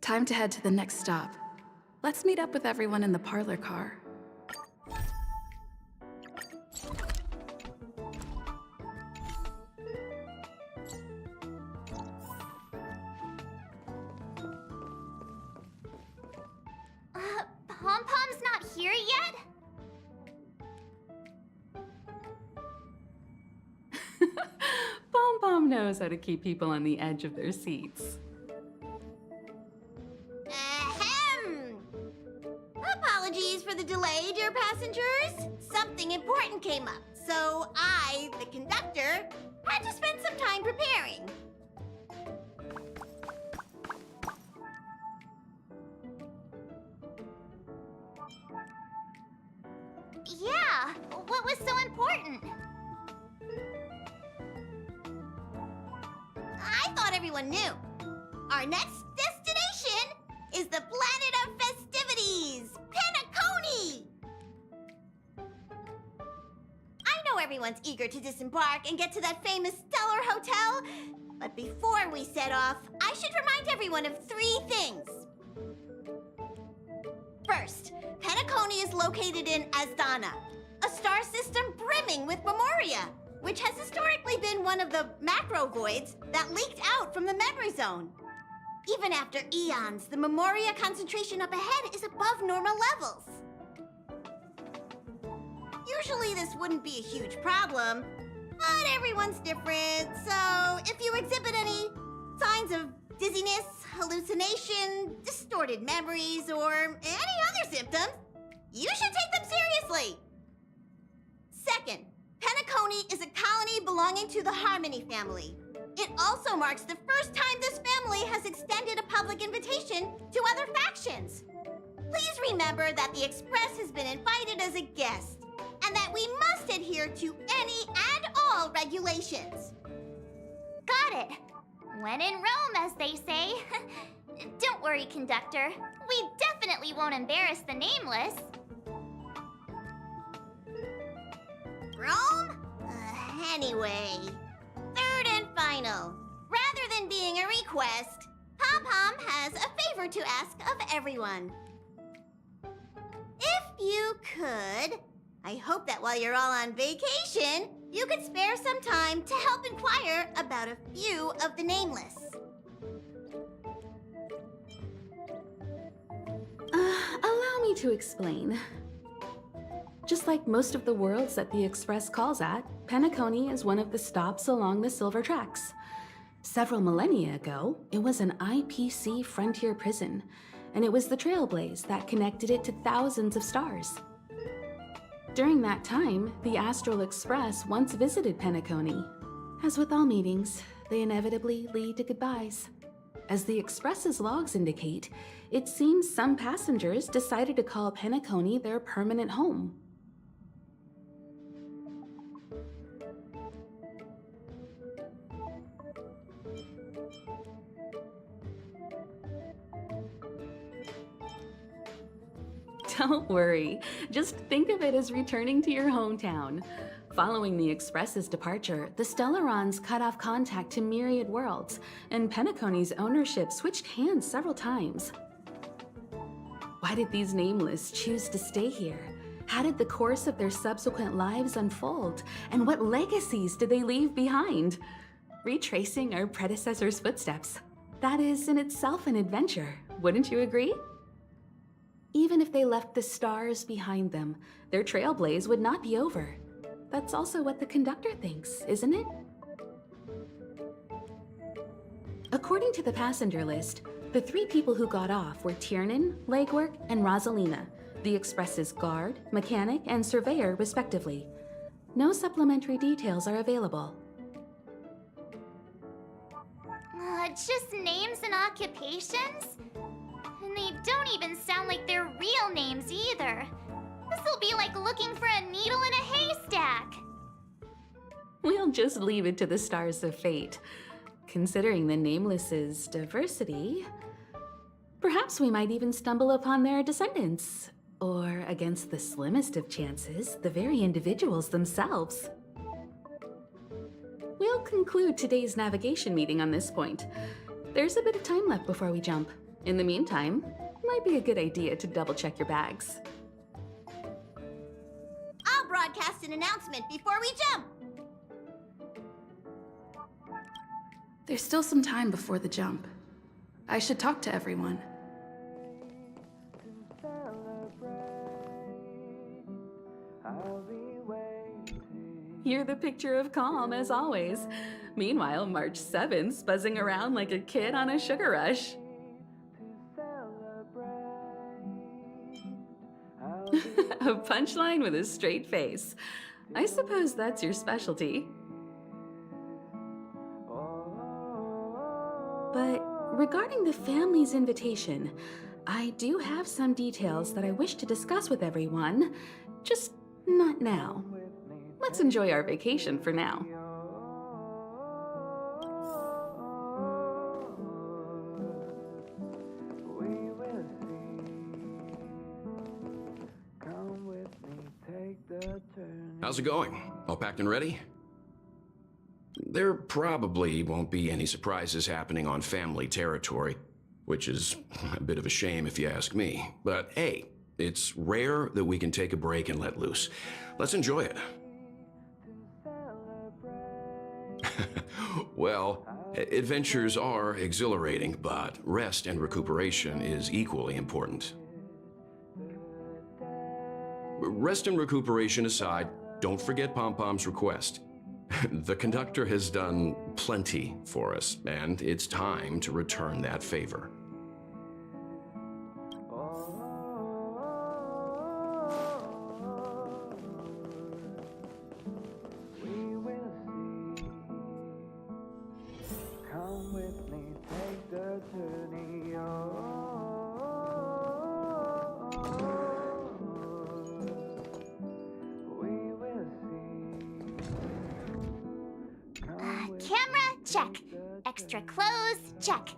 Time to head to the next stop. Let's meet up with everyone in the parlor car. Pom-Pom's not here yet? Pom-Pom knows how to keep people on the edge of their seats. Ahem! Apologies for the delay, dear passengers. Something important came up, so I, the conductor, had to spend some time preparing. Yeah, what was so important? I thought everyone knew. Our next destination is the planet of festivities, Penacony! I know everyone's eager to disembark and get to that famous Stellar Hotel, but before we set off, I should remind everyone of 3 things. First, Penacony is located in Asdana, a star system brimming with Memoria, which has historically been one of the macro voids that leaked out from the memory zone. Even after eons, the Memoria concentration up ahead is above normal levels. Usually this wouldn't be a huge problem, but everyone's different, so if you exhibit any signs of dizziness, hallucination, distorted memories, or any other symptoms, you should take them seriously. Second, Penacony is a colony belonging to the Harmony family. It also marks the first time this family has extended a public invitation to other factions. Please remember that the Express has been invited as a guest, and that we must adhere to any and all regulations. Got it. When in Rome, as they say. Don't worry, conductor. We definitely won't embarrass the nameless. Rome? Anyway, third and final. Rather than being a request, Pom-Pom has a favor to ask of everyone. If you could, I hope that while you're all on vacation, you could spare some time to help inquire about a few of the nameless. Allow me to explain. Just like most of the worlds that the Express calls at, Penacony is one of the stops along the Silver Tracks. Several millennia ago, it was an IPC frontier prison, and it was the trailblaze that connected it to thousands of stars. During that time, the Astral Express once visited Penacony. As with all meetings, they inevitably lead to goodbyes. As the Express's logs indicate, it seems some passengers decided to call Penacony their permanent home. Don't worry, just think of it as returning to your hometown. Following the Express's departure, the Stellarons cut off contact to myriad worlds, and Penacony's ownership switched hands several times. Why did these nameless choose to stay here? How did the course of their subsequent lives unfold? And what legacies did they leave behind? Retracing our predecessors' footsteps. That is in itself an adventure, wouldn't you agree? Even if they left the stars behind them, their trailblaze would not be over. That's also what the conductor thinks, isn't it? According to the passenger list, the 3 people who got off were Tiernan, Legwork, and Rosalina, the Express's guard, mechanic, and surveyor, respectively. No supplementary details are available. Just names and occupations? And they don't even sound like their real names either. This'll be like looking for a needle in a haystack. We'll just leave it to the stars of fate. Considering the Nameless's diversity, perhaps we might even stumble upon their descendants. Or, against the slimmest of chances, the very individuals themselves. We'll conclude today's navigation meeting on this point. There's a bit of time left before we jump. In the meantime, might be a good idea to double check your bags. I'll broadcast an announcement before we jump. There's still some time before the jump. I should talk to everyone. You're the picture of calm, as always. Meanwhile, March 7th's buzzing around like a kid on a sugar rush. A punchline with a straight face. I suppose that's your specialty. But regarding the family's invitation, I do have some details that I wish to discuss with everyone, just not now. Let's enjoy our vacation for now. How's it going? All packed and ready? There probably won't be any surprises happening on family territory, which is a bit of a shame if you ask me. But hey, it's rare that we can take a break and let loose. Let's enjoy it. Well, adventures are exhilarating, but rest and recuperation is equally important. Rest and recuperation aside, don't forget Pom-Pom's request. The conductor has done plenty for us, and it's time to return that favor. Camera, check. Extra clothes, check.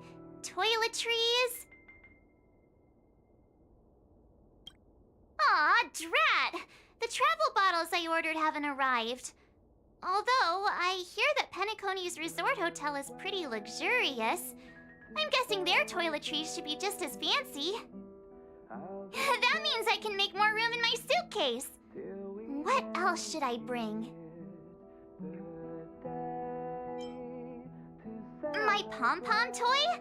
Toiletries. Aw, drat! The travel bottles I ordered haven't arrived. Although, I hear that Penacony's resort hotel is pretty luxurious. I'm guessing their toiletries should be just as fancy. That means I can make more room in my suitcase. What else should I bring? My pom-pom toy?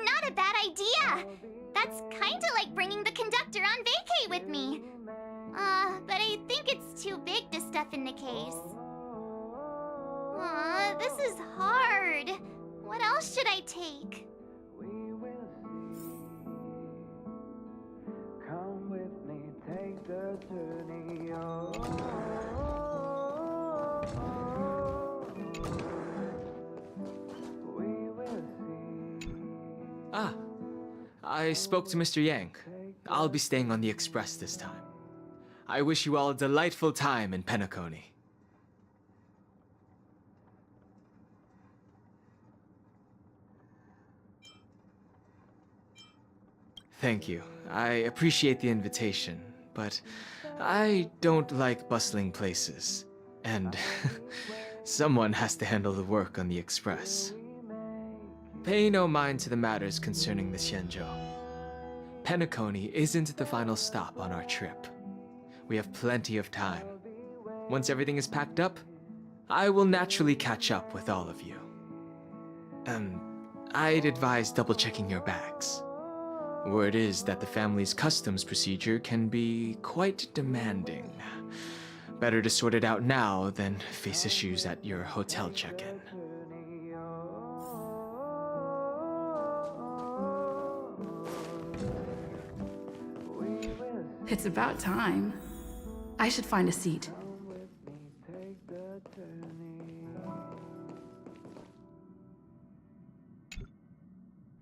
Not a bad idea! That's kinda like bringing the conductor on vacay with me. But I think it's too big to stuff in the case. Aw, this is hard. What else should I take? Come with me, take the journey. I spoke to Mr. Yang. I'll be staying on the express this time. I wish you all a delightful time in Penacony. Thank you. I appreciate the invitation, but I don't like bustling places. And someone has to handle the work on the express. Pay no mind to the matters concerning the Xianzhou. Penacony isn't the final stop on our trip. We have plenty of time. Once everything is packed up, I will naturally catch up with all of you. I'd advise double-checking your bags. Word is that the family's customs procedure can be quite demanding. Better to sort it out now than face issues at your hotel check-in. It's about time. I should find a seat.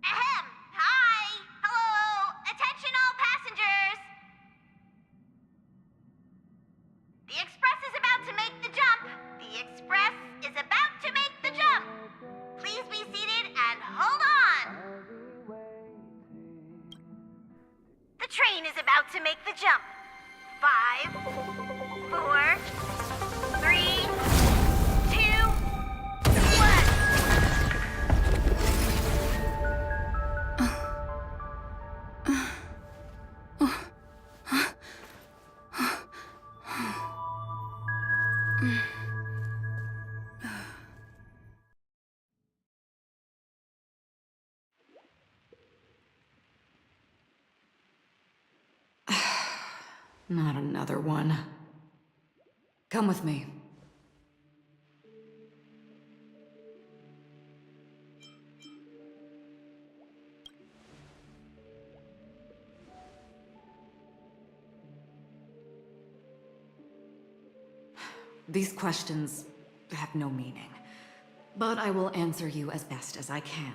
Ahem! Hi! Hello! Attention all passengers! The express is about to make the jump! The express is about to make the jump! Please be seated and hold on! The train is about to make the jump. 5, 4, 3, 2, 1. Not another one. Come with me. These questions have no meaning, but I will answer you as best as I can.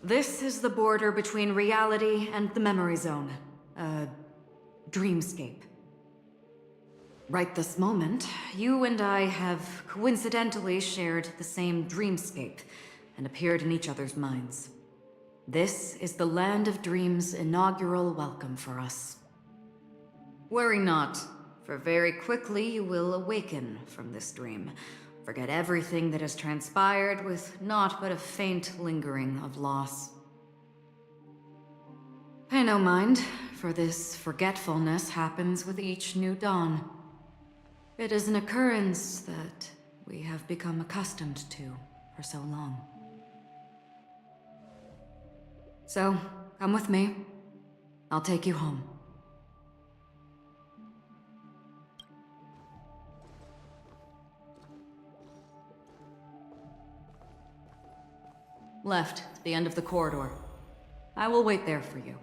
This is the border between reality and the memory zone, a dreamscape. Right this moment, you and I have coincidentally shared the same dreamscape and appeared in each other's minds. This is the Land of Dreams' inaugural welcome for us. Worry not, for very quickly you will awaken from this dream, forget everything that has transpired with naught but a faint lingering of loss. Pay no mind, for this forgetfulness happens with each new dawn. It is an occurrence that we have become accustomed to for so long. So, come with me. I'll take you home. Left, at the end of the corridor. I will wait there for you.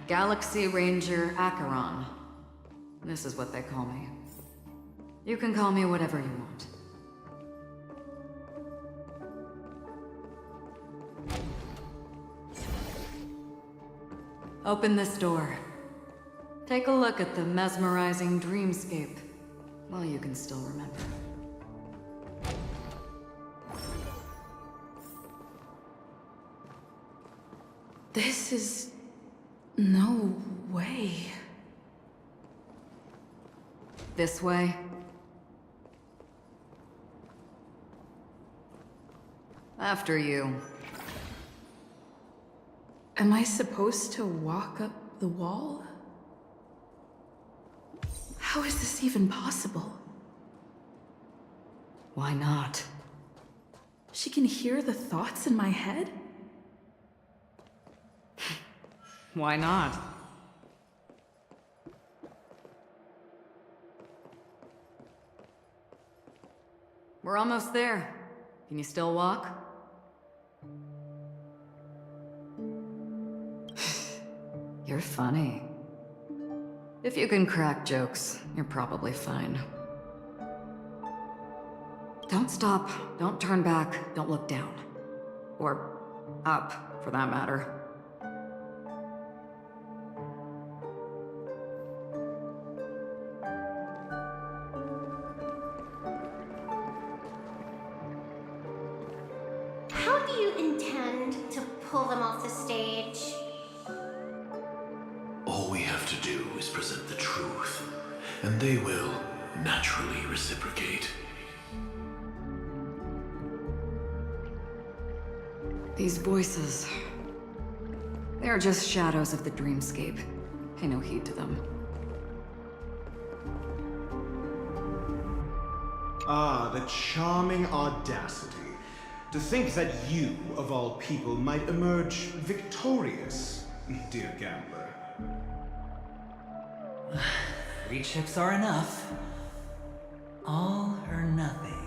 Galaxy Ranger Acheron. This is what they call me. You can call me whatever you want. Open this door. Take a look at the mesmerizing dreamscape while you can still remember. This is... no way. This way. After you. Am I supposed to walk up the wall? How is this even possible? Why not? She can hear the thoughts in my head? Why not? We're almost there. Can you still walk? You're funny. If you can crack jokes, you're probably fine. Don't stop, don't turn back, don't look down. Or up, for that matter. How do you intend to pull them off the stage? All we have to do is present the truth, and they will naturally reciprocate. These voices... they are just shadows of the dreamscape. Pay no heed to them. Ah, the charming audacity. To think that you, of all people, might emerge victorious, dear gambler. 3 chips are enough. All or nothing.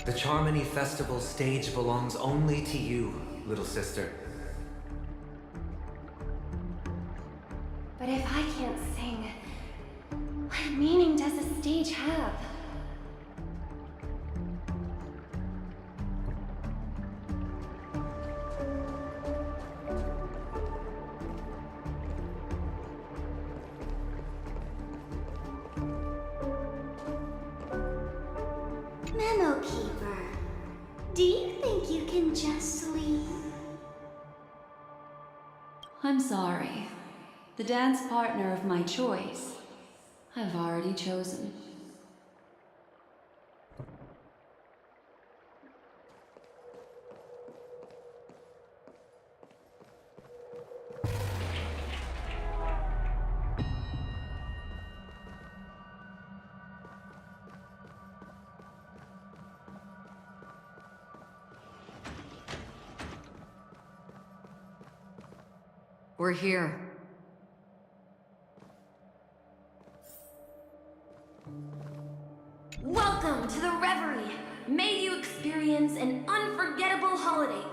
The Charmony Festival stage belongs only to you, little sister. But if I can't sing, what meaning does the stage have? Memo Keeper, do you think you can just leave? I'm sorry. The dance partner of my choice, I've already chosen. We're here. Welcome to the Reverie. May you experience an unforgettable holiday.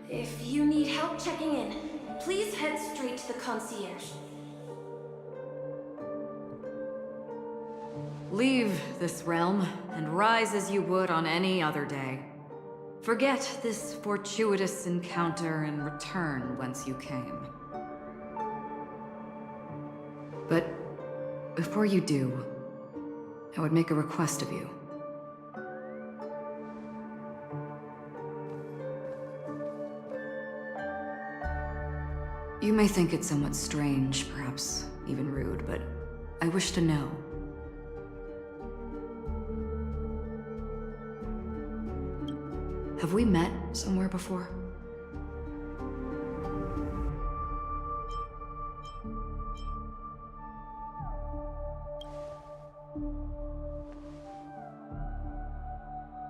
If you need help checking in, please head straight to the concierge. Leave this realm and rise as you would on any other day. Forget this fortuitous encounter and return whence you came. But before you do, I would make a request of you. You may think it somewhat strange, perhaps even rude, but I wish to know. Have we met somewhere before?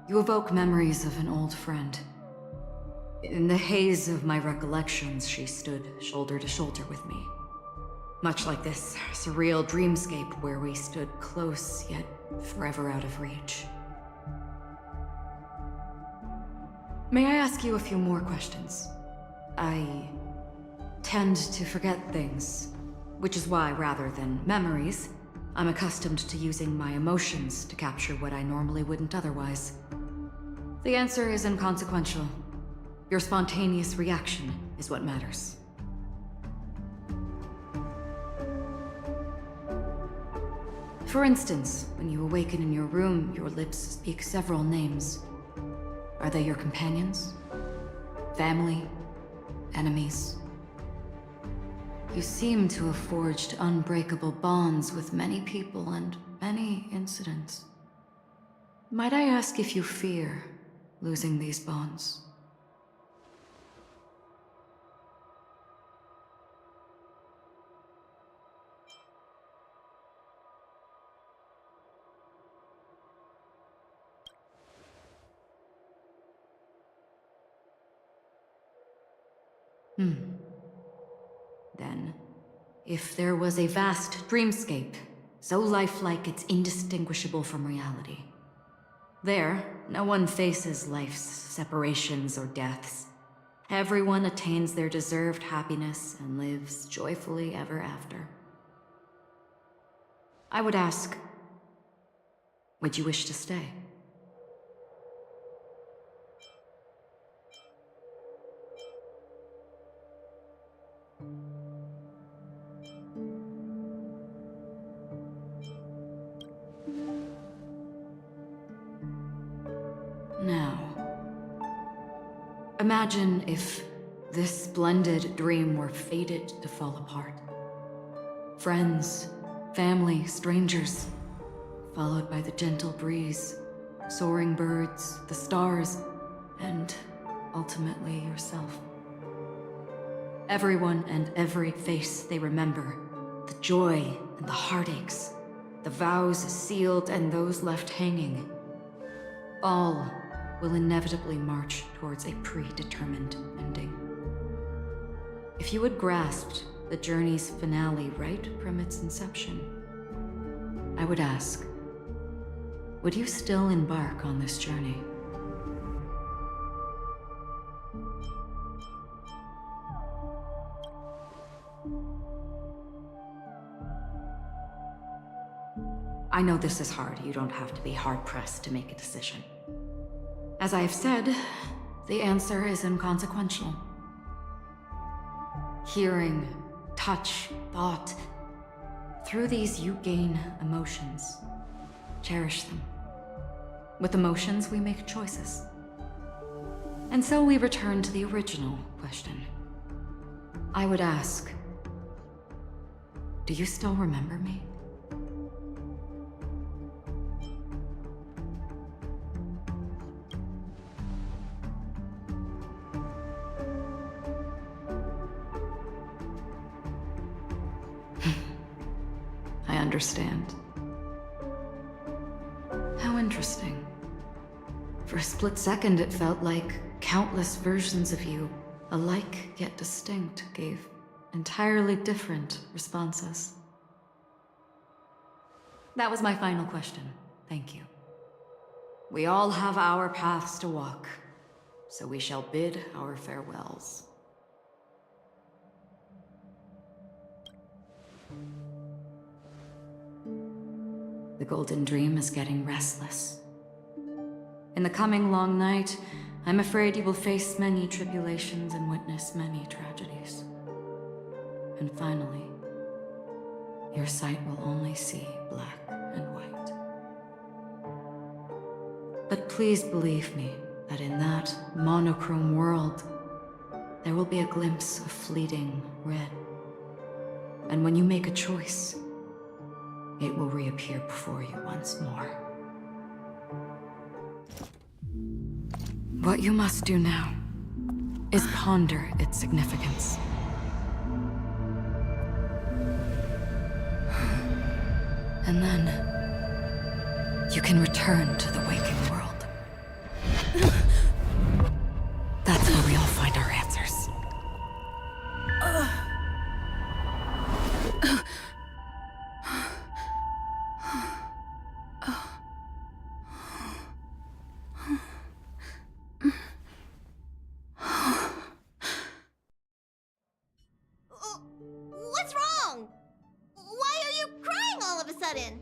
You evoke memories of an old friend. In the haze of my recollections, she stood shoulder to shoulder with me. Much like this surreal dreamscape where we stood close, yet forever out of reach. May I ask you a few more questions? I tend to forget things, which is why, rather than memories, I'm accustomed to using my emotions to capture what I normally wouldn't otherwise. The answer is inconsequential. Your spontaneous reaction is what matters. For instance, when you awaken in your room, your lips speak several names. Are they your companions? Family? Enemies? You seem to have forged unbreakable bonds with many people and many incidents. Might I ask if you fear losing these bonds? Then, if there was a vast dreamscape, so lifelike it's indistinguishable from reality. There, no one faces life's separations or deaths. Everyone attains their deserved happiness and lives joyfully ever after. I would ask, would you wish to stay? Now, imagine if this splendid dream were fated to fall apart. Friends, family, strangers, followed by the gentle breeze, soaring birds, the stars, and ultimately yourself. Everyone and every face they remember, the joy and the heartaches, the vows sealed and those left hanging, all will inevitably march towards a predetermined ending. If you had grasped the journey's finale right from its inception, I would ask, would you still embark on this journey? I know this is hard. You don't have to be hard-pressed to make a decision. As I have said, the answer is inconsequential. Hearing, touch, thought. Through these you gain emotions. Cherish them. With emotions we make choices. And so we return to the original question. I would ask, do you still remember me? I understand. How interesting. For a split second, it felt like countless versions of you, alike yet distinct, gave entirely different responses. That was my final question. Thank you. We all have our paths to walk, so we shall bid our farewells. The Golden Dream is getting restless. In the coming long night, I'm afraid you will face many tribulations and witness many tragedies. And finally, your sight will only see black and white. But please believe me that in that monochrome world, there will be a glimpse of fleeting red. And when you make a choice, it will reappear before you once more. What you must do now is ponder its significance. And then you can return to the waking world. That's where we all find our answers. What's wrong? Why are you crying all of a sudden?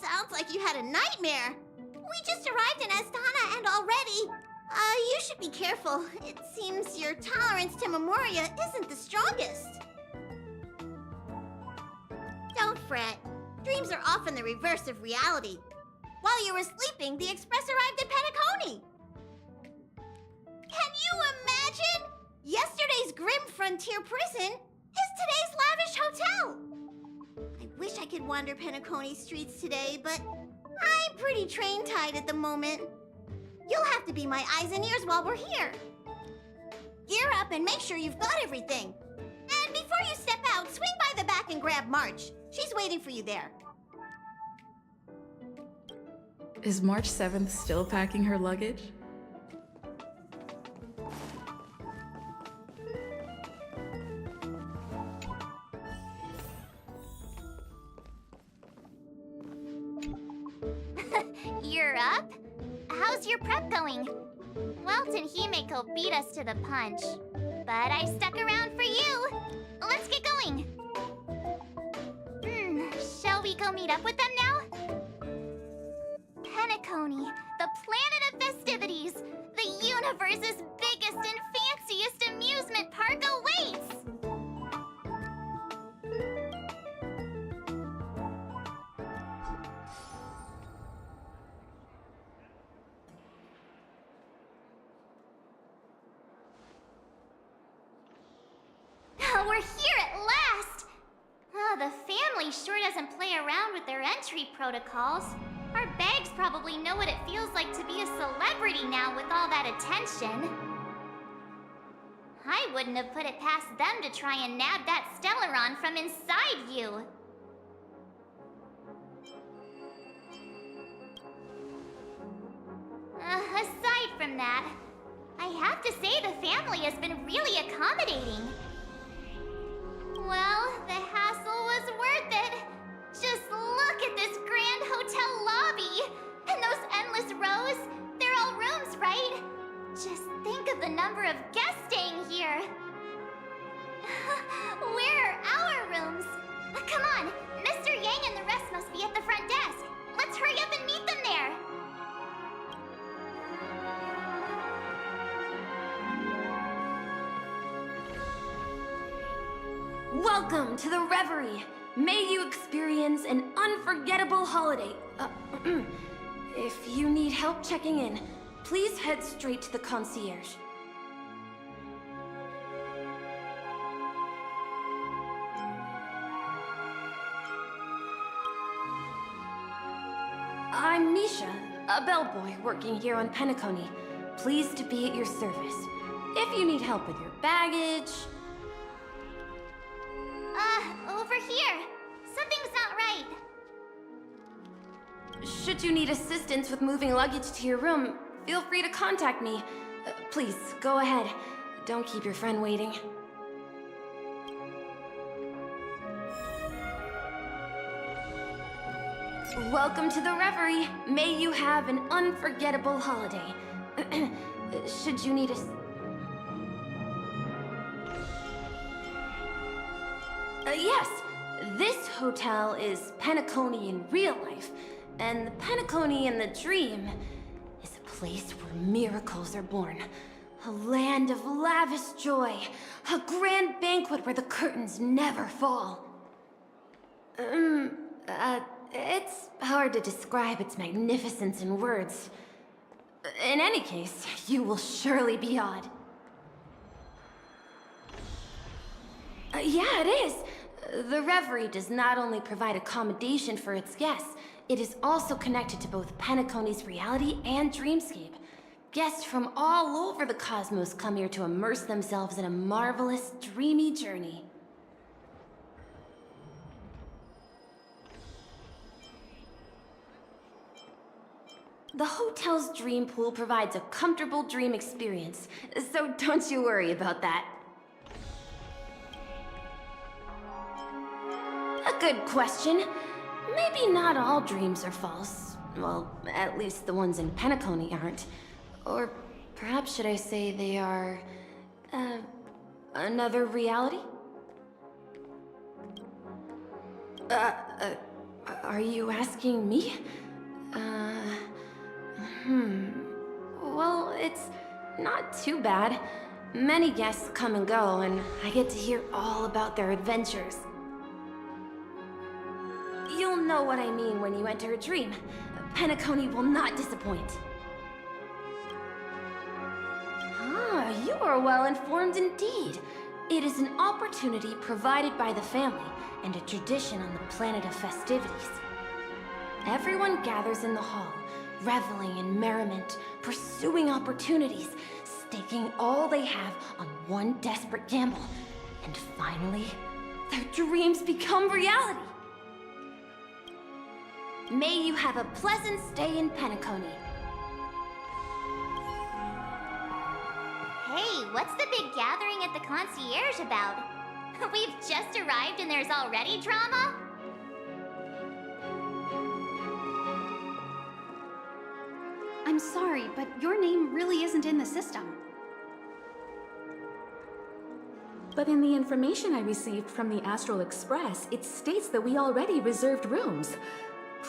Sounds like you had a nightmare. We just arrived in Astana and already... you should be careful. It seems your tolerance to Memoria isn't the strongest. Don't fret. Dreams are often the reverse of reality. While you were sleeping, the Express arrived at Penacony. Can you imagine? Yesterday's grim frontier prison is today's lavish hotel. I wish I could wander Penacony streets today, but I'm pretty train-tied at the moment. You'll have to be my eyes and ears while we're here. Gear up and make sure you've got everything. And before you step out, swing by the back and grab March. She's waiting for you there. Is March 7th still packing her luggage? You're up? How's your prep going? Welt and Himeko beat us to the punch, but I stuck around for you. Let's get going. Shall we go meet up with them now? Penacony, the planet of festivities, the universe's biggest and fanciest amusement park awaits! We're here at last! The family sure doesn't play around with their entry protocols. Our bags probably know what it feels like to be a celebrity now with all that attention. I wouldn't have put it past them to try and nab that Stellaron from inside you. Aside from that, I have to say the family has been really accommodating. Well, the hassle was worth it. Just look at this grand hotel lobby. And those endless rows. They're all rooms, right? Just think of the number of guests staying here. Where are our rooms? Come on, Mr. Yang and the rest must be at the front desk. Let's hurry up and meet them there. Welcome to the Reverie. May you experience an unforgettable holiday. If you need help checking in, please head straight to the concierge. I'm Misha, a bellboy working here on Penacony. Pleased to be at your service. If you need help with your baggage... Over here. Something's not right. Should you need assistance with moving luggage to your room, feel free to contact me. Please, go ahead. Don't keep your friend waiting. Welcome to the Reverie. May you have an unforgettable holiday. Should you need yes, this hotel is Penacony in real life, and the Penacony in the dream is a place where miracles are born. A land of lavish joy, a grand banquet where the curtains never fall. It's hard to describe its magnificence in words. In any case, you will surely be awed. Yeah, it is. The Reverie does not only provide accommodation for its guests, it is also connected to both Penacony's reality and dreamscape. Guests from all over the cosmos come here to immerse themselves in a marvelous, dreamy journey. The hotel's dream pool provides a comfortable dream experience, so don't you worry about that. A good question. Maybe not all dreams are false. Well, at least the ones in Penacony aren't. Or perhaps should I say they are... another reality? Are you asking me? Well, it's not too bad. Many guests come and go, and I get to hear all about their adventures. You'll know what I mean when you enter a dream. Penacony will not disappoint. Ah, you are well informed indeed. It is an opportunity provided by the family and a tradition on the planet of festivities. Everyone gathers in the hall, reveling in merriment, pursuing opportunities, staking all they have on one desperate gamble. And finally, their dreams become reality. May you have a pleasant stay in Penacony. Hey, what's the big gathering at the concierge about? We've just arrived and there's already drama? I'm sorry, but your name really isn't in the system. But in the information I received from the Astral Express, it states that we already reserved rooms.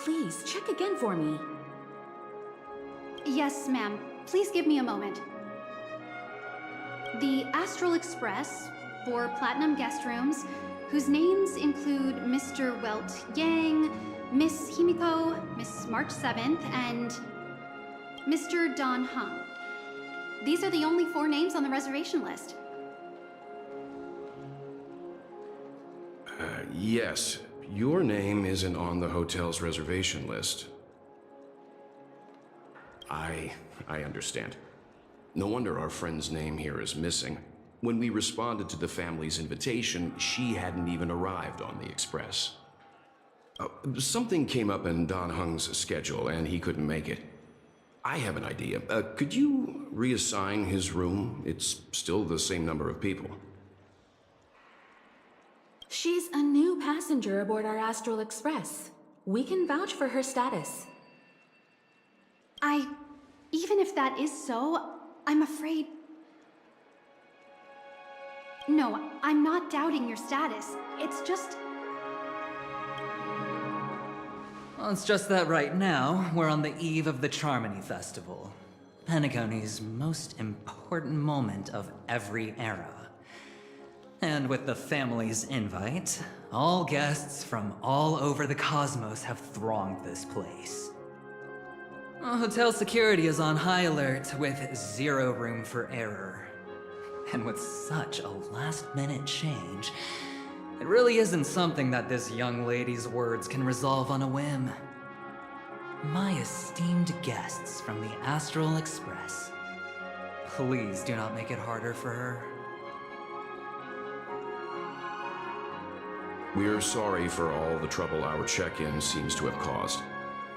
Please, check again for me. Yes, ma'am. Please give me a moment. The Astral Express, 4 platinum guest rooms, whose names include Mr. Welt Yang, Miss Himiko, Miss March 7th, and Mr. Don Hung. These are the only 4 names on the reservation list. Yes. Your name isn't on the hotel's reservation list. I understand. No wonder our friend's name here is missing. When we responded to the family's invitation, she hadn't even arrived on the express. Something came up in Don Hung's schedule, and he couldn't make it. I have an idea. Could you reassign his room? It's still the same number of people. She's a new passenger aboard our Astral Express. We can vouch for her status. Even if that is so, I'm afraid... No, I'm not doubting your status. It's just... Well, it's just that right now, we're on the eve of the Charmony Festival. Penacony's most important moment of every era. And with the family's invite, all guests from all over the cosmos have thronged this place. Hotel security is on high alert with 0 room for error. And with such a last-minute change, it really isn't something that this young lady's words can resolve on a whim. My esteemed guests from the Astral Express, Please do not make it harder for her. We're sorry for all the trouble our check-in seems to have caused.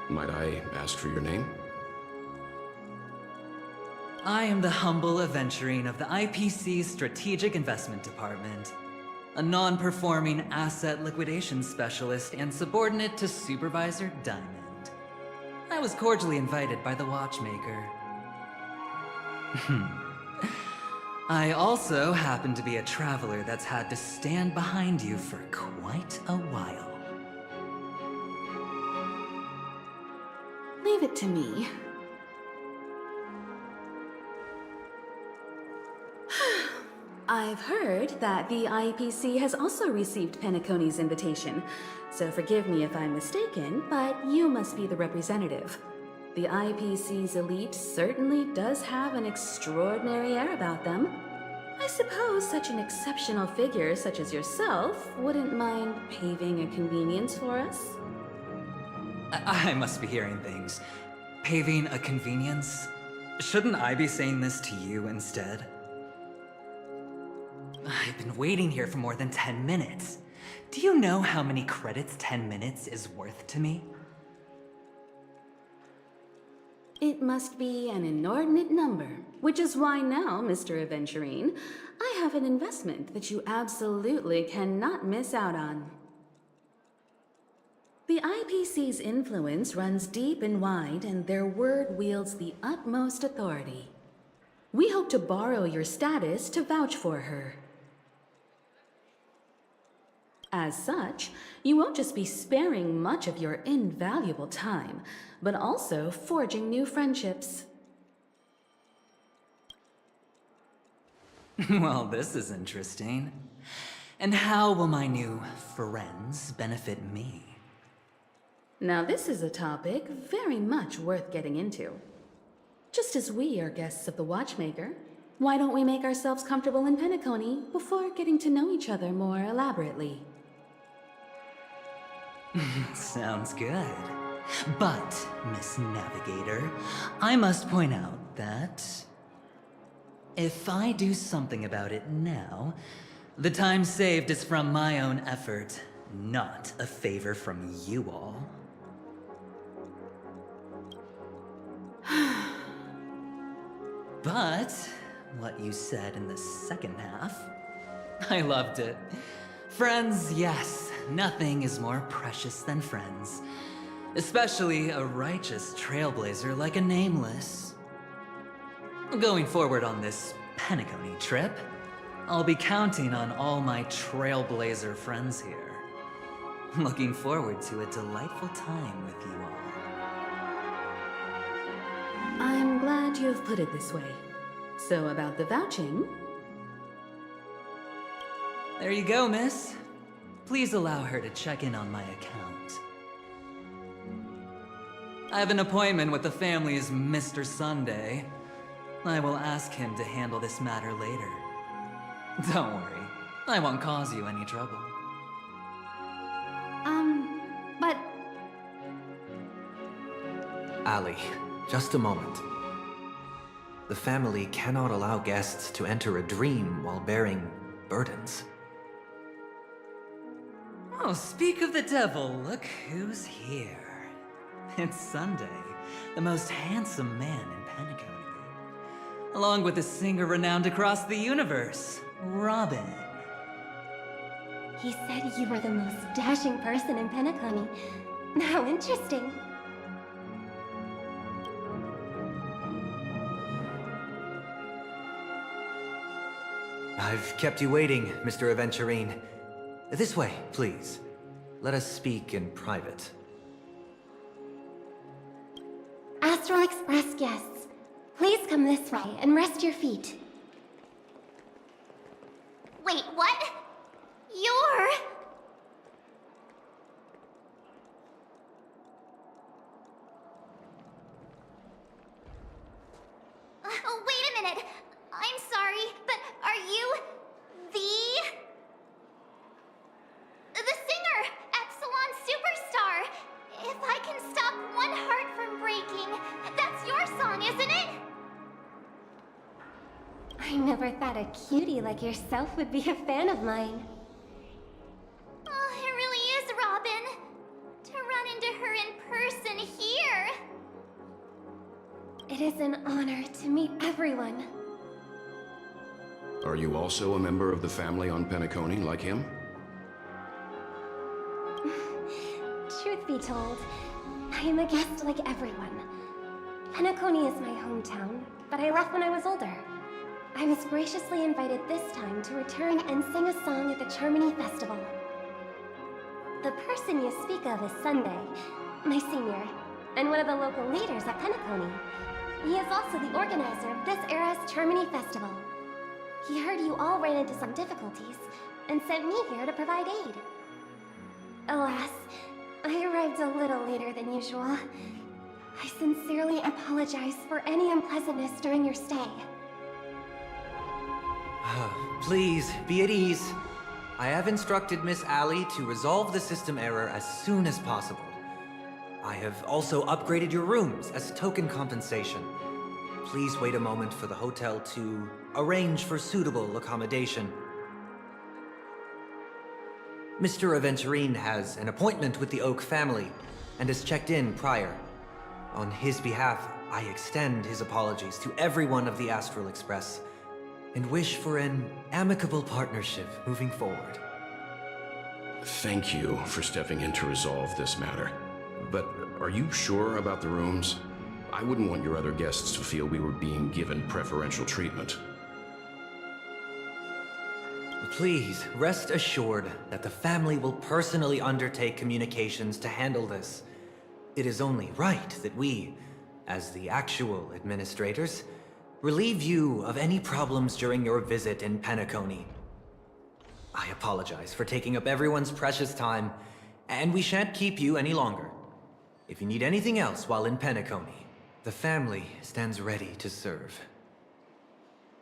Might I ask for your name? I am the humble aventurine of the IPC's Strategic Investment Department, a non-performing asset liquidation specialist and subordinate to Supervisor Diamond. I was cordially invited by the watchmaker. I also happen to be a traveler that's had to stand behind you for quite a while. Leave it to me. I've heard that the IPC has also received Penacony's invitation, so forgive me if I'm mistaken, but you must be the representative. The IPC's elite certainly does have an extraordinary air about them. I suppose such an exceptional figure such as yourself wouldn't mind paving a convenience for us? I must be hearing things. Paving a convenience? Shouldn't I be saying this to you instead? I've been waiting here for more than 10 minutes. Do you know how many credits 10 minutes is worth to me? It must be an inordinate number, which is why now, Mr. Aventurine, I have an investment that you absolutely cannot miss out on. The IPC's influence runs deep and wide, and their word wields the utmost authority. We hope to borrow your status to vouch for her. As such, you won't just be sparing much of your invaluable time, but also forging new friendships. Well, this is interesting. And how will my new friends benefit me? Now this is a topic very much worth getting into. Just as we are guests of the Watchmaker, why don't we make ourselves comfortable in Penacony before getting to know each other more elaborately? Sounds good. But, Miss Navigator, I must point out that if I do something about it now, the time saved is from my own effort, not a favor from you all. But what you said in the second half, I loved it. Friends, yes, nothing is more precious than friends. Especially a righteous trailblazer like a Nameless. Going forward on this Penacony trip, I'll be counting on all my trailblazer friends here. Looking forward to a delightful time with you all. I'm glad you have put it this way. So about the vouching... There you go, miss. Please allow her to check in on my account. I have an appointment with the family's Mr. Sunday. I will ask him to handle this matter later. Don't worry, I won't cause you any trouble. But... Ali, just a moment. The family cannot allow guests to enter a dream while bearing burdens. Oh, speak of the devil, look who's here. It's Sunday, the most handsome man in Penacony. Along with a singer renowned across the universe, Robin. He said you were the most dashing person in Penacony. How interesting. I've kept you waiting, Mr. Aventurine. This way, please. Let us speak in private. Astral Express guests, please come this way and rest your feet. Wait, what? You're... Oh, wait a minute. I'm sorry, but are you... the singer, Epsilon Superstar? If I can stop one heart from breaking, that's your song, isn't it? I never thought a cutie like yourself would be a fan of mine. Oh, it really is, Robin. To run into her in person here. It is an honor to meet everyone. Are you also a member of the family on Penacony like him? Truth be told, I am a guest like everyone. Penacony is my hometown, but I left when I was older. I was graciously invited this time to return and sing a song at the Charmony Festival. The person you speak of is Sunday, my senior, and one of the local leaders at Penacony. He is also the organizer of this era's Charmony Festival. He heard you all ran into some difficulties, and sent me here to provide aid. Alas, I arrived a little later than usual. I sincerely apologize for any unpleasantness during your stay. Please, be at ease. I have instructed Miss Allie to resolve the system error as soon as possible. I have also upgraded your rooms as token compensation. Please wait a moment for the hotel to arrange for suitable accommodation. Mr. Aventurine has an appointment with the Oak family and has checked in prior. On his behalf, I extend his apologies to everyone of the Astral Express and wish for an amicable partnership moving forward. Thank you for stepping in to resolve this matter. But are you sure about the rooms? I wouldn't want your other guests to feel we were being given preferential treatment. Please, rest assured that the family will personally undertake communications to handle this. It is only right that we, as the actual administrators, relieve you of any problems during your visit in Penacony. I apologize for taking up everyone's precious time, and we shan't keep you any longer. If you need anything else while in Penacony, the family stands ready to serve.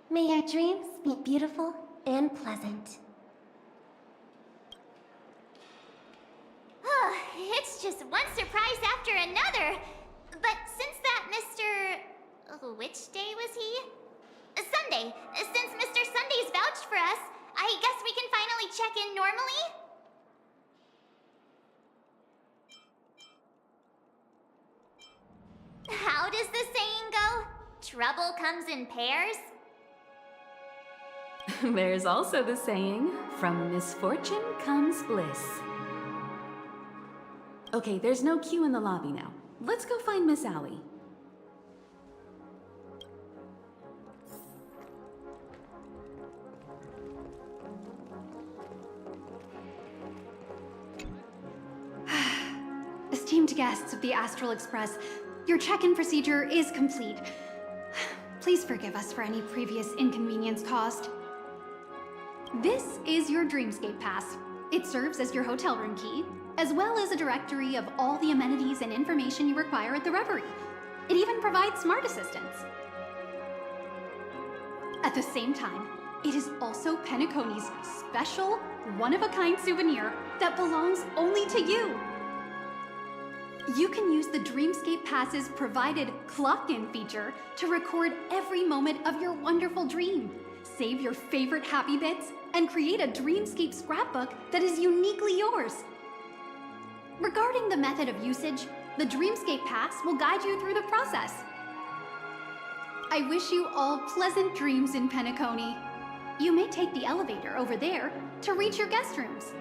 May your dreams be beautiful and pleasant. It's just one surprise after another. But since that Mr... which day was he? Sunday. Since Mr. Sunday's vouched for us, I guess we can finally check in normally? How does the saying go? Trouble comes in pairs? There's also the saying, from misfortune comes bliss. Okay, there's no queue in the lobby now. Let's go find Miss Allie. Esteemed guests of the Astral Express, your check-in procedure is complete. Please forgive us for any previous inconvenience caused. This is your Dreamscape Pass. It serves as your hotel room key, as well as a directory of all the amenities and information you require at the Reverie. It even provides smart assistants. At the same time, it is also Penacony's special, one-of-a-kind souvenir that belongs only to you. You can use the Dreamscape Pass's provided clock-in feature to record every moment of your wonderful dream, save your favorite happy bits, and create a Dreamscape scrapbook that is uniquely yours. Regarding the method of usage, the Dreamscape Pass will guide you through the process. I wish you all pleasant dreams in Penacony. You may take the elevator over there to reach your guest rooms.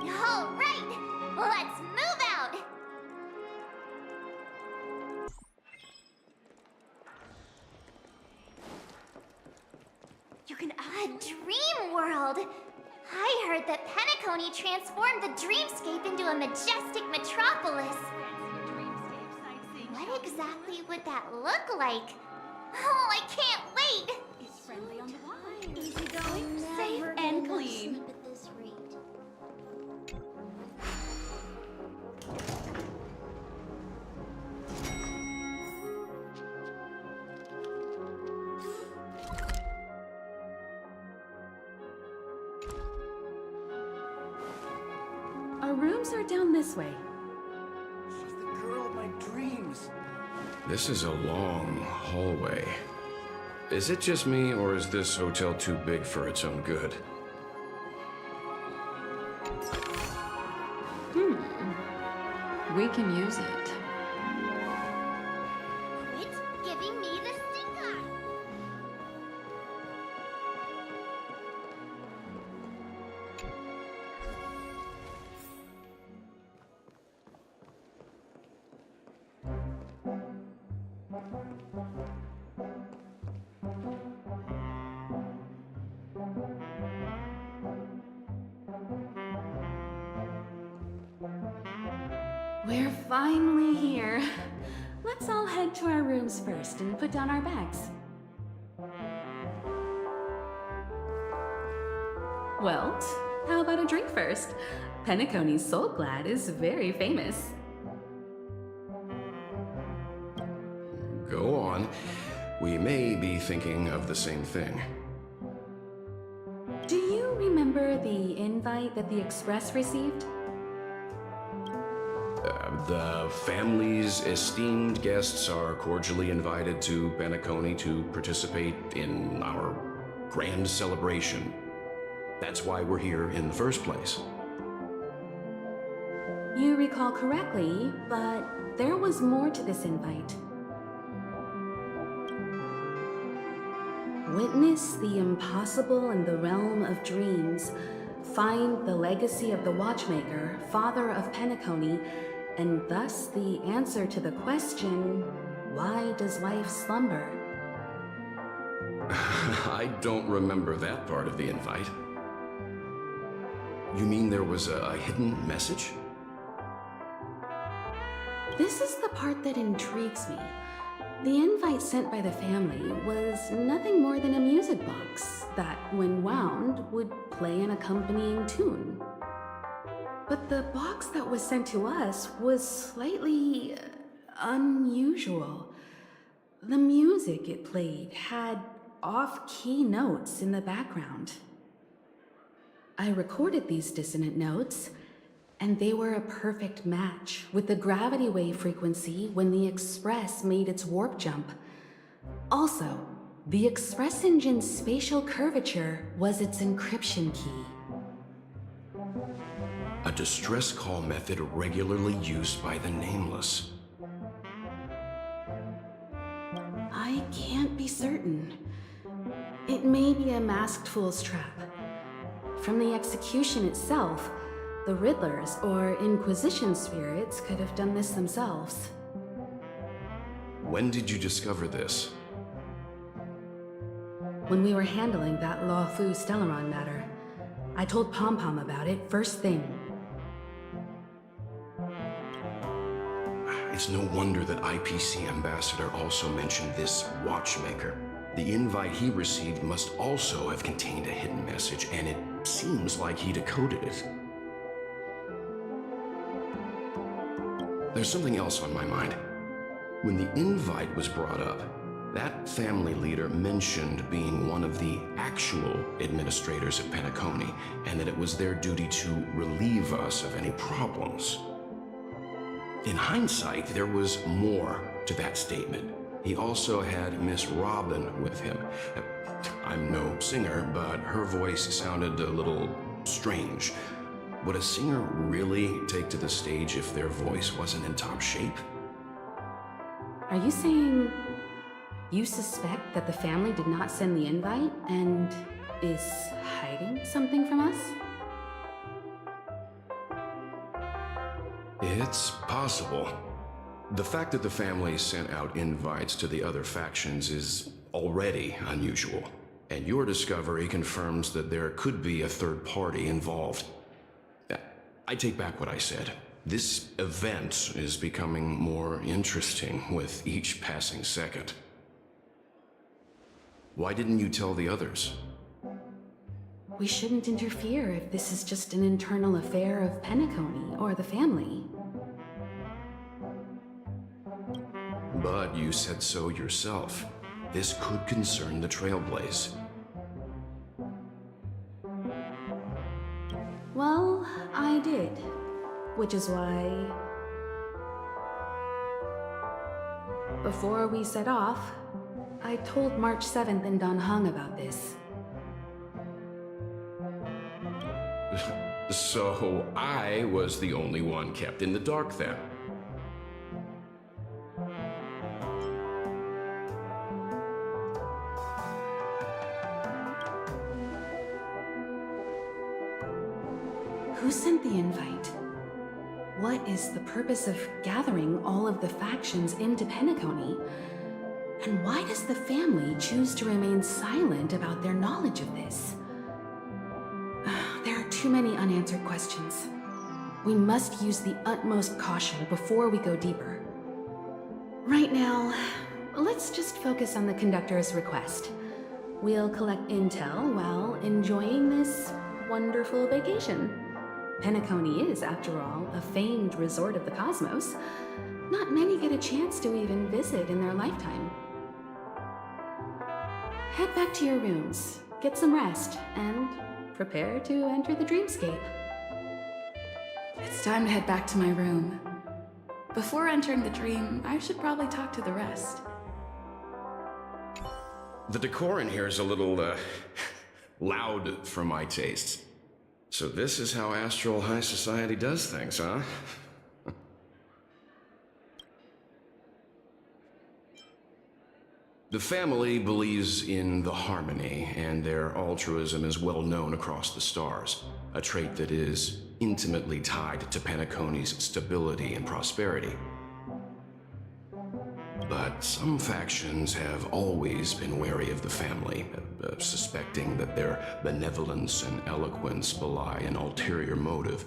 All right, let's move out! You can A dream world! I heard that Penacony transformed the dreamscape into a majestic metropolis. What exactly would that look like? Oh, I can't wait! It's friendly on the wine, easygoing, safe, and clean. Our rooms are down this way. She's the girl of my dreams. This is a long hallway. Is it just me, or is this hotel too big for its own good? We can use it. Quit giving me the stink eye! We're finally here. Let's all head to our rooms first and put down our bags. Well, how about a drink first? Penacony's Soul Glad is very famous. Go on. We may be thinking of the same thing. Do you remember the invite that the Express received? The family's esteemed guests are cordially invited to Penacony to participate in our grand celebration. That's why we're here in the first place. You recall correctly, but there was more to this invite. Witness the impossible in the realm of dreams. Find the legacy of the Watchmaker, father of Penacony, and thus the answer to the question, why does life slumber? I don't remember that part of the invite. You mean there was a hidden message? This is the part that intrigues me. The invite sent by the family was nothing more than a music box that, when wound, would play an accompanying tune. But the box that was sent to us was slightly unusual. The music it played had off-key notes in the background. I recorded these dissonant notes, and they were a perfect match with the gravity wave frequency when the Express made its warp jump. Also, the Express engine's spatial curvature was its encryption key. A distress call method regularly used by the Nameless. I can't be certain. It may be a masked fool's trap. From the execution itself, the Riddlers or Inquisition spirits could have done this themselves. When did you discover this? When we were handling that Law Fu Stellaron matter, I told Pom Pom about it first thing. It's no wonder that IPC Ambassador also mentioned this Watchmaker. The invite he received must also have contained a hidden message, and it seems like he decoded it. There's something else on my mind. When the invite was brought up, that family leader mentioned being one of the actual administrators of Penacony, and that it was their duty to relieve us of any problems. In hindsight, there was more to that statement. He also had Miss Robin with him. I'm no singer, but her voice sounded a little strange. Would a singer really take to the stage if their voice wasn't in top shape? Are you saying you suspect that the family did not send the invite and is hiding something from us? It's possible. The fact that the family sent out invites to the other factions is already unusual, and your discovery confirms that there could be a third party involved. I take back what I said. This event is becoming more interesting with each passing second. Why didn't you tell the others? We shouldn't interfere if this is just an internal affair of Penacony or the family. But you said so yourself. This could concern the Trailblaze. Well, I did. Which is why... Before we set off, I told March 7th and Don Hung about this. So I was the only one kept in the dark then. Who sent the invite? What is the purpose of gathering all of the factions into Penacony? And why does the family choose to remain silent about their knowledge of this? There are too many unanswered questions. We must use the utmost caution before we go deeper. Right now, let's just focus on the conductor's request. We'll collect intel while enjoying this wonderful vacation. Penacony is, after all, a famed resort of the cosmos. Not many get a chance to even visit in their lifetime. Head back to your rooms, get some rest, and prepare to enter the dreamscape. It's time to head back to my room. Before entering the dream, I should probably talk to the rest. The decor in here is a little, loud for my tastes. So this is how Astral High Society does things, huh? The family believes in the harmony, and their altruism is well known across the stars, a trait that is intimately tied to Penacony's stability and prosperity. But some factions have always been wary of the family, suspecting that their benevolence and eloquence belie an ulterior motive.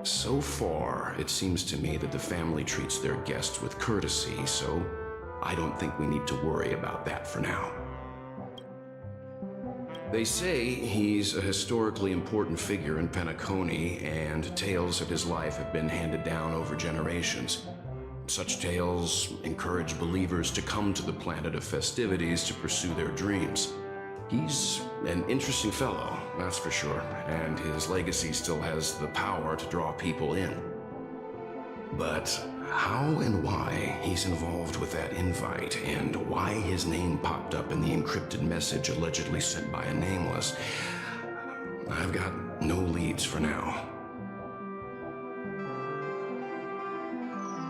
So far, it seems to me that the family treats their guests with courtesy, so I don't think we need to worry about that for now. They say he's a historically important figure in Penacony, and tales of his life have been handed down over generations. Such tales encourage believers to come to the planet of festivities to pursue their dreams. He's an interesting fellow, that's for sure, and his legacy still has the power to draw people in. But how and why he's involved with that invite, and why his name popped up in the encrypted message allegedly sent by a nameless, I've got no leads for now.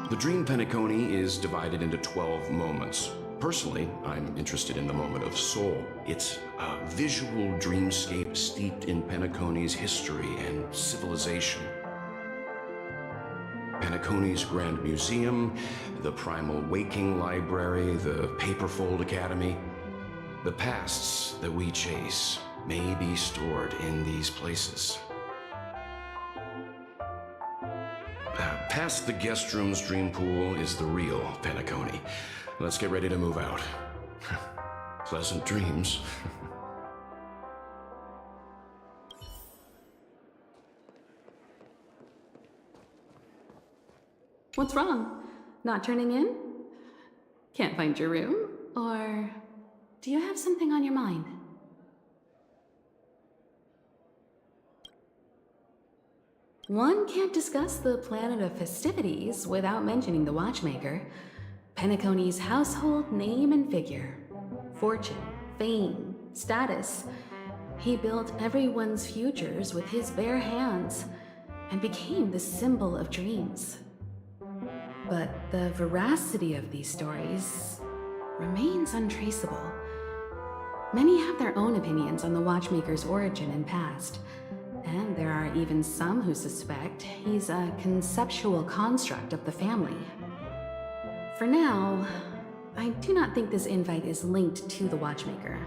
The Dream Penacony is divided into 12 moments. Personally, I'm interested in the moment of Soul. It's a visual dreamscape steeped in Penacony's history and civilization. Penacony's Grand Museum, the Primal Waking Library, the Paperfold Academy. The pasts that we chase may be stored in these places. Past the guest room's dream pool is the real Penacony. Let's get ready to move out. Pleasant dreams. What's wrong? Not turning in? Can't find your room? Or do you have something on your mind? One can't discuss the planet of festivities without mentioning the Watchmaker, Penacony's household name and figure. Fortune, fame, status. He built everyone's futures with his bare hands and became the symbol of dreams. But the veracity of these stories remains untraceable. Many have their own opinions on the Watchmaker's origin and past, and there are even some who suspect he's a conceptual construct of the family. For now, I do not think this invite is linked to the Watchmaker.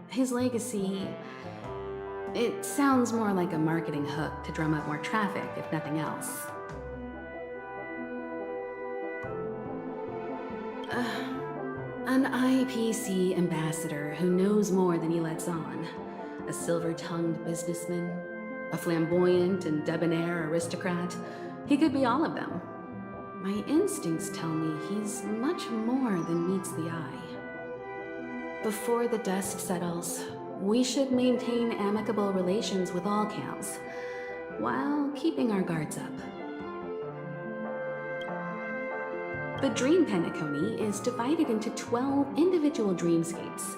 His legacy, it sounds more like a marketing hook to drum up more traffic, if nothing else. An IPC ambassador who knows more than he lets on. A silver-tongued businessman. A flamboyant and debonair aristocrat. He could be all of them. My instincts tell me he's much more than meets the eye. Before the dust settles, we should maintain amicable relations with all camps, while keeping our guards up. The Dream Penacony is divided into 12 individual dreamscapes.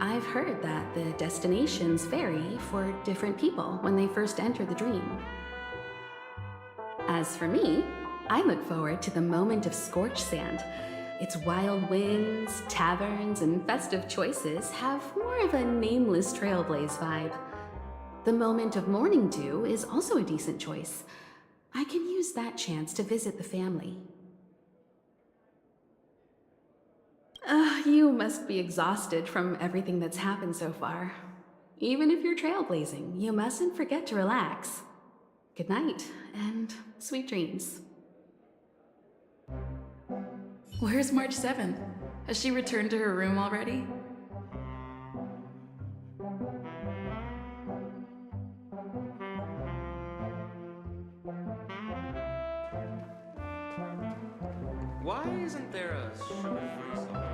I've heard that the destinations vary for different people when they first enter the dream. As for me, I look forward to the moment of scorched sand. Its wild winds, taverns, and festive choices have more of a nameless trailblaze vibe. The moment of morning dew is also a decent choice. I can use that chance to visit the family. You must be exhausted from everything that's happened so far. Even if you're trailblazing, you mustn't forget to relax. Good night, and sweet dreams. Where's March 7th? Has she returned to her room already? Why isn't there a sugar-free soda?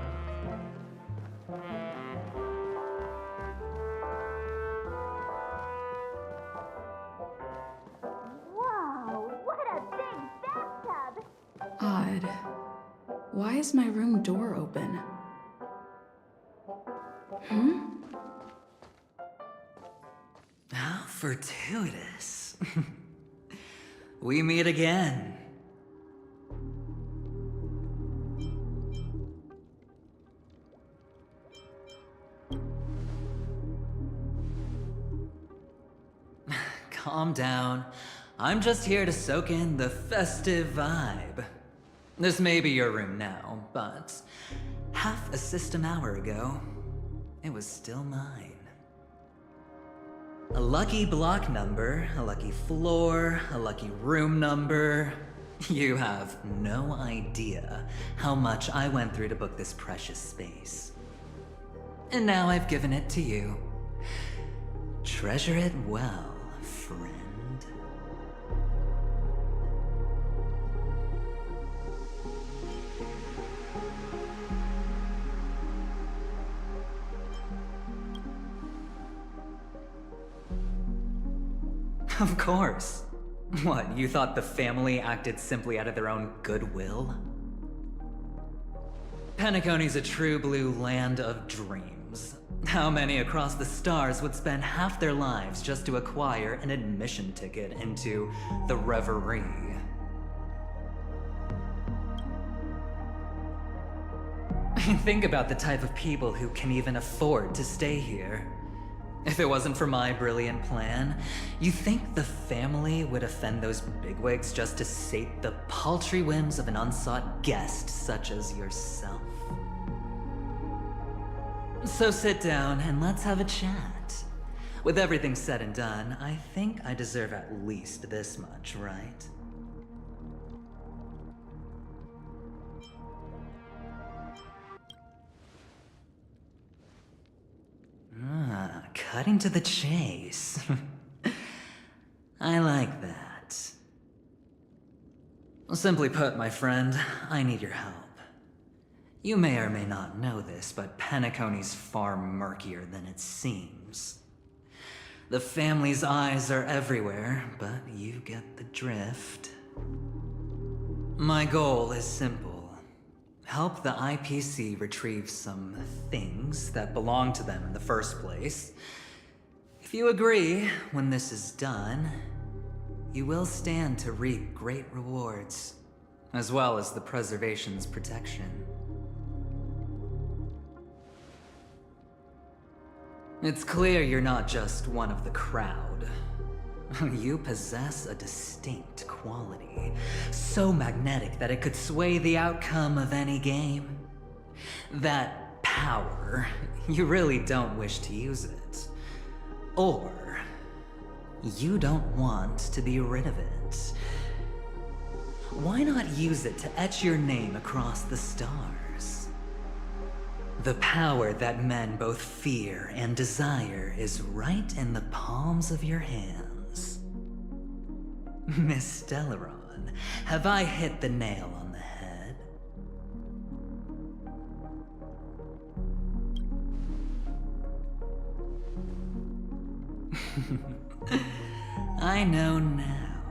Whoa, what a big bathtub! Odd. Why is my room door open? How fortuitous. We meet again. Calm down. I'm just here to soak in the festive vibe. This may be your room now, but half a system hour ago, it was still mine. A lucky block number, a lucky floor, a lucky room number. You have no idea how much I went through to book this precious space. And now I've given it to you. Treasure it well, friend. Of course. What, you thought the family acted simply out of their own goodwill? Penacony's a true blue land of dreams. How many across the stars would spend half their lives just to acquire an admission ticket into the reverie? Think about the type of people who can even afford to stay here. If it wasn't for my brilliant plan, you think the family would offend those bigwigs just to sate the paltry whims of an unsought guest such as yourself? So sit down and let's have a chat. With everything said and done, I think I deserve at least this much, right? Cutting to the chase. I like that. Simply put, my friend, I need your help. You may or may not know this, but Penacony's far murkier than it seems. The family's eyes are everywhere, but you get the drift. My goal is simple. Help the IPC retrieve some things that belong to them in the first place. If you agree, when this is done, you will stand to reap great rewards, as well as the preservation's protection. It's clear you're not just one of the crowd. You possess a distinct quality, so magnetic that it could sway the outcome of any game. That power, you really don't wish to use it. Or, you don't want to be rid of it. Why not use it to etch your name across the stars? The power that men both fear and desire is right in the palms of your hands. Miss Stellaron, have I hit the nail on the head? I know now.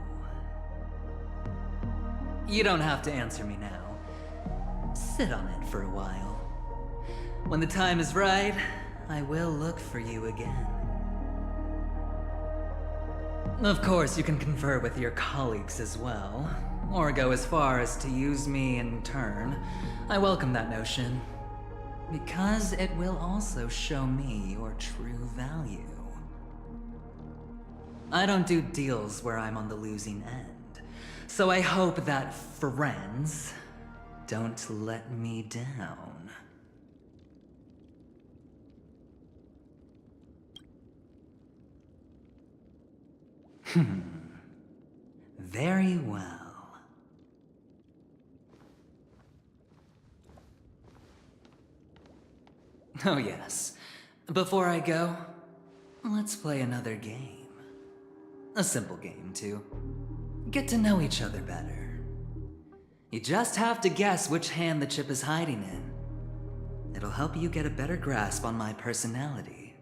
You don't have to answer me now. sit on it for a while. When the time is right, I will look for you again. Of course, you can confer with your colleagues as well, or go as far as to use me in turn. I welcome that notion, because it will also show me your true value. I don't do deals where I'm on the losing end, so I hope that friends don't let me down. Very well. Oh yes. Before I go, let's play another game. A simple game to get to know each other better. You just have to guess which hand the chip is hiding in. It'll help you get a better grasp on my personality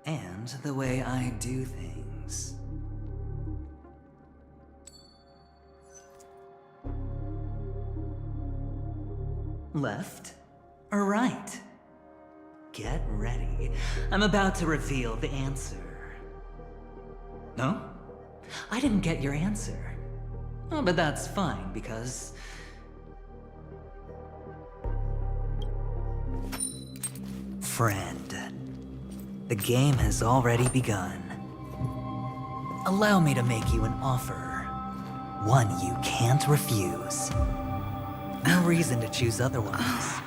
and the way I do things. Left or right? Get ready. I'm about to reveal the answer. No? I didn't get your answer. Oh, but that's fine, because... Friend, the game has already begun. Allow me to make you an offer. One you can't refuse. No reason to choose otherwise.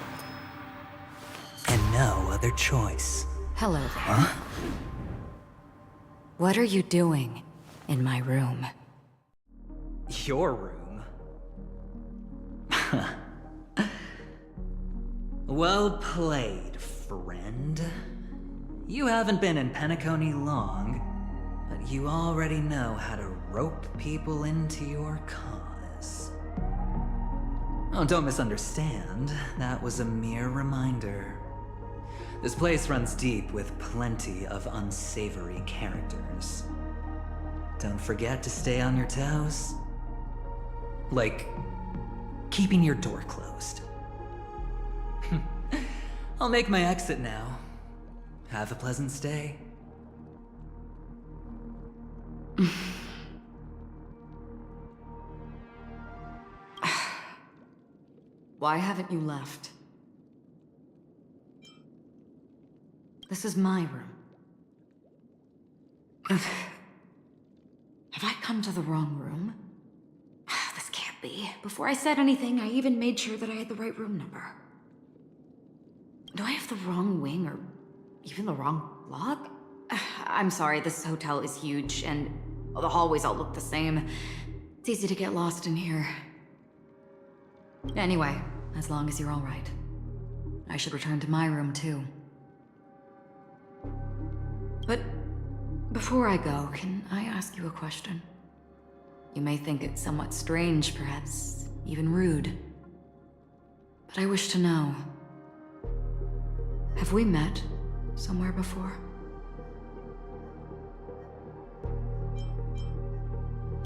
And no other choice. Hello there. Huh? What are you doing in my room? Your room? Well played, friend. You haven't been in Penacony long, but you already know how to rope people into your cause. Oh, don't misunderstand. That was a mere reminder. This place runs deep with plenty of unsavory characters. Don't forget to stay on your toes. Like, keeping your door closed. I'll make my exit now. Have a pleasant stay. Why haven't you left? This is my room. Have I come to the wrong room? This can't be. Before I said anything, I even made sure that I had the right room number. Do I have the wrong wing or even the wrong lock? I'm sorry, this hotel is huge and the hallways all look the same. It's easy to get lost in here. Anyway, as long as you're all right. I should return to my room too. But before I go, can I ask you a question? You may think it somewhat strange, perhaps even rude. But I wish to know, have we met somewhere before?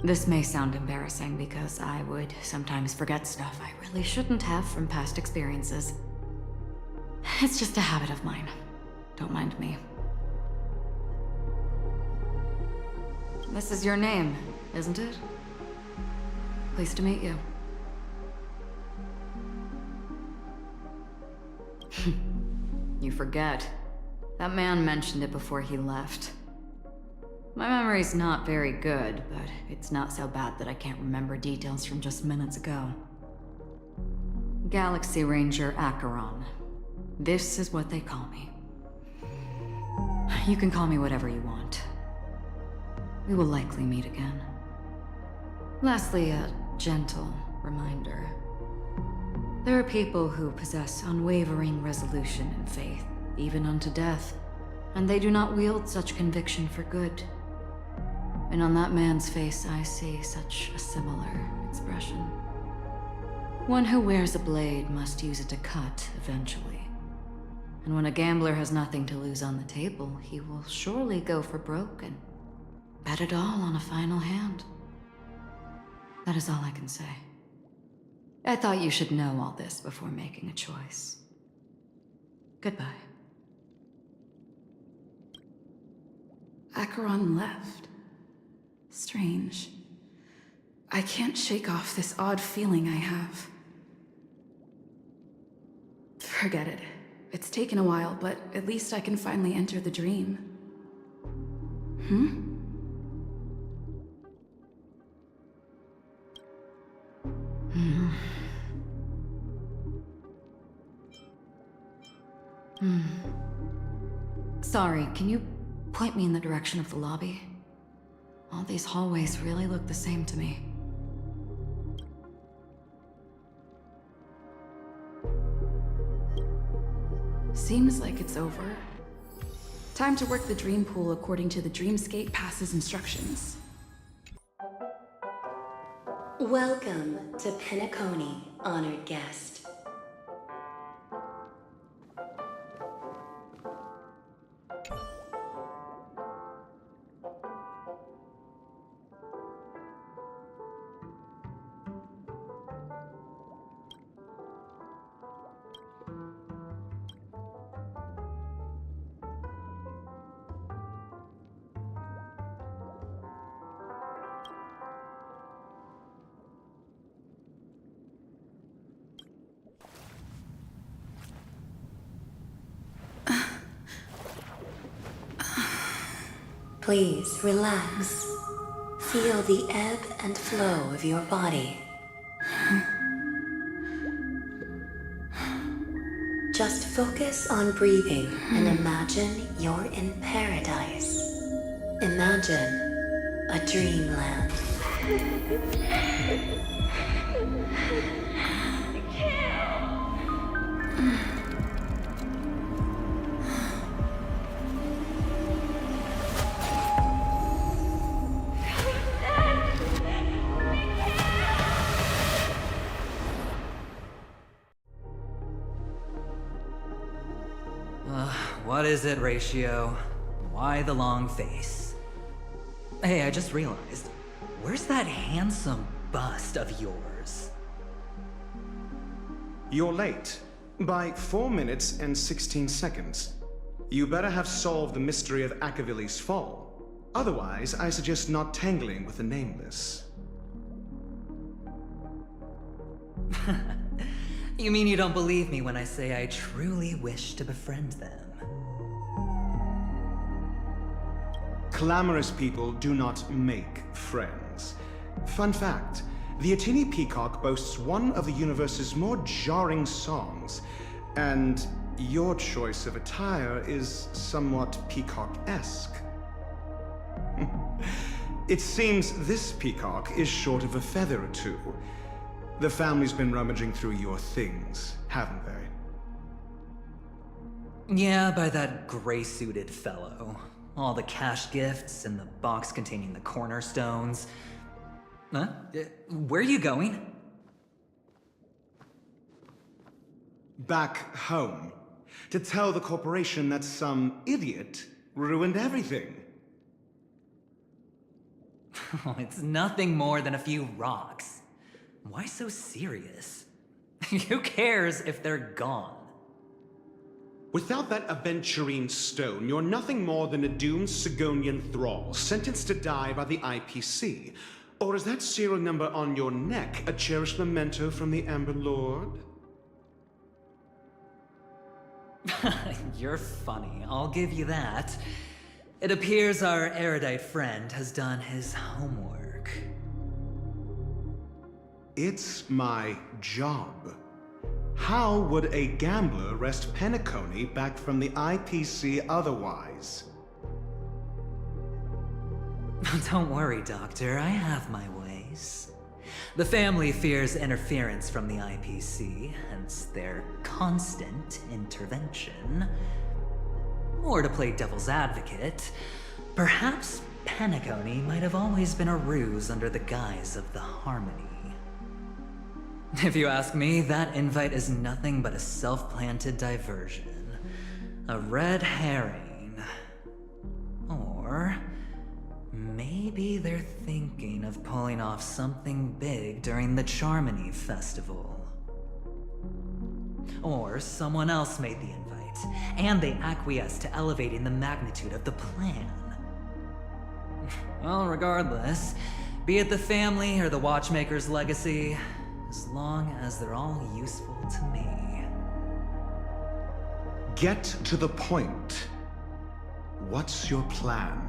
This may sound embarrassing because I would sometimes forget stuff I really shouldn't have from past experiences. It's just a habit of mine. Don't mind me. This is your name, isn't it? Pleased to meet you. You forget. That man mentioned it before he left. My memory's not very good, but it's not so bad that I can't remember details from just minutes ago. Galaxy Ranger Acheron. This is what they call me. You can call me whatever you want. We will likely meet again. Lastly, a gentle reminder. There are people who possess unwavering resolution and faith, even unto death, and they do not wield such conviction for good. And on that man's face, I see such a similar expression. One who wears a blade must use it to cut eventually. And when a gambler has nothing to lose on the table, he will surely go for broke and bet it all on a final hand. That is all I can say. I thought you should know all this before making a choice. Goodbye. Acheron left. Strange. I can't shake off this odd feeling I have. Forget it. It's taken a while, but at least I can finally enter the dream. Sorry, can you point me in the direction of the lobby? All these hallways really look the same to me. Seems like it's over. Time to work the dream pool according to the Dreamscape Pass's instructions. Welcome to Penacony, honored guest. Please relax. Feel the ebb and flow of your body. Just focus on breathing and imagine you're in paradise. Imagine a dreamland. What is it, Ratio? Why the long face? Hey, I just realized, where's that handsome bust of yours? You're late. By 4 minutes and 16 seconds. You better have solved the mystery of Akavili's fall. Otherwise, I suggest not tangling with the nameless. You mean you don't believe me when I say I truly wish to befriend them? Clamorous people do not make friends. Fun fact, the Atini Peacock boasts one of the universe's more jarring songs, and your choice of attire is somewhat peacock-esque. It seems this peacock is short of a feather or two. The family's been rummaging through your things, haven't they? Yeah, by that gray-suited fellow. All the cash gifts and the box containing the cornerstones. Huh? Where are you going? Back home. To tell the corporation that some idiot ruined everything. Oh, it's nothing more than a few rocks. Why so serious? Who cares if they're gone? Without that aventurine stone, you're nothing more than a doomed Sigonian thrall, sentenced to die by the IPC. Or is that serial number on your neck a cherished memento from the Amber Lord? You're funny, I'll give you that. It appears our erudite friend has done his homework. It's my job. How would a gambler wrest Penacony back from the IPC otherwise? Don't worry, Doctor. I have my ways. The family fears interference from the IPC, hence their constant intervention. Or to play devil's advocate, perhaps Penacony might have always been a ruse under the guise of the Harmony. If you ask me, that invite is nothing but a self-planted diversion. A red herring. Or maybe maybe they're thinking of pulling off something big during the Charmony Festival. Or someone else made the invite, and they acquiesced to elevating the magnitude of the plan. Well, regardless, be it the family or the Watchmaker's legacy, as long as they're all useful to me. Get to the point. What's your plan?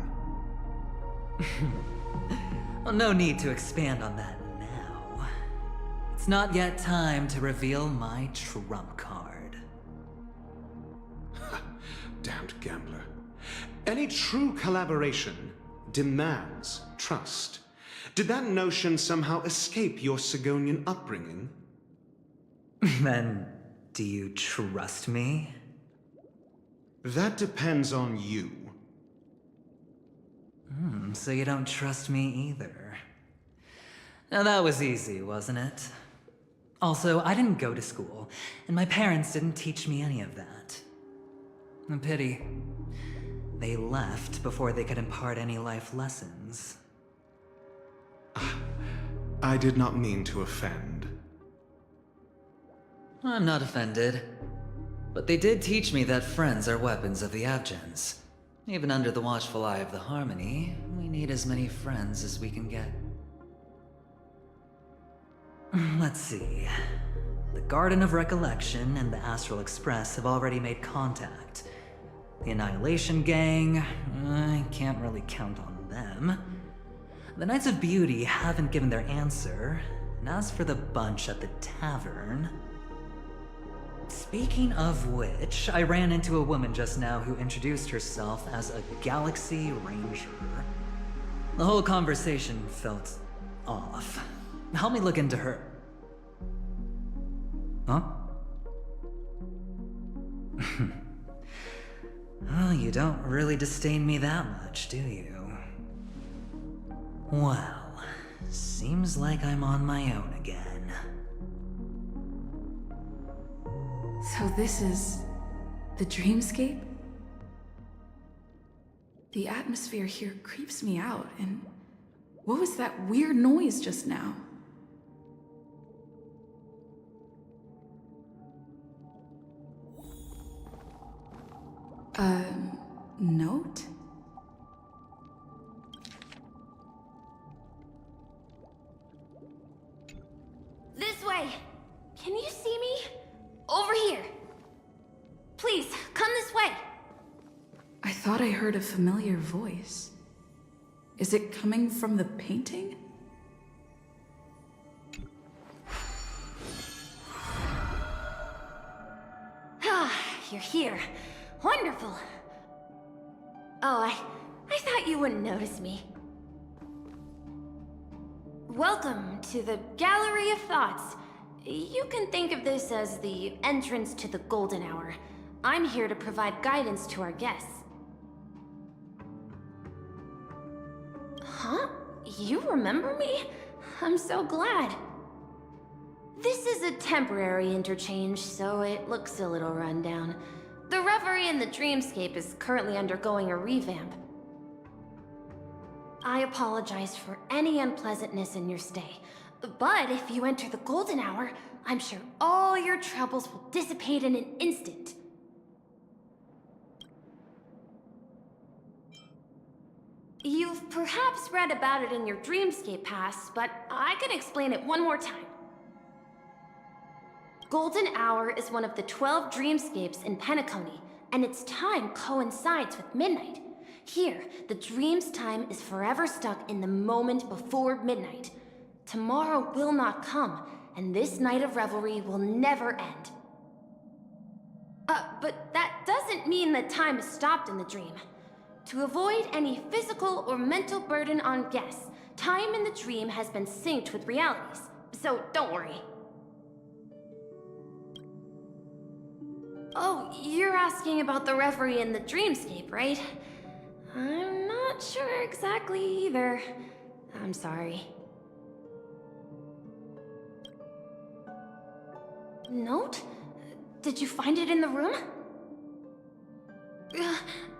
Well, no need to expand on that now. It's not yet time to reveal my trump card. Damned gambler. Any true collaboration demands trust. Did that notion somehow escape your Sigonian upbringing? Then, do you trust me? That depends on you. So you don't trust me either. Now that was easy, wasn't it? Also, I didn't go to school, and my parents didn't teach me any of that. A pity. They left before they could impart any life lessons. I did not mean to offend. I'm not offended. But they did teach me that friends are weapons of the Abgens. Even under the watchful eye of the Harmony, we need as many friends as we can get. Let's see. The Garden of Recollection and the Astral Express have already made contact. The Annihilation Gang, I can't really count on them. The Knights of Beauty haven't given their answer, and as for the bunch at the tavern... Speaking of which, I ran into a woman just now who introduced herself as a Galaxy Ranger. The whole conversation felt off. Help me look into her. Huh? Well, you don't really disdain me that much, do you? Well, seems like I'm on my own again. So this is the dreamscape? The atmosphere here creeps me out, and what was that weird noise just now? Note? This way! Can you see me? Over here! Please, come this way! I thought I heard a familiar voice. Is it coming from the painting? Ah, you're here. Wonderful. Oh, I thought you wouldn't notice me. Welcome to the Gallery of Thoughts. You can think of this as the entrance to the Golden Hour. I'm here to provide guidance to our guests. Huh? You remember me? I'm so glad. This is a temporary interchange, so it looks a little rundown. The Reverie in the Dreamscape is currently undergoing a revamp. I apologize for any unpleasantness in your stay, but if you enter the Golden Hour, I'm sure all your troubles will dissipate in an instant. You've perhaps read about it in your Dreamscape Pass, but I can explain it one more time. Golden Hour is one of the 12 dreamscapes in Penacony, and its time coincides with midnight. Here, the dream's time is forever stuck in the moment before midnight. Tomorrow will not come, and this night of revelry will never end. But that doesn't mean that time is stopped in the dream. To avoid any physical or mental burden on guests, time in the dream has been synced with realities, so don't worry. Oh, you're asking about the reverie in the dreamscape, right? I'm not sure exactly either. I'm sorry. Note? Did you find it in the room?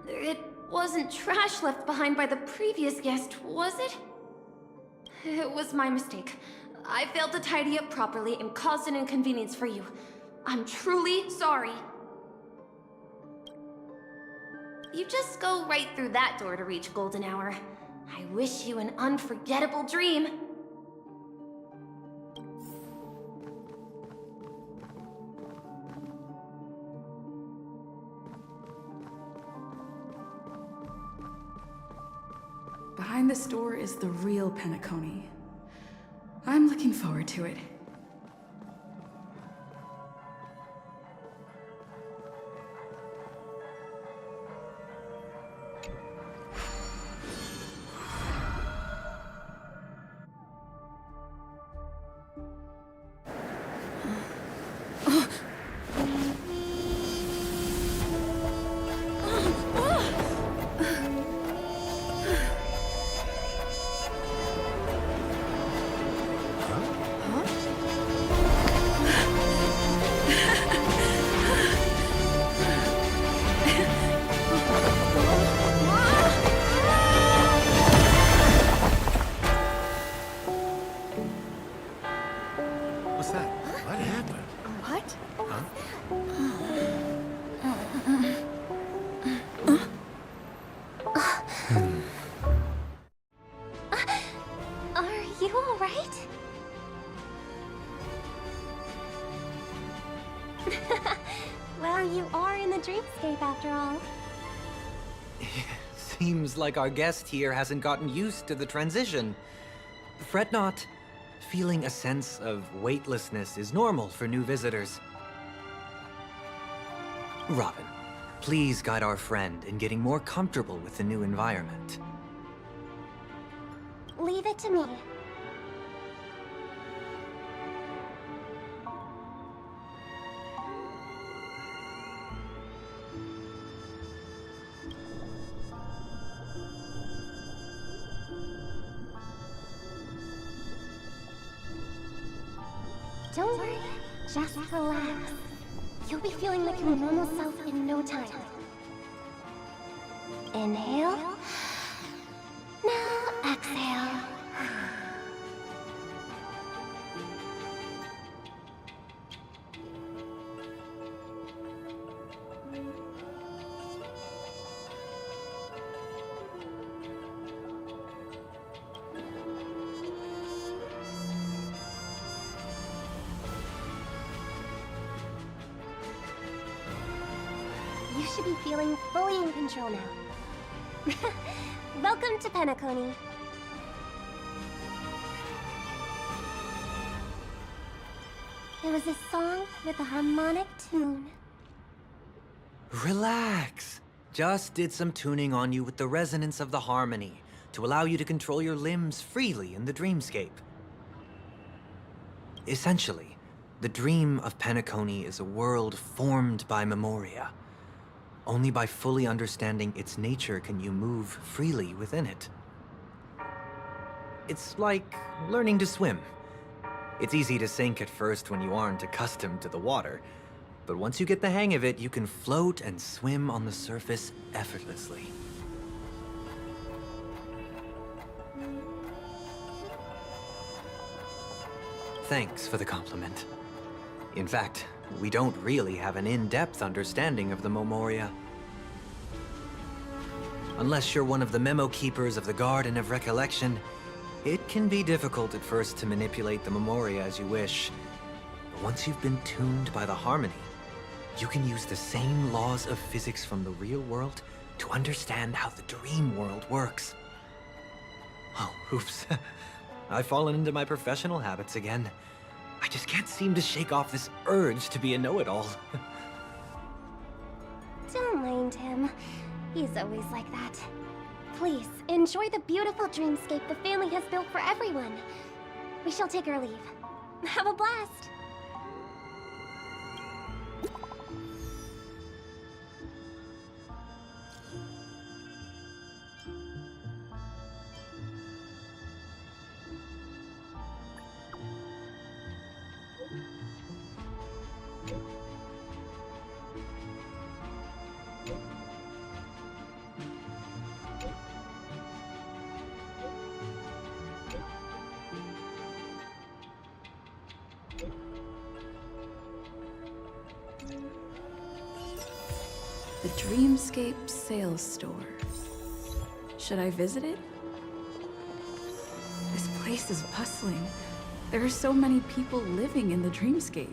It wasn't trash left behind by the previous guest, was it? It was my mistake. I failed to tidy up properly and caused an inconvenience for you. I'm truly sorry. You just go right through that door to reach Golden Hour. I wish you an unforgettable dream. Behind this door is the real Penacony. I'm looking forward to it. What's that? What happened? What? Are you alright? Well, you are in the dreamscape after all. Seems like our guest here hasn't gotten used to the transition. Fret not. Feeling a sense of weightlessness is normal for new visitors. Robin, please guide our friend in getting more comfortable with the new environment. Leave it to me. Don't worry, just relax. You'll be feeling like your normal self in no time. Inhale. Now exhale. You should be feeling fully in control now. Welcome to Penacony. It was a song with a harmonic tune. Relax. Just did some tuning on you with the resonance of the harmony to allow you to control your limbs freely in the dreamscape. Essentially, the dream of Penacony is a world formed by Memoria. Only by fully understanding its nature can you move freely within it. It's like learning to swim. It's easy to sink at first when you aren't accustomed to the water, but once you get the hang of it, you can float and swim on the surface effortlessly. Thanks for the compliment. In fact, we don't really have an in-depth understanding of the Memoria. Unless you're one of the memo keepers of the Garden of Recollection, it can be difficult at first to manipulate the Memoria as you wish. But once you've been tuned by the harmony, you can use the same laws of physics from the real world to understand how the dream world works. Oh, oops. I've fallen into my professional habits again. I just can't seem to shake off this urge to be a know-it-all. Don't mind him. He's always like that. Please, enjoy the beautiful dreamscape the family has built for everyone. We shall take our leave. Have a blast! The Dreamscape Sales Store. Should I visit it? This place is bustling. There are so many people living in the Dreamscape.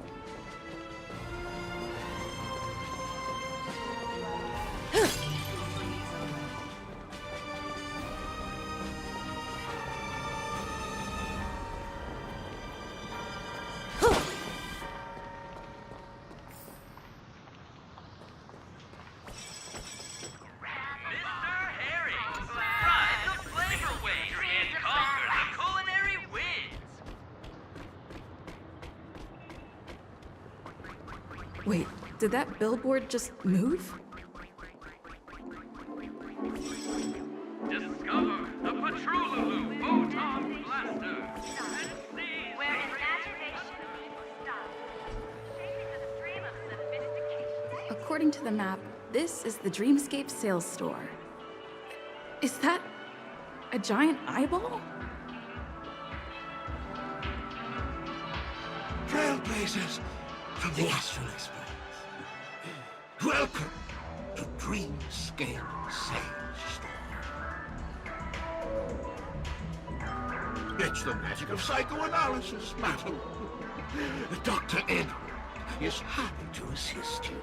Wait, did that billboard just move? Discover the Patrolulu Photon Blaster. Where imagination meets style. Take me to the dream of solidification. According to the map, this is the Dreamscape Sales Store. Is that a giant eyeball? Trailblazers from the Astral Express. Welcome to Dreamscape Sales Store. It's the magic of psychoanalysis, madam. Dr. Edward is happy to assist you.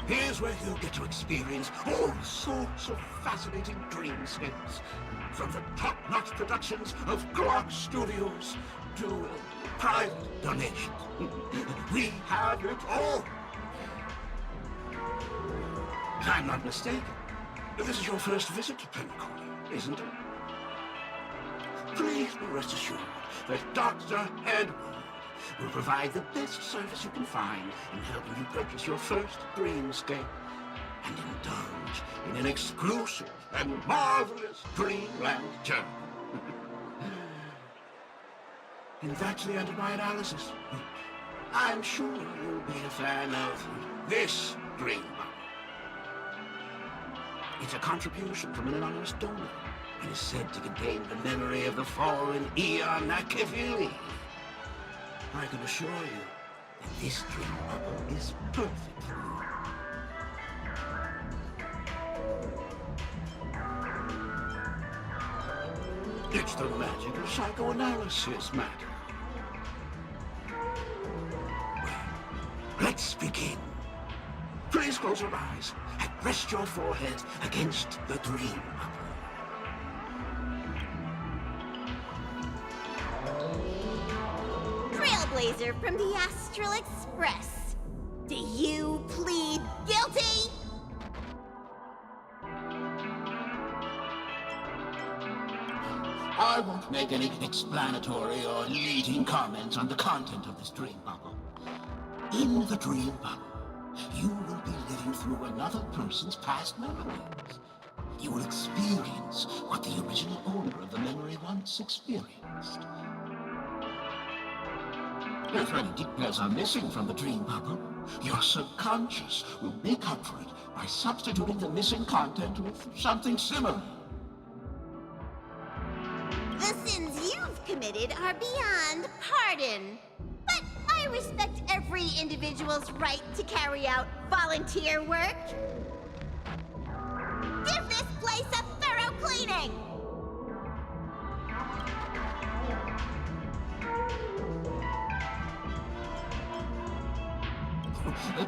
Here's where you'll get to experience all sorts of fascinating dreamscapes. From the top-notch productions of Glock Studios to private donations. We have it all. If I'm not mistaken, this is your first visit to Penacony, isn't it? Please be rest assured that Dr. Edward will provide the best service you can find in helping you purchase your first dreamscape and indulge in an exclusive and marvelous dreamland journey. And that's the end of my analysis. I'm sure you'll be a fan of this dream bubble. It's a contribution from an anonymous donor and is said to contain the memory of the fallen Eon Nakavili. I can assure you that this dream bubble is perfect for you. It's the magic of psychoanalysis, madam. Well, let's begin. Please close your eyes and rest your forehead against the dream bubble. Trailblazer from the Astral Express. Do you plead guilty? I won't make any explanatory or leading comments on the content of this dream bubble. In the dream bubble, you will be living through another person's past memories. You will experience what the original owner of the memory once experienced. If any details are missing from the dream bubble, your subconscious will make up for it by substituting the missing content with something similar. The sins you've committed are beyond pardon. But I respect every individual's right to carry out volunteer work. Give this place a thorough cleaning!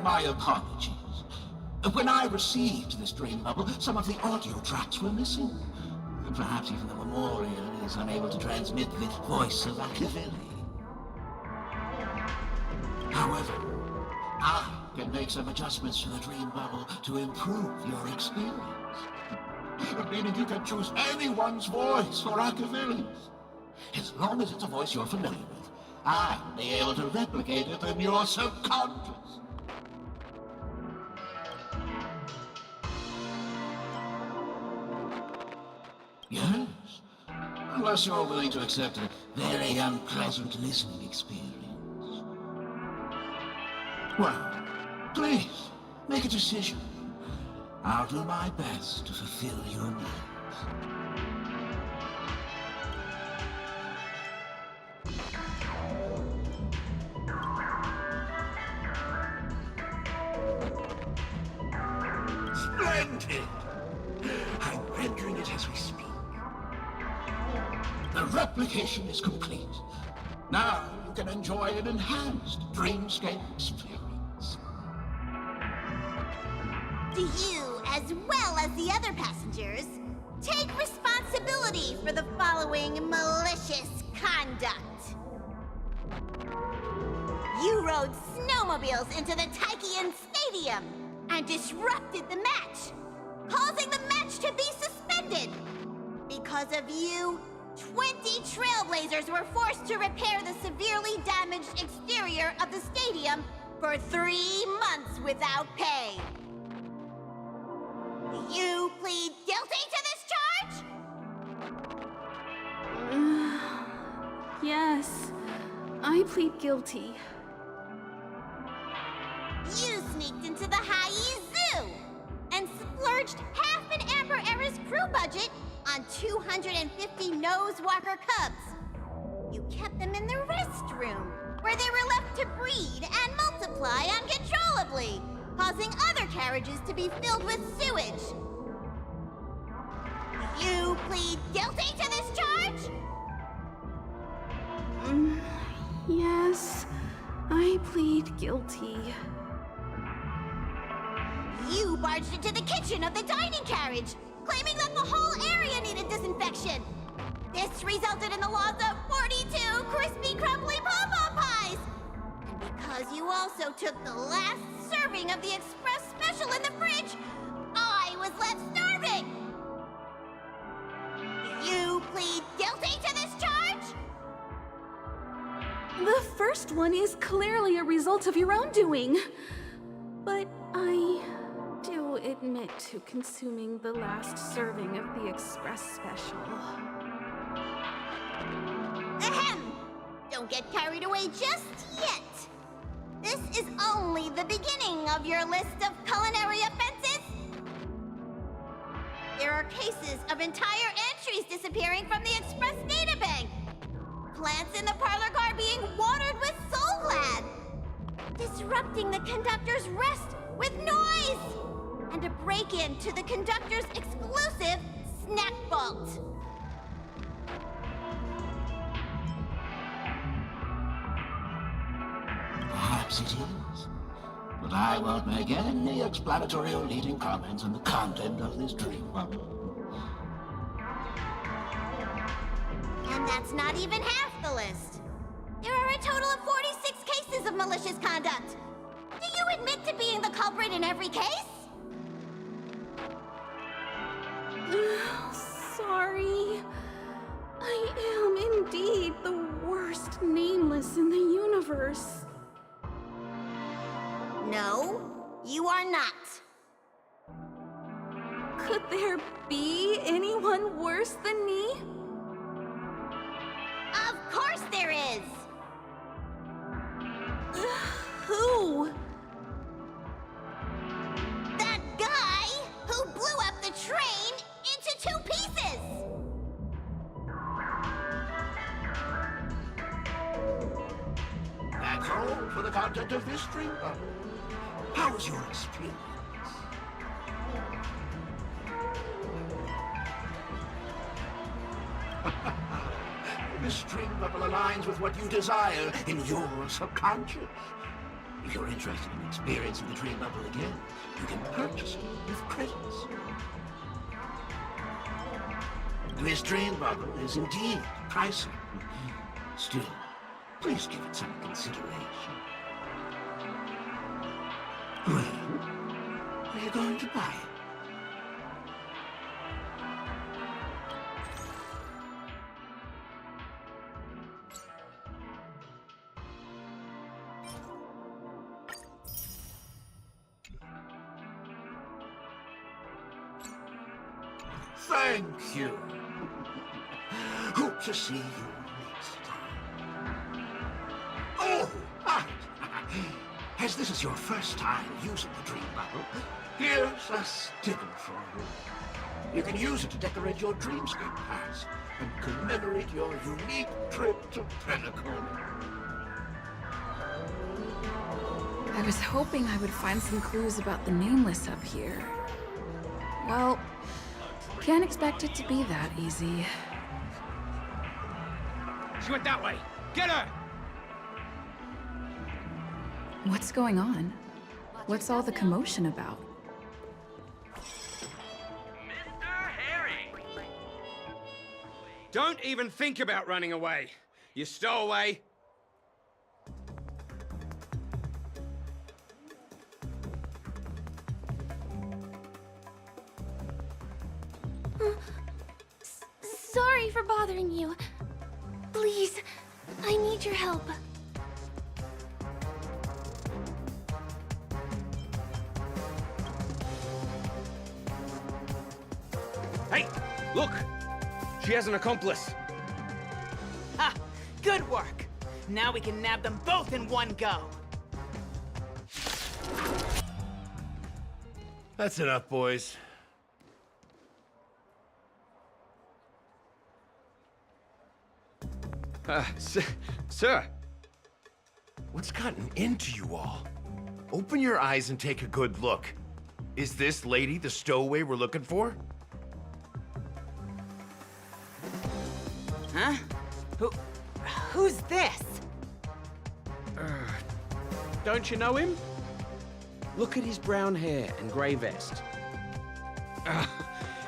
My apologies. When I received this dream bubble, some of the audio tracks were missing. Perhaps even the memorial is unable to transmit the voice of Akavili. However, I can make some adjustments to the dream bubble to improve your experience. Meaning you can choose anyone's voice for Akavili's. As long as it's a voice you're familiar with, I'll be able to replicate it in your subconscious. Yes, unless you're willing to accept a very unpleasant listening experience. Well, please, make a decision. I'll do my best to fulfill your needs. replication is complete. Now you can enjoy an enhanced dreamscape experience. Do you, as well as the other passengers, take responsibility for the following malicious conduct? You rode snowmobiles into the Taikian Stadium and disrupted the match, causing the match to be suspended. Because of you, 20 trailblazers were forced to repair the severely damaged exterior of the stadium for 3 months without pay. Do you plead guilty to this charge? Yes, I plead guilty. You sneaked into the Haie Zoo and splurged half an Amber Era's crew budget on 250 Nosewalker cubs. You kept them in the restroom, where they were left to breed and multiply uncontrollably, causing other carriages to be filled with sewage. You plead guilty to this charge? Yes, I plead guilty. You barged into the kitchen of the dining carriage, claiming that the whole area needed disinfection. This resulted in the loss of 42 crispy, crumbly pom-pom pies. And because you also took the last serving of the express special in the fridge, I was left starving. You plead guilty to this charge? The first one is clearly a result of your own doing. But I do admit to consuming the last serving of the express special. Ahem! Don't get carried away just yet. This is only the beginning of your list of culinary offenses. There are cases of entire entries disappearing from the express databank. Plants in the parlor car being watered with Soul Glad. Disrupting the conductor's rest with noise. And a break-in to the conductor's exclusive snack vault. Perhaps it is. But I won't make any explanatory or leading comments on the content of this dream bubble. And that's not even half the list. There are a total of 46 cases of malicious conduct. Do you admit to being the culprit in every case? Sorry. I am indeed the worst nameless in the universe. No, you are not. Could there be anyone worse than me? Of course there is! Who? That guy who blew up the train into 2 pieces! That's all for the content of this dream bubble. How was your experience? This dream bubble aligns with what you desire in your subconscious. If you're interested in experiencing the dream bubble again, you can purchase it with credits. This dream bubble is indeed pricey. Still, please give it some consideration. Well, are you going to buy it? Thank you. Hope to see you next time. Oh, right. As this is your first time using the dream bubble, here's a sticker for you. You can use it to decorate your dreamscape pass and commemorate your unique trip to Penacony. I was hoping I would find some clues about the nameless up here. Well, can't expect it to be that easy. She went that way. Get her! What's going on? What's all the commotion about? Don't even think about running away. You stowaway. Sorry for bothering you. Please, I need your help. Hey, look! She has an accomplice. Ha! Good work! Now we can nab them both in one go. That's enough, boys. Sir. What's gotten into you all? Open your eyes and take a good look. Is this lady the stowaway we're looking for? Huh? Who's this? Don't you know him? Look at his brown hair and grey vest.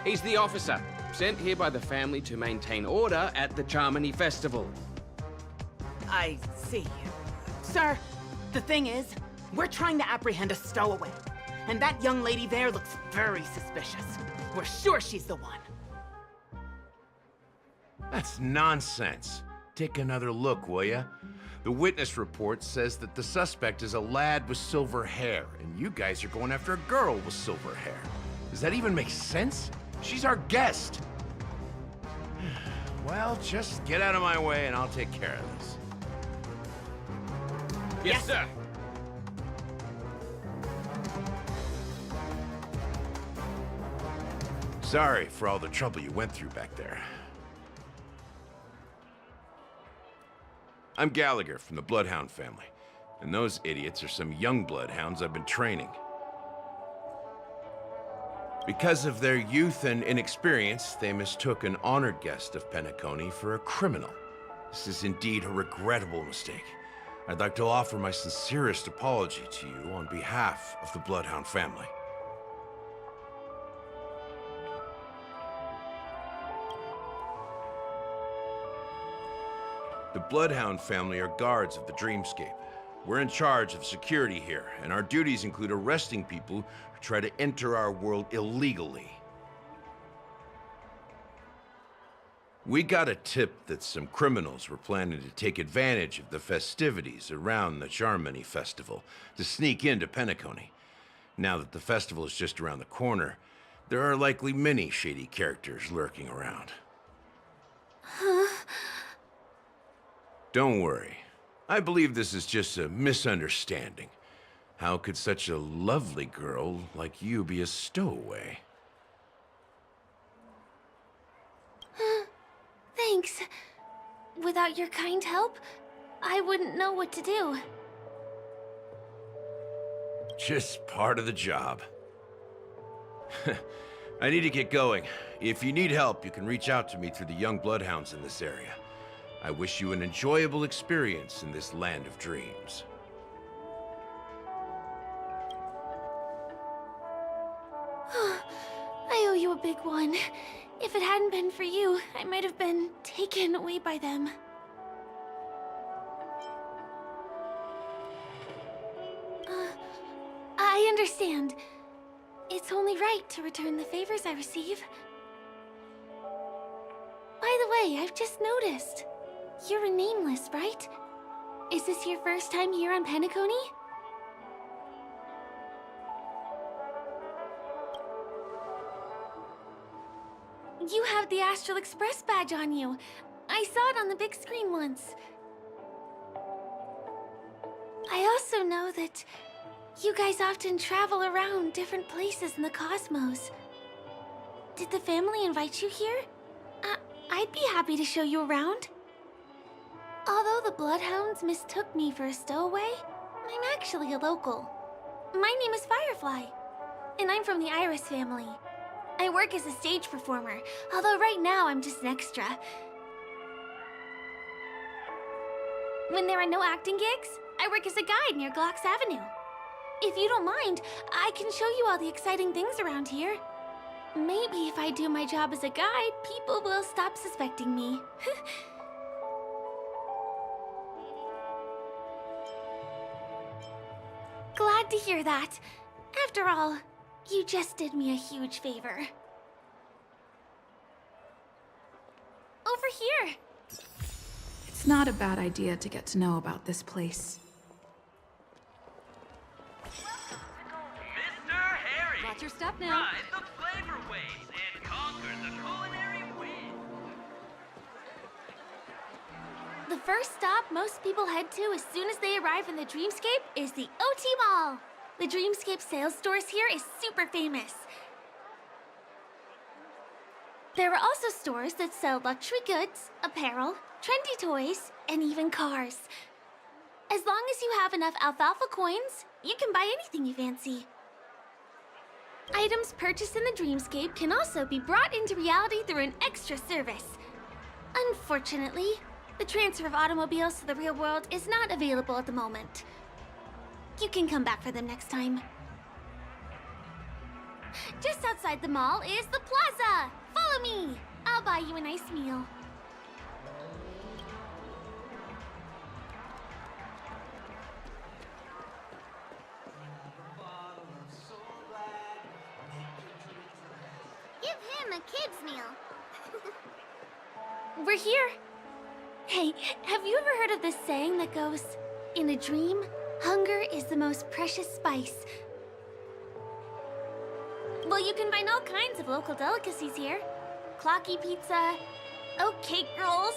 He's the officer, sent here by the family to maintain order at the Charmony Festival. I see. Sir, the thing is, we're trying to apprehend a stowaway. And that young lady there looks very suspicious. We're sure she's the one. That's nonsense. Take another look, will ya? The witness report says that the suspect is a lad with silver hair, and you guys are going after a girl with silver hair. Does that even make sense? She's our guest. Well, just get out of my way and I'll take care of this. Yes, sir. Sorry for all the trouble you went through back there. I'm Gallagher from the Bloodhound family, and those idiots are some young Bloodhounds I've been training. Because of their youth and inexperience, they mistook an honored guest of Penacony for a criminal. This is indeed a regrettable mistake. I'd like to offer my sincerest apology to you on behalf of the Bloodhound family. The Bloodhound family are guards of the Dreamscape. We're in charge of security here, and our duties include arresting people who try to enter our world illegally. We got a tip that some criminals were planning to take advantage of the festivities around the Charmony Festival to sneak into Penacony. Now that the festival is just around the corner, there are likely many shady characters lurking around. Huh? Don't worry. I believe this is just a misunderstanding. How could such a lovely girl like you be a stowaway? Thanks. Without your kind help, I wouldn't know what to do. Just part of the job. I need to get going. If you need help, you can reach out to me through the young bloodhounds in this area. I wish you an enjoyable experience in this land of dreams. I owe you a big one. If it hadn't been for you, I might have been taken away by them. I understand. It's only right to return the favors I receive. By the way, I've just noticed. You're a nameless, right? Is this your first time here on Penacony? You have the Astral Express badge on you. I saw it on the big screen once. I also know that you guys often travel around different places in the cosmos. Did the family invite you here? I'd be happy to show you around. Although the Bloodhounds mistook me for a stowaway, I'm actually a local. My name is Firefly, and I'm from the Iris family. I work as a stage performer, although right now I'm just an extra. When there are no acting gigs, I work as a guide near Glox Avenue. If you don't mind, I can show you all the exciting things around here. Maybe if I do my job as a guide, people will stop suspecting me. Glad to hear that. After all, you just did me a huge favor. Over here. It's not a bad idea to get to know about this place. Mr. Harry! Watch your step now. Ride the flavor waves and conquer the culinary wind. The first stop most people head to as soon as they arrive in the Dreamscape is the OT Mall. The Dreamscape sales stores here is super famous. There are also stores that sell luxury goods, apparel, trendy toys, and even cars. As long as you have enough alfalfa coins, you can buy anything you fancy. Items purchased in the Dreamscape can also be brought into reality through an extra service. Unfortunately, the transfer of automobiles to the real world is not available at the moment. You can come back for them next time. Just outside the mall is the plaza! Follow me! I'll buy you a nice meal. Give him a kid's meal. We're here. Hey, have you ever heard of this saying that goes, in a dream, hunger is the most precious spice? Well, you can find all kinds of local delicacies here. Clocky pizza, oat cake rolls,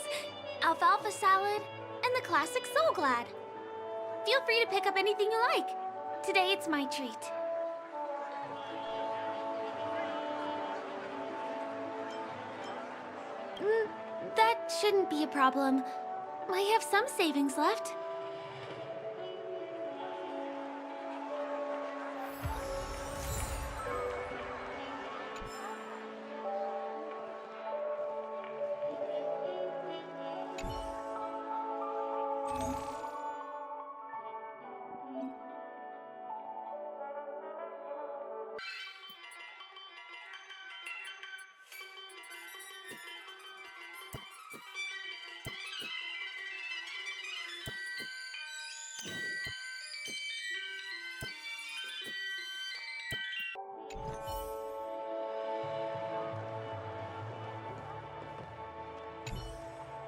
alfalfa salad, and the classic Soul Glad. Feel free to pick up anything you like. Today it's my treat. That shouldn't be a problem. I have some savings left.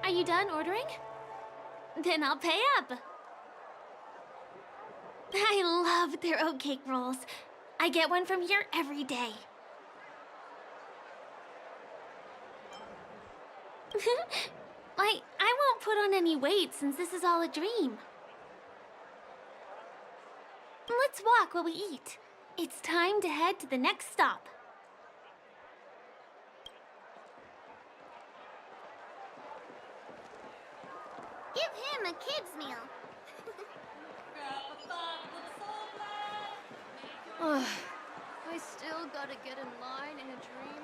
Are you done ordering? Then I'll pay up. I love their oat cake rolls. I get one from here every day. I won't put on any weight since this is all a dream. Let's walk while we eat. It's time to head to the next stop. Give him a kid's meal. I still gotta get in line in a dream.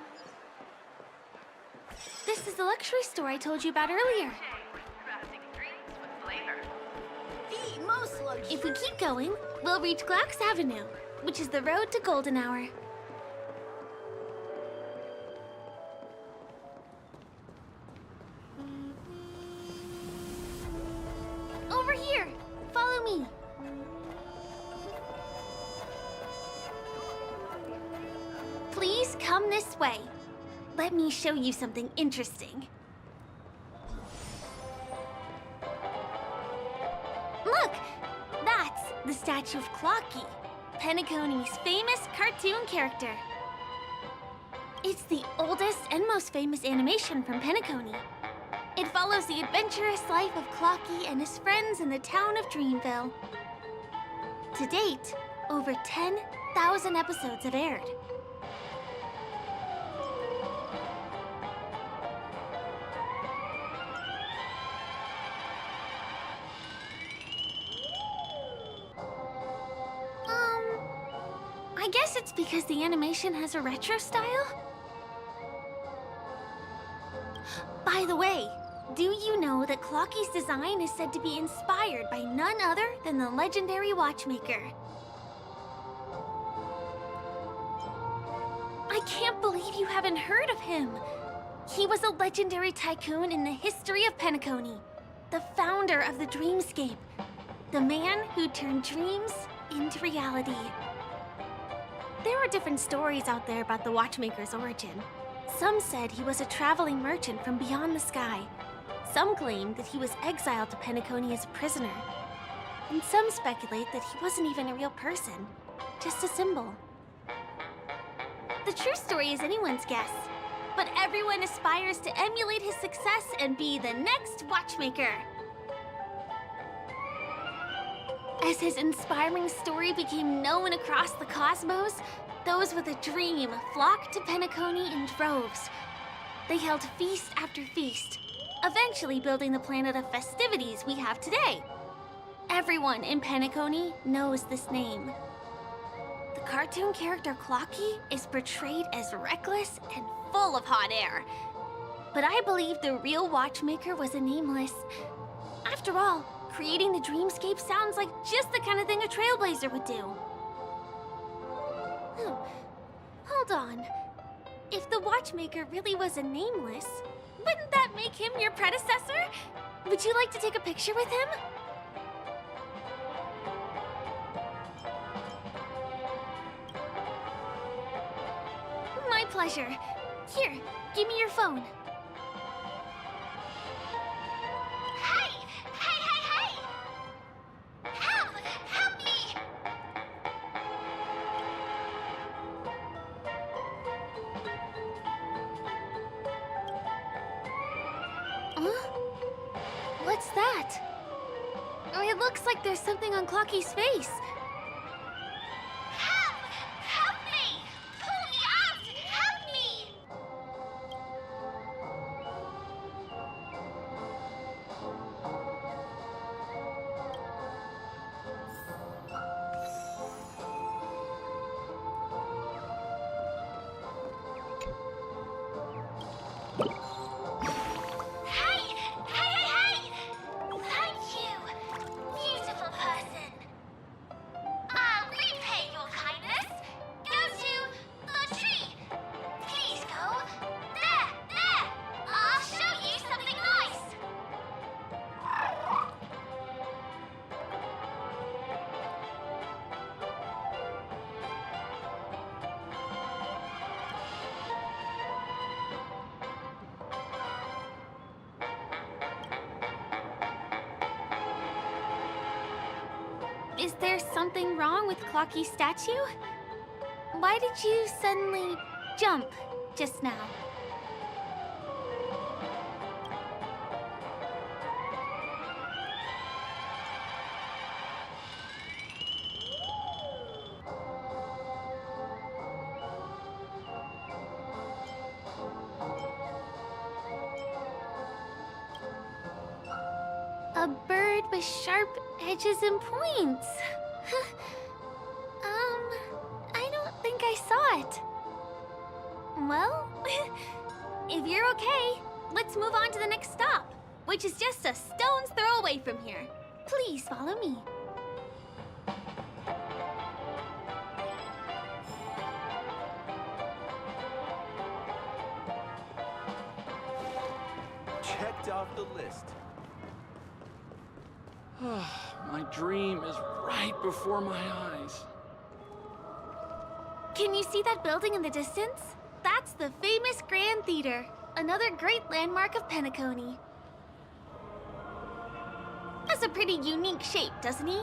This is the luxury store I told you about earlier. Crafting dreams with flavor. The most luxurious. If we keep going, we'll reach Glox Avenue, which is the road to Golden Hour. Over here! Follow me! Please come this way. Let me show you something interesting. Look! That's the statue of Clocky, Penacony's famous cartoon character. It's the oldest and most famous animation from Penacony. It follows the adventurous life of Clocky and his friends in the town of Dreamville. To date, over 10,000 episodes have aired. I guess it's because the animation has a retro style? By the way, do you know know that Clocky's design is said to be inspired by none other than the legendary watchmaker. I can't believe you haven't heard of him. He was a legendary tycoon in the history of Penacony, the founder of the dreamscape, the man who turned dreams into reality. There are different stories out there about the watchmaker's origin. Some said he was a traveling merchant from beyond the sky. Some claimed that he was exiled to Penacony as a prisoner. And some speculate that he wasn't even a real person, just a symbol. The true story is anyone's guess, but everyone aspires to emulate his success and be the next watchmaker. As his inspiring story became known across the cosmos, those with a dream flocked to Penacony in droves. They held feast after feast, eventually building the planet of festivities we have today. Everyone in Penacony knows this name. The cartoon character Clocky is portrayed as reckless and full of hot air. But I believe the real watchmaker was a nameless. After all, creating the dreamscape sounds like just the kind of thing a trailblazer would do. Hold on. If the watchmaker really was a nameless, wouldn't that make him your predecessor? Would you like to take a picture with him? My pleasure. Here, give me your phone. Hey! Help me! Huh? What's that? It looks like there's something on Clocky's face. Help me! Pull me out! Help me! Hey! Thank you, beautiful person. I'll repay your kindness. Go to the tree. Please go. There! I'll show you something nice. Is there something wrong with Clocky's statue? Why did you suddenly jump just now? A bird with sharp edges and points. I don't think I saw it. Well, if you're okay, let's move on to the next stop, which is just a stone's throw away from here. Please follow me. Checked off the list. My dream is right before my eyes. Can you see that building in the distance? That's the famous Grand Theater, another great landmark of Penacony. Has a pretty unique shape, doesn't he?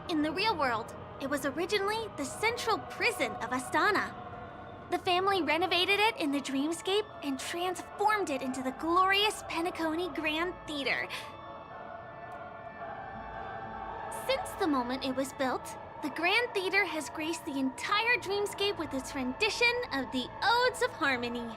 In the real world, it was originally the central prison of Astana. The family renovated it in the dreamscape and transformed it into the glorious Penacony Grand Theater. Since the moment it was built, the Grand Theater has graced the entire dreamscape with its rendition of the Odes of Harmony.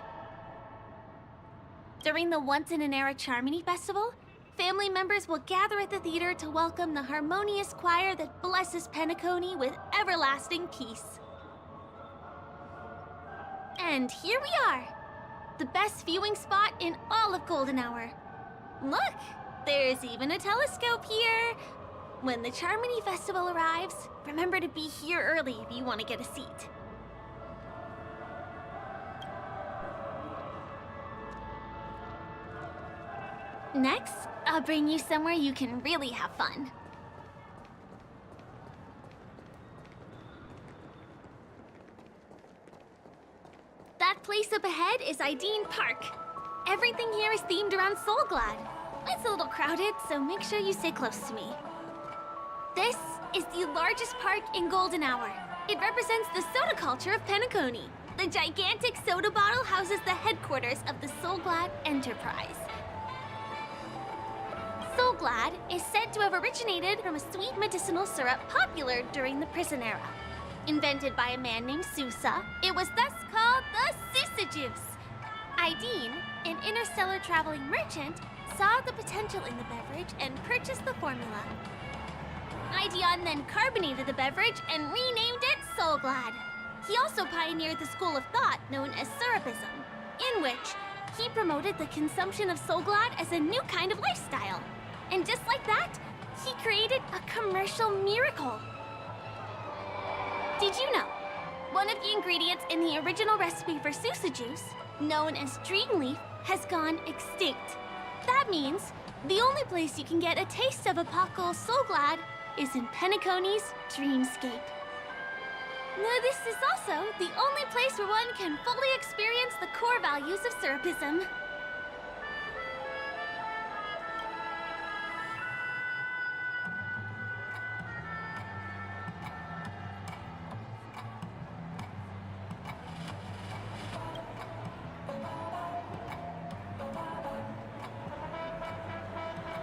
During the Once-in-an-Era Charmony Festival, family members will gather at the theater to welcome the harmonious choir that blesses Penacony with everlasting peace. And here we are, the best viewing spot in all of Golden Hour. Look, There's even a telescope here. When the Charmony Festival arrives, remember to be here early if you want to get a seat. Next, I'll bring you somewhere you can really have fun. That place up ahead is Ideen Park. Everything here is themed around Soulglad. It's a little crowded, so make sure you stay close to me. This is the largest park in Golden Hour. It represents the soda culture of Penacony. The gigantic soda bottle houses the headquarters of the Soulglad Enterprise. Soulglad is said to have originated from a sweet medicinal syrup popular during the prison era. Invented by a man named Sousa, it was thus called the Sousa Juice. Ideen, an interstellar traveling merchant, saw the potential in the beverage and purchased the formula. Ideon then carbonated the beverage and renamed it Soulglad. He also pioneered the school of thought known as Syrupism, in which he promoted the consumption of Soulglad as a new kind of lifestyle. And just like that, he created a commercial miracle. Did you know? One of the ingredients in the original recipe for Sousa Juice, known as Dreamleaf, has gone extinct. That means the only place you can get a taste of Apocal Soulglad is in Penacony's Dreamscape. Now, this is also the only place where one can fully experience the core values of Syrupism.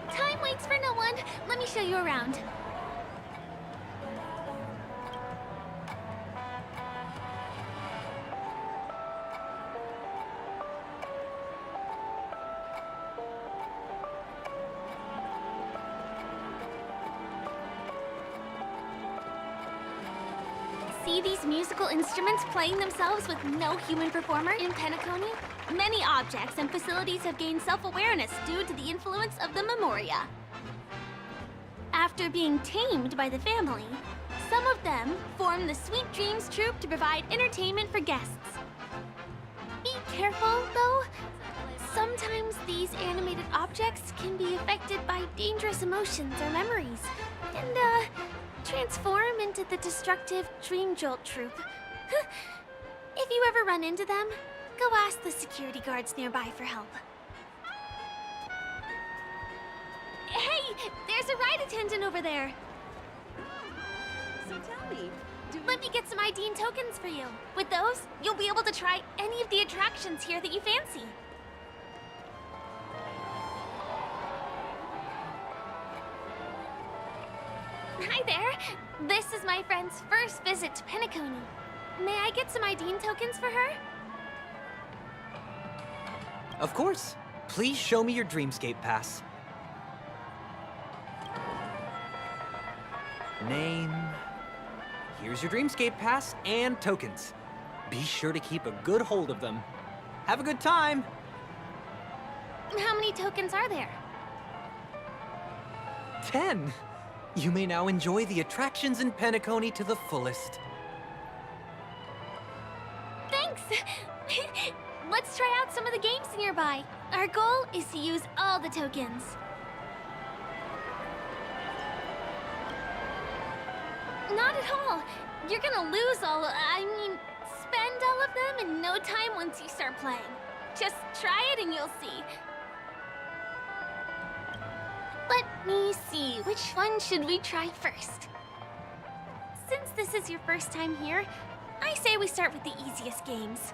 Time waits for no one. Let me show you around. See these musical instruments playing themselves with no human performer in Penacony? Many objects and facilities have gained self-awareness due to the influence of the Memoria. After being tamed by the family, some of them form the Sweet Dreams Troupe to provide entertainment for guests. Be careful, though. Sometimes these animated objects can be affected by dangerous emotions or memories, and, transform into the destructive Dream Jolt Troupe. If you ever run into them, go ask the security guards nearby for help. Hey, there's a ride attendant over there. So tell me, Let me get some Ideen tokens for you. With those, you'll be able to try any of the attractions here that you fancy. Hi there. This is my friend's first visit to Penacony. May I get some Ideen tokens for her? Of course. Please show me your Dreamscape pass. Name. Here's your Dreamscape pass and tokens. Be sure to keep a good hold of them. Have a good time! How many tokens are there? 10! You may now enjoy the attractions in Penacony to the fullest. Thanks! Let's try out some of the games nearby. Our goal is to use all the tokens. Not at all. You're gonna lose spend all of them in no time once you start playing. Just try it and you'll see. Let me see, which one should we try first? Since this is your first time here, I say we start with the easiest games.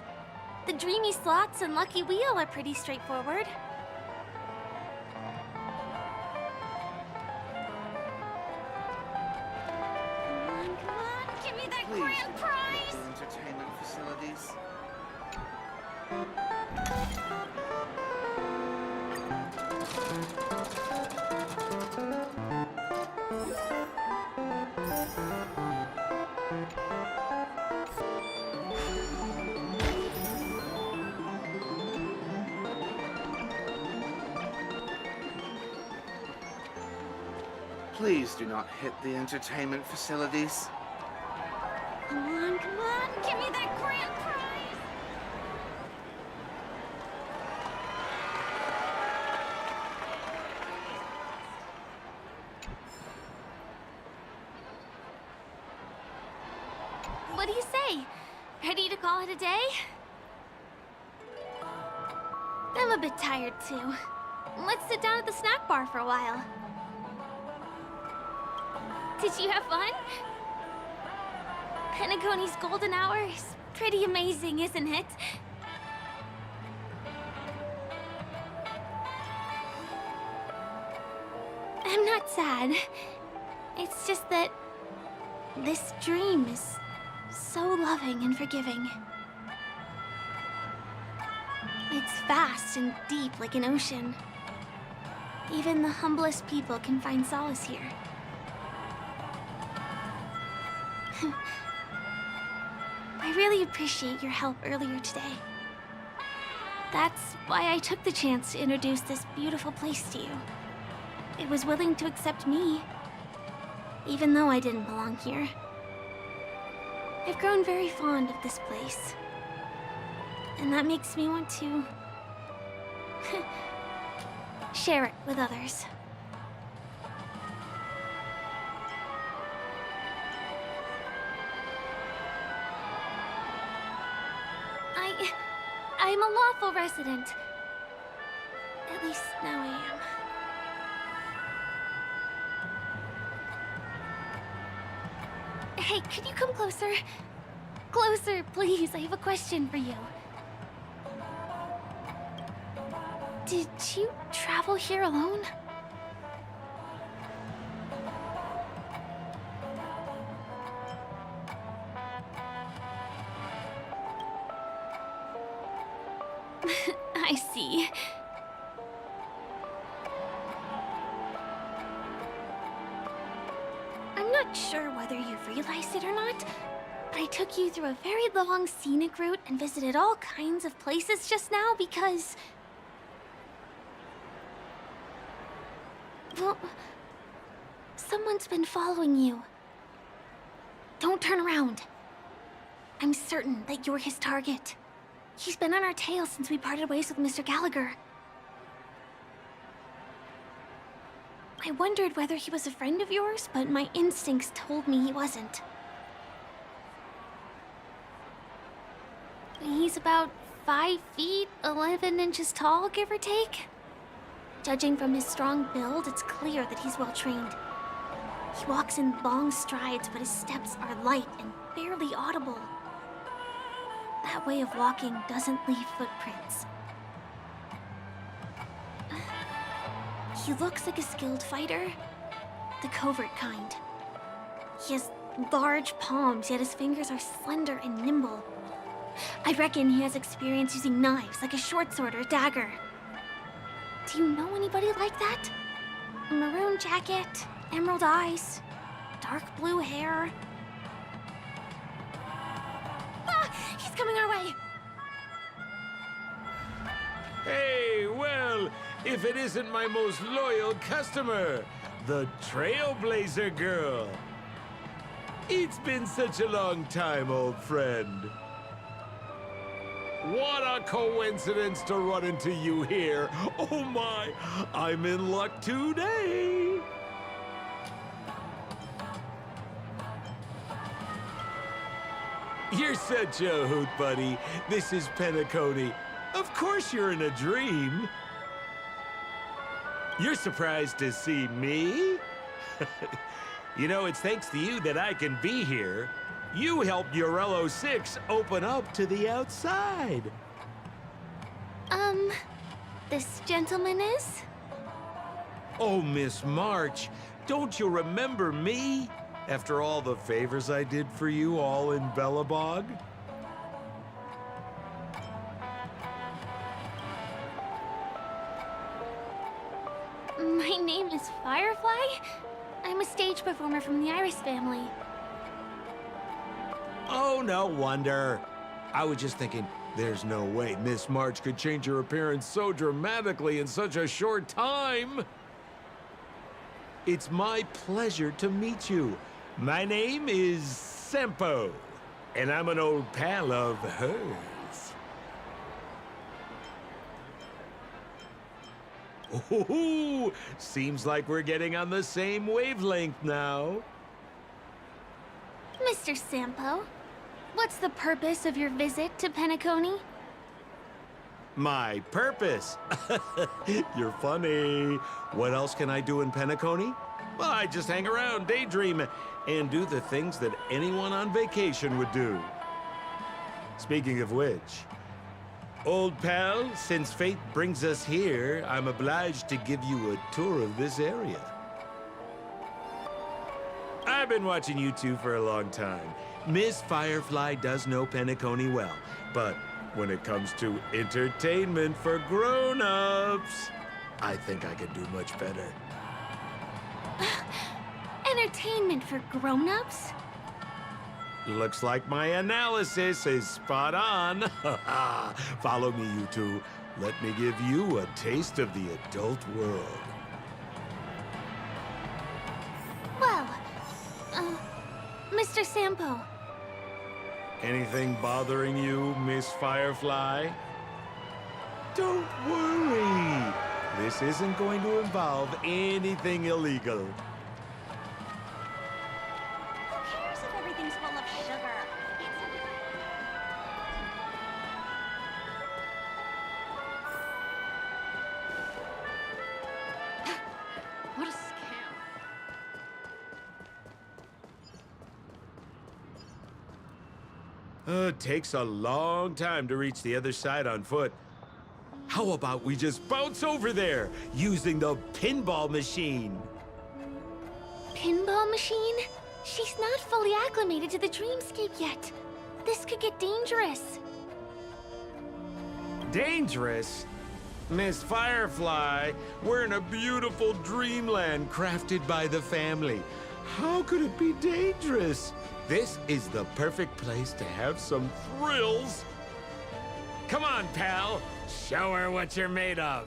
The Dreamy Slots and Lucky Wheel are pretty straightforward. Come on, give me that grand prize! Entertainment facilities. Please do not hit the entertainment facilities. Come on, give me that grand prize! What do you say? Ready to call it a day? I'm a bit tired too. Let's sit down at the snack bar for a while. Did you have fun? Penacony's golden hour is pretty amazing, isn't it? I'm not sad. It's just that this dream is so loving and forgiving. It's vast and deep like an ocean. Even the humblest people can find solace here. I really appreciate your help earlier today. That's why I took the chance to introduce this beautiful place to you. It was willing to accept me, even though I didn't belong here. I've grown very fond of this place, and that makes me want to share it with others. I'm a lawful resident. At least now I am. Hey, could you come closer? Closer, please. I have a question for you. Did you travel here alone? I see. I'm not sure whether you've realized it or not, but I took you through a very long scenic route and visited all kinds of places just now because... well, someone's been following you. Don't turn around. I'm certain that you're his target. He's been on our tail since we parted ways with Mr. Gallagher. I wondered whether he was a friend of yours, but my instincts told me he wasn't. He's about 5 feet, 11 inches tall, give or take. Judging from his strong build, it's clear that he's well trained. He walks in long strides, but his steps are light and barely audible. That way of walking doesn't leave footprints. He looks like a skilled fighter, the covert kind. He has large palms, yet his fingers are slender and nimble. I reckon he has experience using knives, like a short sword or a dagger. Do you know anybody like that? A maroon jacket, emerald eyes, dark blue hair. He's coming our way! Hey, well, if it isn't my most loyal customer, the Trailblazer Girl. It's been such a long time, old friend. What a coincidence to run into you here. Oh my, I'm in luck today. You're such a hoot, buddy. This is Penacony. Of course you're in a dream. You're surprised to see me? You know, it's thanks to you that I can be here. You helped Urello 6 open up to the outside. This gentleman is? Oh, Miss March, don't you remember me? After all the favors I did for you all in Bellabog? My name is Firefly. I'm a stage performer from the Iris family. Oh, no wonder. I was just thinking, there's no way Miss March could change her appearance so dramatically in such a short time. It's my pleasure to meet you. My name is Sempo, and I'm an old pal of hers. Oh, seems like we're getting on the same wavelength now. Mr. Sampo, what's the purpose of your visit to Penacony? My purpose? You're funny. What else can I do in Penacony? Well, I just hang around, daydream, and do the things that anyone on vacation would do. Speaking of which, old pal, since fate brings us here, I'm obliged to give you a tour of this area. I've been watching you two for a long time. Miss Firefly does know Penacony well, but when it comes to entertainment for grown-ups, I think I could do much better. Entertainment for grown-ups? Looks like my analysis is spot on. Follow me, you two. Let me give you a taste of the adult world. Well, Mr. Sampo. Anything bothering you, Miss Firefly? Don't worry. This isn't going to involve anything illegal. Who cares if everything's full of sugar? What a scam. It takes a long time to reach the other side on foot. How about we just bounce over there using the pinball machine? Pinball machine? She's not fully acclimated to the dreamscape yet. This could get dangerous. Dangerous? Miss Firefly, we're in a beautiful dreamland crafted by the family. How could it be dangerous? This is the perfect place to have some thrills. Come on, pal. Show her what you're made of.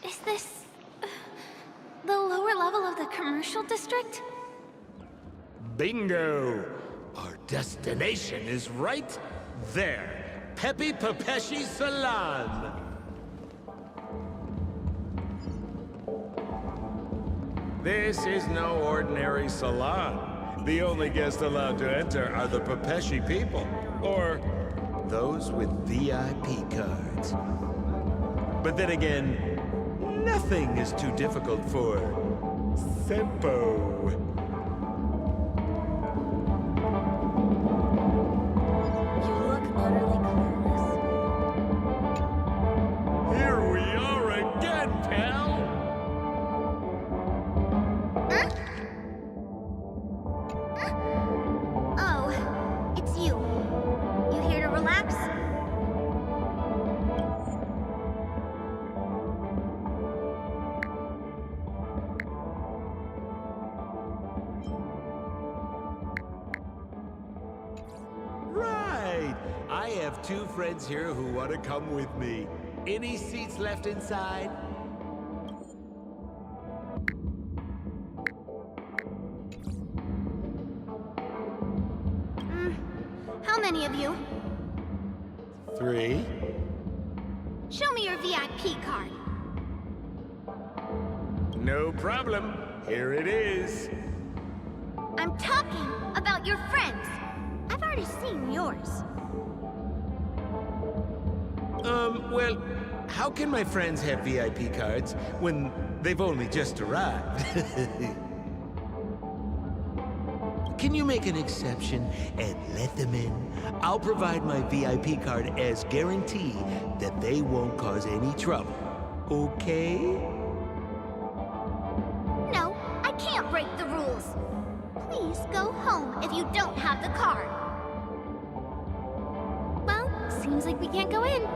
Is this the lower level of the commercial district? Bingo! Our destination is right there. Peppy Papeshi Salon. This is no ordinary salon. The only guests allowed to enter are the Papeshi people, or those with VIP cards. But then again, nothing is too difficult for Sempo. You look utterly clueless. Here we are again, pal! Oh, it's you. You here to relax? Right! I have two friends here who want to come with me. Any seats left inside? How many of you? 3. Show me your VIP card. No problem. Here it is. I'm talking about your friends. I've already seen yours. Well, how can my friends have VIP cards when they've only just arrived? Can you make an exception and let them in? I'll provide my VIP card as guarantee that they won't cause any trouble. okay? No, I can't break the rules. Please go home if you don't have the card. Well, seems like we can't go in.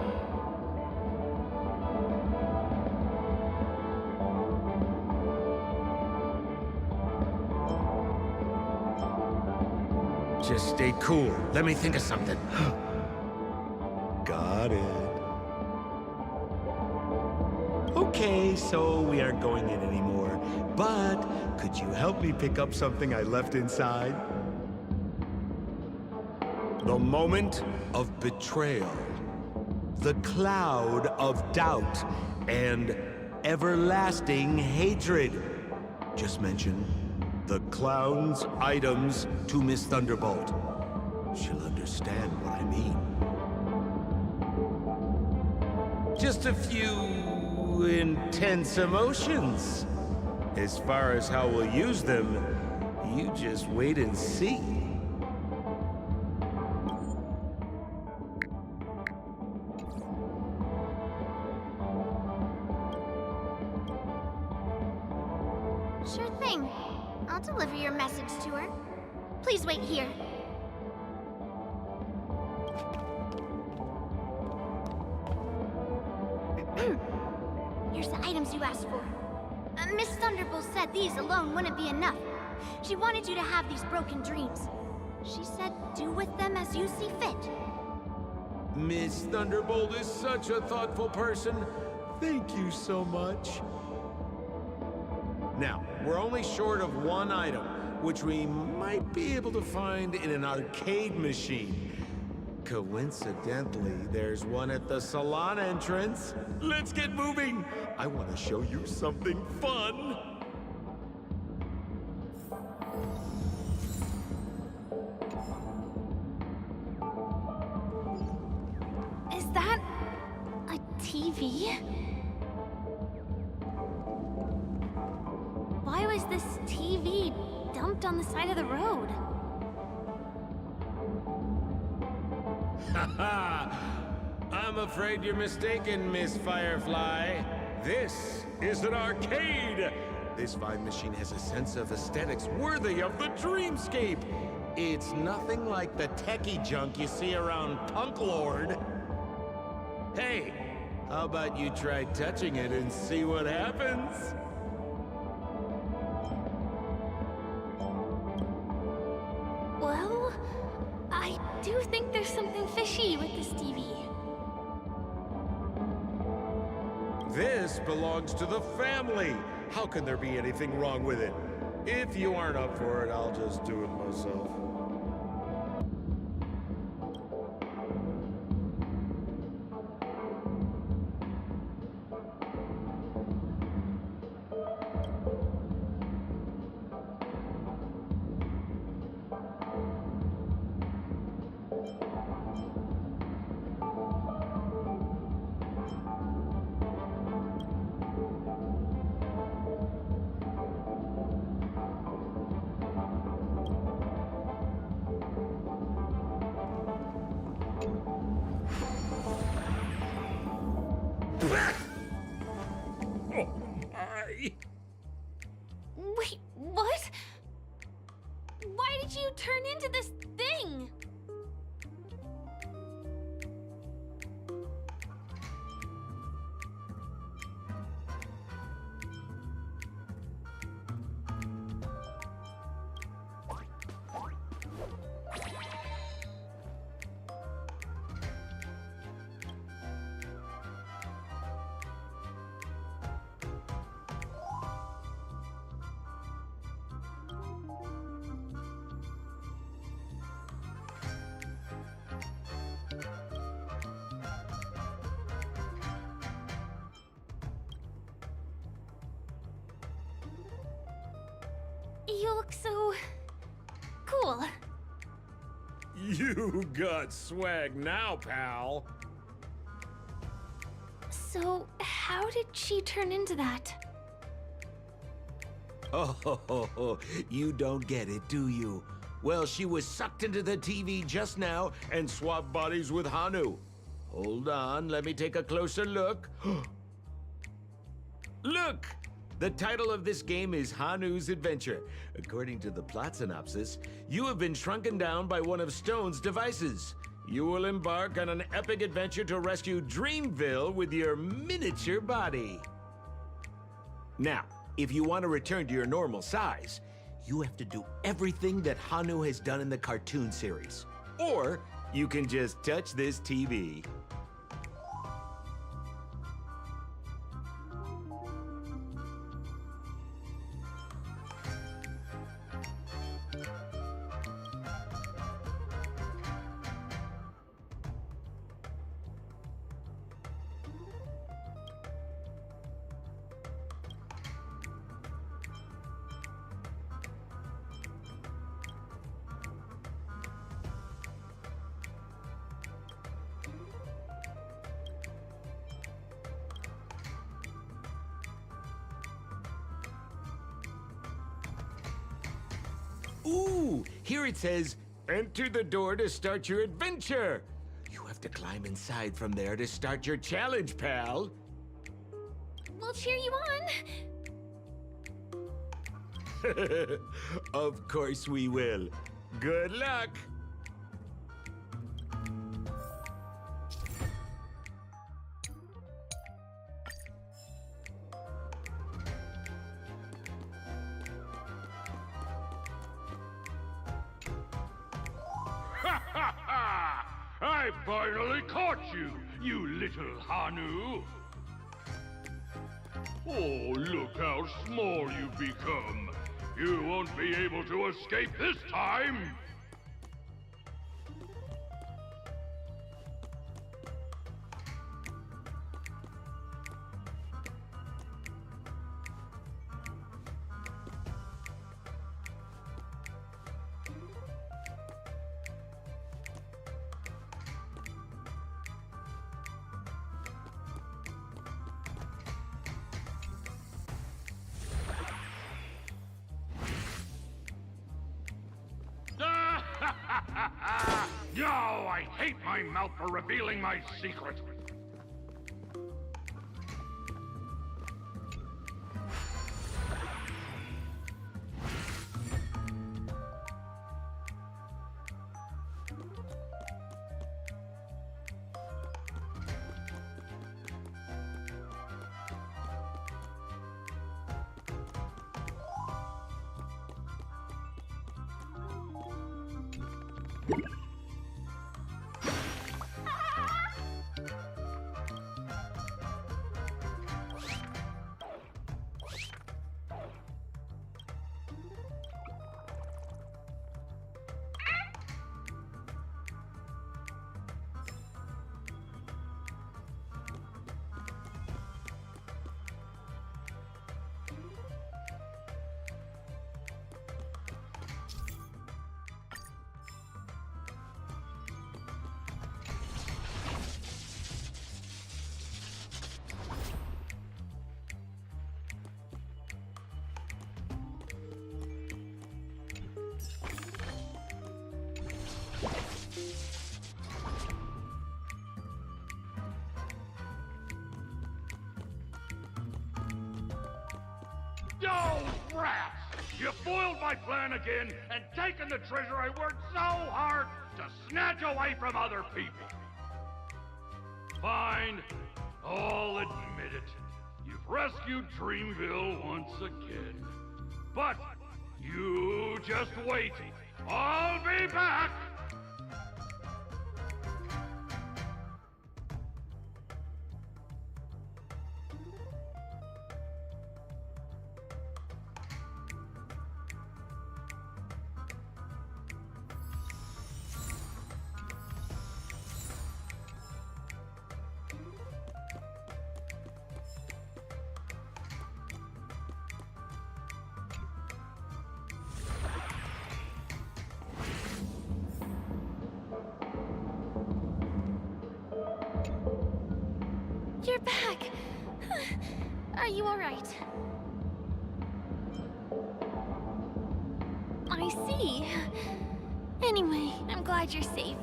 Just stay cool. Let me think of something. Got it. Okay, so we aren't going in anymore. But could you help me pick up something I left inside? The moment of betrayal. The cloud of doubt and everlasting hatred. Just mention the clown's items to Miss Thunderbolt. She'll understand what I mean. Just a few intense emotions. As far as how we'll use them, you just wait and see. Sure thing. I'll deliver your message to her. Please wait here. Here's the items you asked for. Miss Thunderbolt said these alone wouldn't be enough. She wanted you to have these broken dreams. She said do with them as you see fit. Miss Thunderbolt is such a thoughtful person. Thank you so much. Now, we're only short of one item, which we might be able to find in an arcade machine. Coincidentally, there's one at the salon entrance. Let's get moving! I want to show you something fun! Is that a TV? Why was this TV dumped on the side of the road? Haha! I'm afraid you're mistaken, Miss Firefly. This is an arcade! This fine machine has a sense of aesthetics worthy of the dreamscape. It's nothing like the techie junk you see around Punk Lord. Hey, how about you try touching it and see what happens? Well, I do think there's something fishy with this TV. This belongs to the family. How can there be anything wrong with it? If you aren't up for it, I'll just do it myself. Wait, what? Why did you turn into this thing? You look so cool. You got swag now, pal. So, how did she turn into that? Oh, you don't get it, do you? Well, she was sucked into the TV just now and swapped bodies with Hanu. Hold on, let me take a closer look. Look! The title of this game is Hanu's Adventure. According to the plot synopsis, you have been shrunken down by one of Stone's devices. You will embark on an epic adventure to rescue Dreamville with your miniature body. Now, if you want to return to your normal size, you have to do everything that Hanu has done in the cartoon series. Or you can just touch this TV. Ooh, here it says, enter the door to start your adventure. You have to climb inside from there to start your challenge, pal. We'll cheer you on. Of course we will. Good luck. I finally caught you, you little Hanu! Oh, look how small you've become. You won't be able to escape this time! No, I hate my mouth for revealing my secret. No, rats! You foiled my plan again and taken the treasure I worked so hard to snatch away from other people. Fine, I'll admit it. You've rescued Dreamville once again. But you just wait. I'll be back! You're back. Are you all right? I see. Anyway, I'm glad you're safe.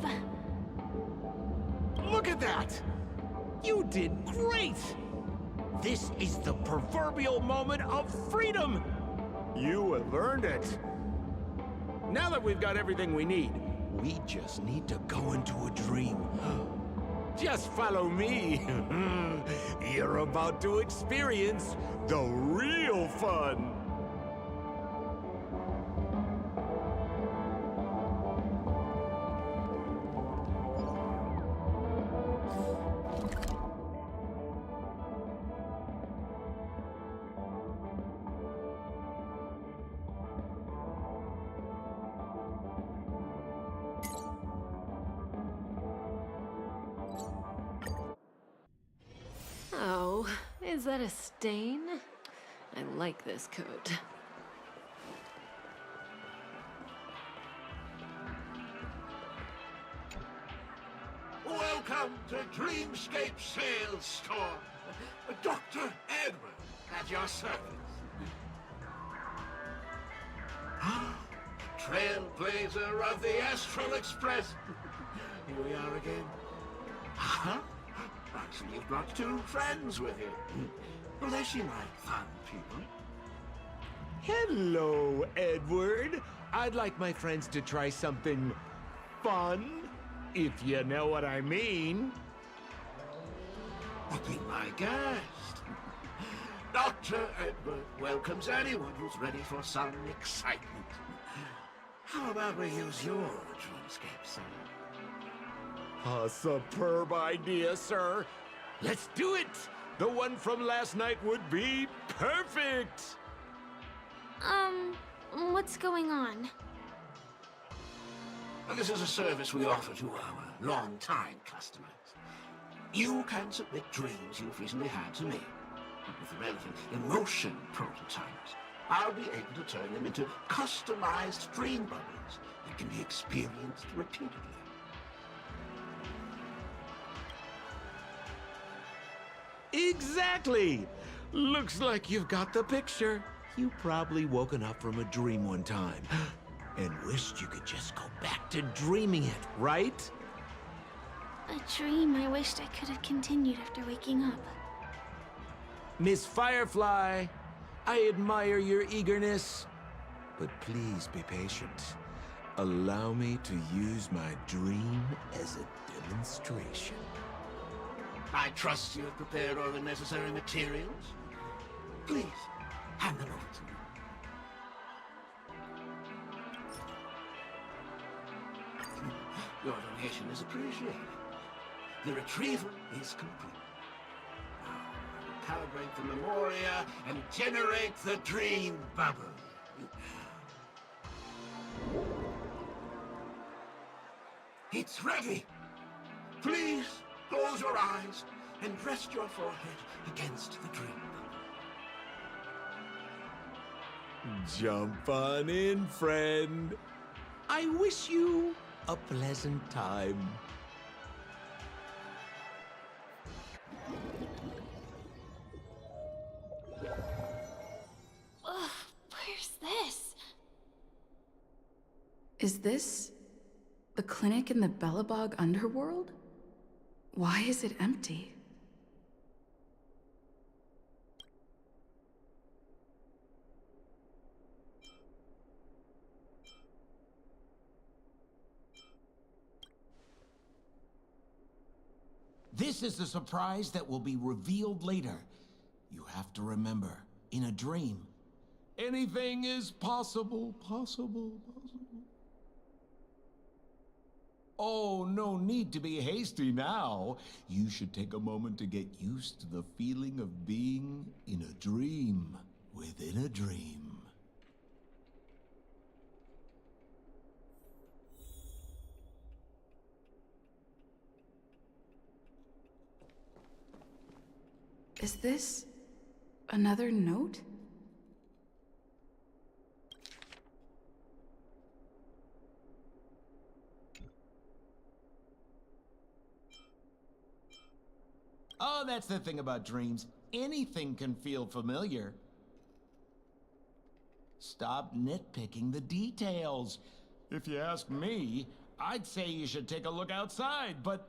Look at that! You did great! This is the proverbial moment of freedom! You have earned it. Now that we've got everything we need, we just need to go into a dream. Just follow me. You're about to experience the real fun. Oh, is that a stain? I like this coat. Welcome to Dreamscape Sales Store. Dr. Edward at your service. Trailblazer of the Astral Express. Here we are again. Actually, you've brought two friends with you. Well, they seem like fun people. Hello, Edward. I'd like my friends to try something fun, if you know what I mean. Be my guest. Dr. Edward welcomes anyone who's ready for some excitement. How about we use your dreamscape, sir? A superb idea, sir. Let's do it. The one from last night would be perfect. What's going on? Well, this is a service we offer to our long-time customers. You can submit dreams you've recently had to me. With the relevant emotion prototypes, I'll be able to turn them into customized dream bubbles that can be experienced repeatedly. Exactly! Looks like you've got the picture. You've probably woken up from a dream one time and wished you could just go back to dreaming it, right? A dream I wished I could have continued after waking up. Miss Firefly, I admire your eagerness, but please be patient. Allow me to use my dream as a demonstration. I trust you have prepared all the necessary materials. Please, hand them over to me. Your donation is appreciated. The retrieval is complete. Now, calibrate the memoria and generate the dream bubble. It's ready. Please close your eyes and rest your forehead against the dream bubble. Jump on in, friend. I wish you a pleasant time. Ugh, where's this? Is this the clinic in the Bellabog underworld? Why is it empty? This is a surprise that will be revealed later. You have to remember, in a dream, anything is possible. Oh, no need to be hasty now. You should take a moment to get used to the feeling of being in a dream within a dream. Is this another note? Oh, that's the thing about dreams. Anything can feel familiar. Stop nitpicking the details. If you ask me, I'd say you should take a look outside, but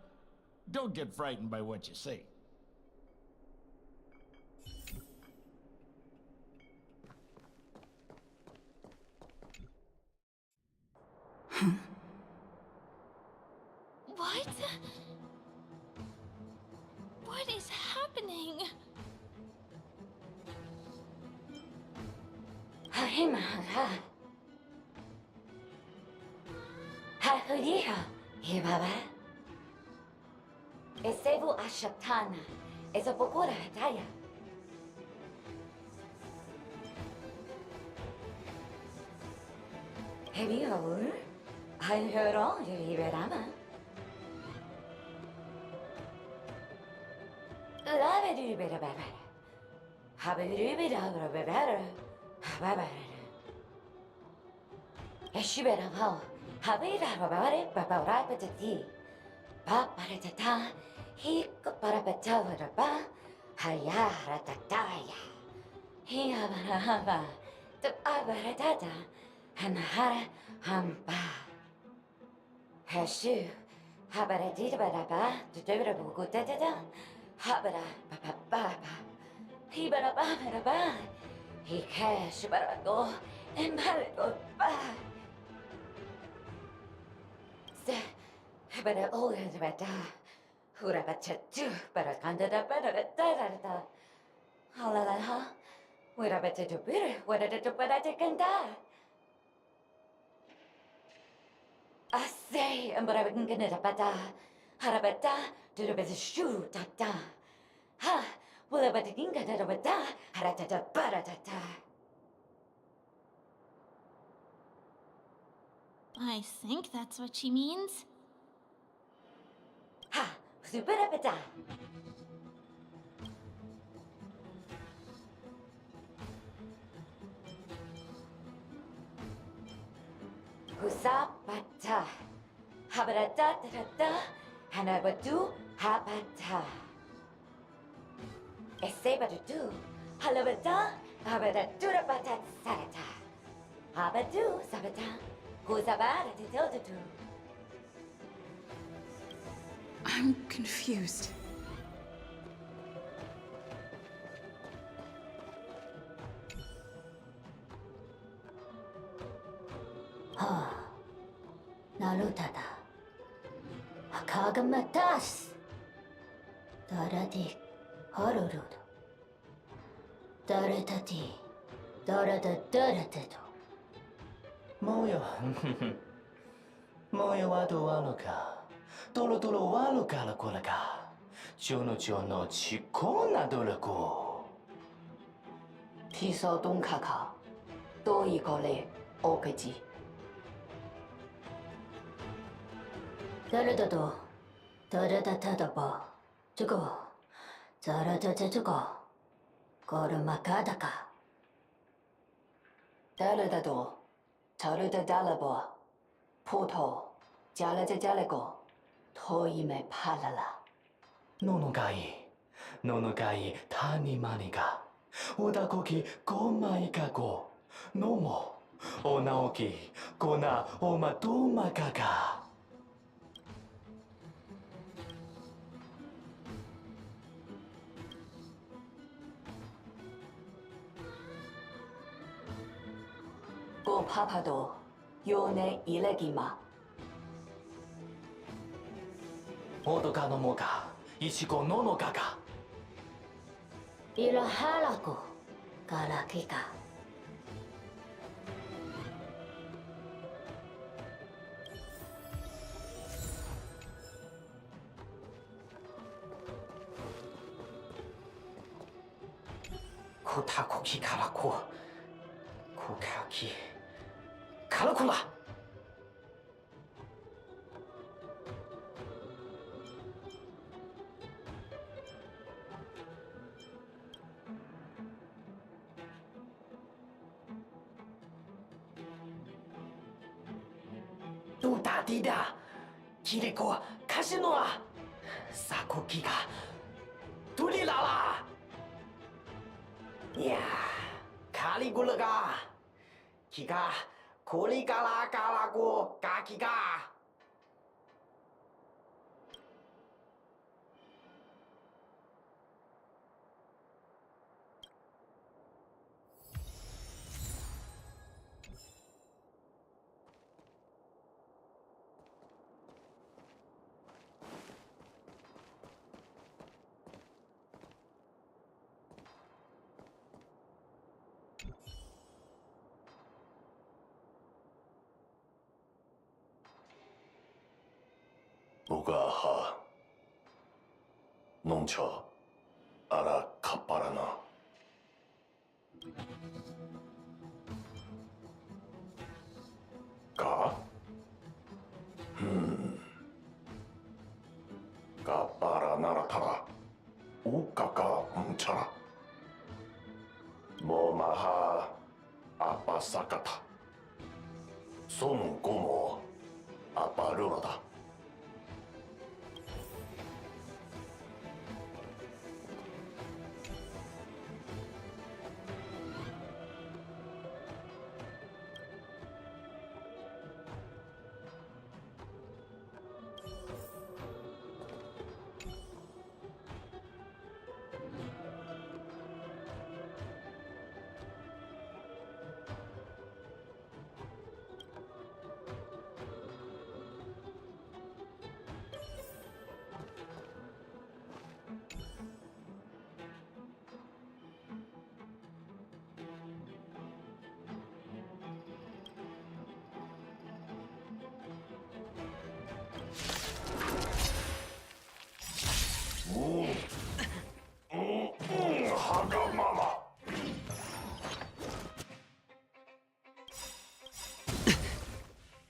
don't get frightened by what you see. What? What is happening? Esevu ashatana, esa pokora hataya. Hebi haur, han höron ju verama. Lave du bera baba. Habe du bera baba. Baba. Eshibera ha. Habe baba baba baba tati. Papa tata. He para patava ba. Haya ratataya. He abara the abara tata. Hanahara hamba. Hashu. Habara dita ba. The devil buku tata. Habara papa baba. He bara ba. He cash bara go. And bara go ba. Se. Bara old and bata. Hurabachatu, bara candida better da. Halala. Hurabata to bitter. What did it but I take and die? I say, and but I wouldn't get it a bata. Harabata, to the best shoe, tata. Ha, will I but think that a bata, haratata baratata. I think that's what she means. Ha, super bata. Husapata. Habarata da Hanabatu habata. Esebatu. Halabata. Habatu bata sarata. Habatu sabata. Husabata to. I'm confused. Narutada. Hakagamatas. Daradi Harurud. Daratati. Daradato. もうよもうよわどわのかとろとろわろからこらかちょのちこなどらこ提烧东卡卡多一个嘞お个ji誰だば这个誰だ这个ゴルマカダか誰だと誰だ誰ばポト加了个토이메팔라라ののがいたにまにがおだこきごまいかごのもおなおきごなおまどまかがごパパドよねいれぎまおどかのもかいちごののかかいらはらこからきかこたこきからここかきからこらどうだディダキリコカシノアサコキがトリララいやカリゴラがキがコリカラカラゴガキが Ugaha. Noncha. Ara kaparana. Ka? Kapara naratara. Ukaka mchara. Momaha apasakata. Son como aparurada.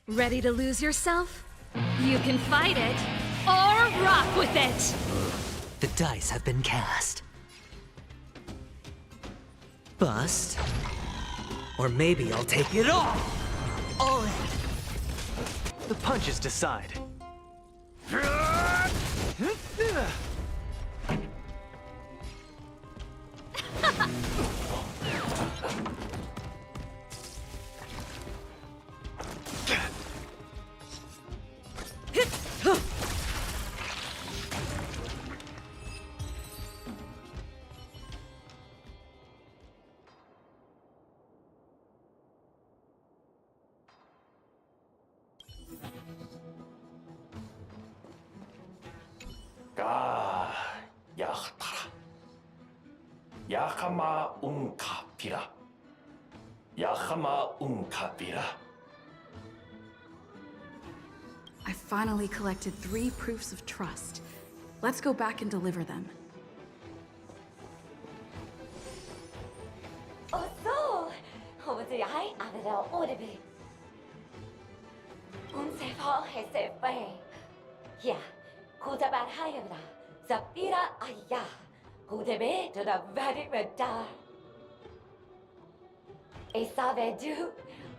Ready to lose yourself? You can fight it, or rock with it! The dice have been cast. Bust. Or maybe I'll take it all! All in. The punches decide. Yahtara. Yakama unkapira. Yakama unkapira. I finally collected 3 proofs of trust. Let's go back and deliver them. Oh, so! Hobotiyai Abedel Odebi. Unsefa Hesefe. Yeah, Kutabat Hayabra. Zapira Aya. Kudebe to the very medar. Esavedu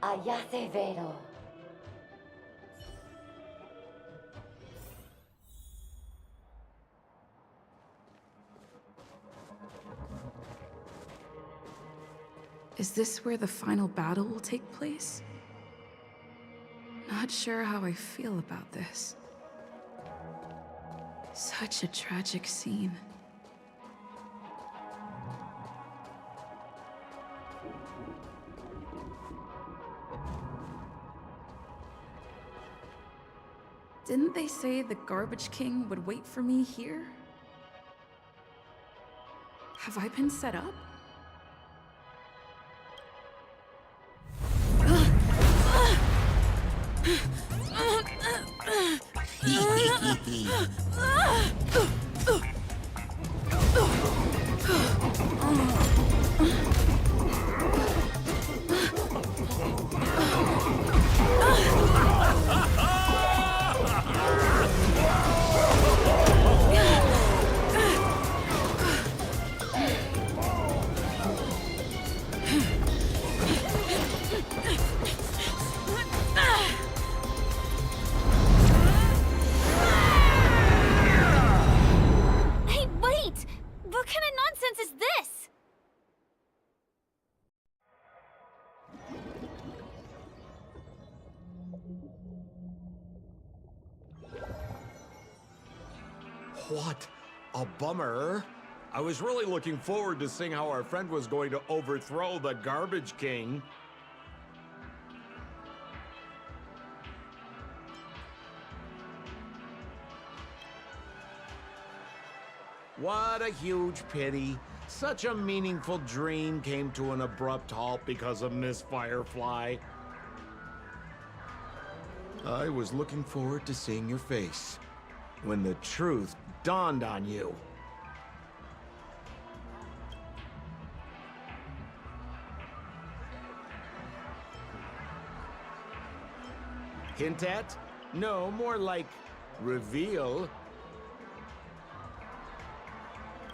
Ayasevedo. Is this where the final battle will take place? Not sure how I feel about this. Such a tragic scene. Didn't they say the Garbage King would wait for me here? Have I been set up? Hey, wait! What kind of nonsense is this? What a bummer. I was really looking forward to seeing how our friend was going to overthrow the Garbage King. What a huge pity. Such a meaningful dream came to an abrupt halt because of Miss Firefly. I was looking forward to seeing your face. when the truth dawned on you. Hint at? No, more like reveal.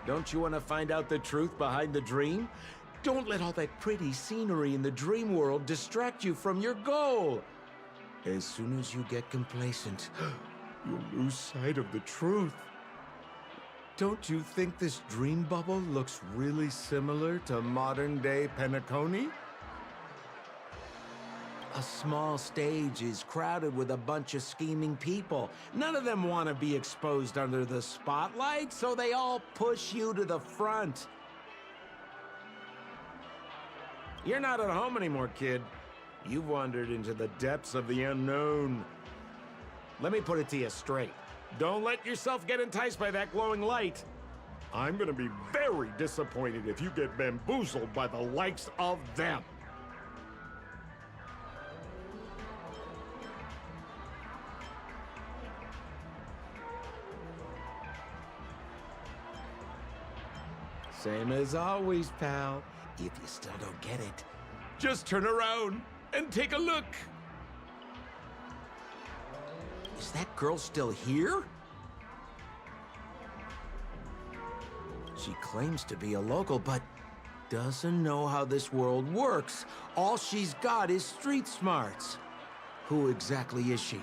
Don't you want to find out the truth behind the dream? Don't let all that pretty scenery in the dream world distract you from your goal. As soon as you get complacent, you'll lose sight of the truth. Don't you think this dream bubble looks really similar to modern-day Penacony? A small stage is crowded with a bunch of scheming people. None of them want to be exposed under the spotlight, so they all push you to the front. You're not at home anymore, kid. You've wandered into the depths of the unknown. Let me put it to you straight. Don't let yourself get enticed by that glowing light. I'm gonna be very disappointed if you get bamboozled by the likes of them. Same as always, pal. If you still don't get it, just turn around and take a look. Is that girl still here? She claims to be a local, but doesn't know how this world works. All she's got is street smarts. Who exactly is she?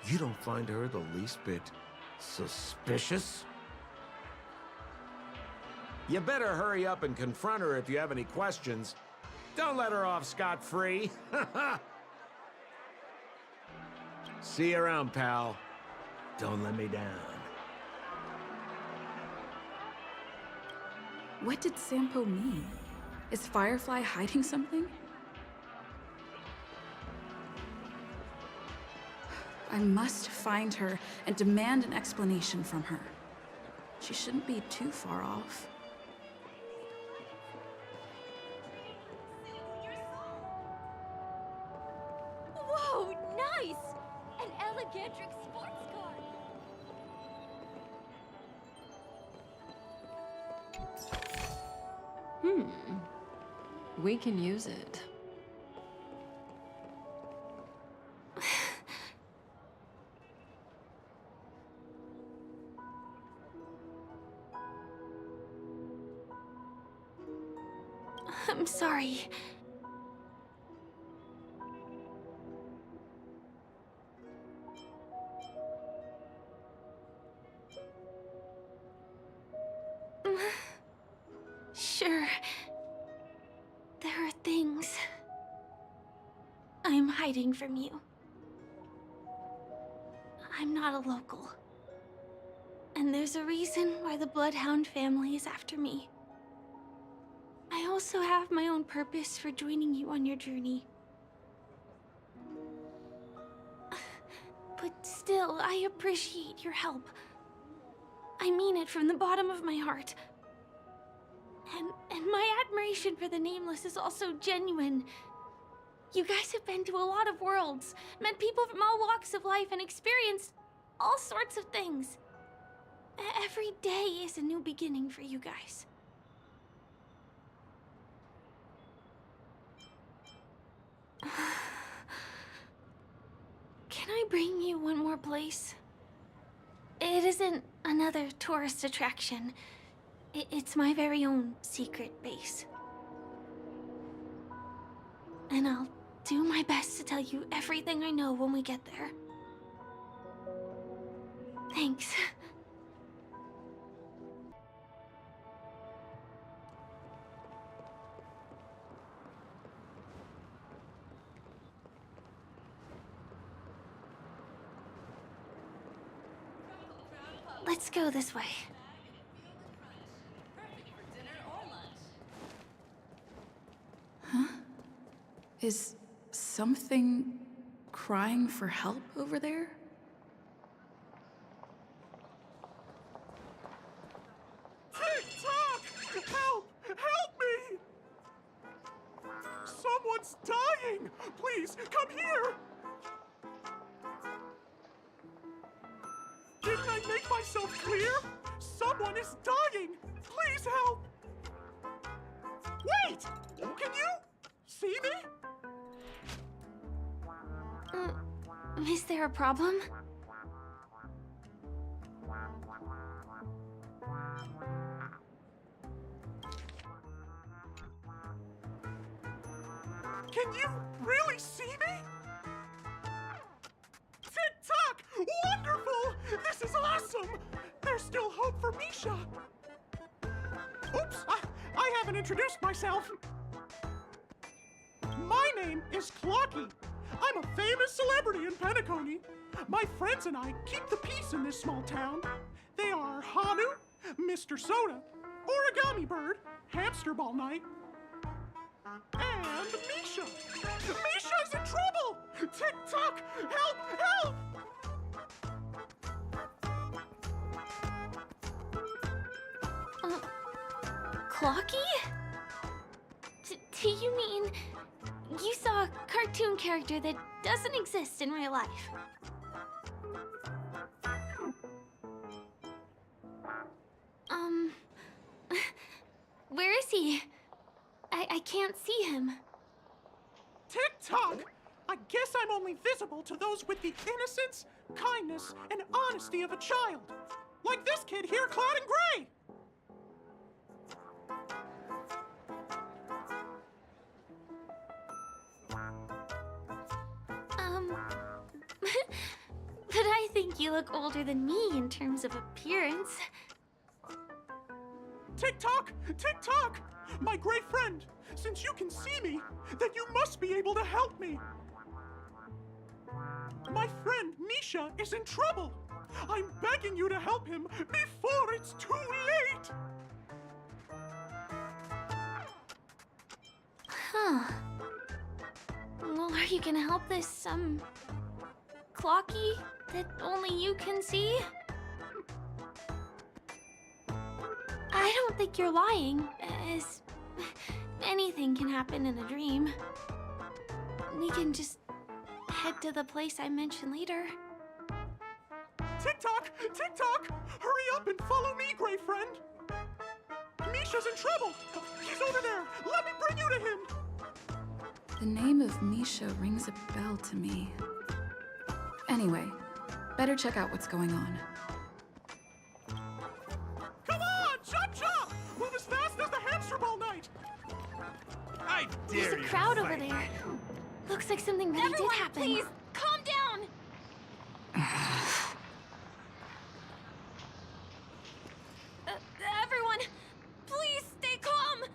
You don't find her the least bit suspicious? You better hurry up and confront her if you have any questions. Don't let her off scot-free. See you around, pal. Don't let me down. What did Sampo mean? Is Firefly hiding something? I must find her and demand an explanation from her. She shouldn't be too far off. Whoa, nice! An Elegantric sports car! We can use it. I'm sorry. Sure. There are things I'm hiding from you. I'm not a local. And there's a reason why the Bloodhound family is after me. I also have my own purpose for joining you on your journey. But still, I appreciate your help. I mean it from the bottom of my heart. And my admiration for the Nameless is also genuine. You guys have been to a lot of worlds, met people from all walks of life, and experienced all sorts of things. Every day is a new beginning for you guys. Can I bring you one more place? It isn't another tourist attraction. It's my very own secret base. And I'll do my best to tell you everything I know when we get there. Thanks. Let's go this way. Huh? Is something crying for help over there? TikTok! Help! Help me! Someone's dying! Please, come here! Didn't I I make myself clear? Someone is dying. Please help. Wait! Can you see me? Is there a problem? Can you really see me? Tick-tock! Wonderful! This is awesome! There's still hope for Misha! Oops! I haven't introduced myself. My name is Clocky. I'm a famous celebrity in Penacony. My friends and I keep the peace in this small town. They are Hanu, Mr. Soda, Origami Bird, Hamster Ball Night, and Misha. Misha's in trouble! Tick-tock! Help! Help! Clocky? Do you mean you saw a cartoon character that doesn't exist in real life? Where is he? I can't see him. Tick-tock! I guess I'm only visible to those with the innocence, kindness, and honesty of a child. Like this kid here clad in gray. But I think you look older than me in terms of appearance. Tick-tock! Tick-tock! My great friend, since you can see me, then you must be able to help me. My friend Misha is in trouble. I'm begging you to help him before it's too late. Huh. Well, are you gonna help this, Clocky that only you can see? I don't think you're lying, as anything can happen in a dream. We can just head to the place I mentioned later. Tick-tock! Tick-tock! Hurry up and follow me, great friend! Misha's in trouble! He's over there! Let me bring you to him! The name of Misha rings a bell to me. Anyway, better check out what's going on. Come on! Chop chop! Move as fast as the hamster ball night! I dare There's a you crowd to over fight. there. Looks like something really did happen. Please, calm down! Everyone, please stay calm!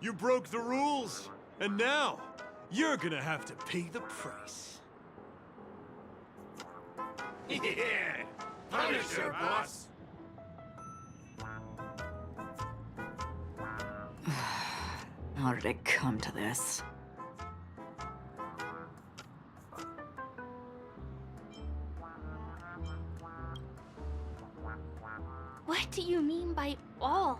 You broke the rules, and now you're gonna have to pay the price. Yeah! Punisher, boss! How did it come to this? What do you mean by all?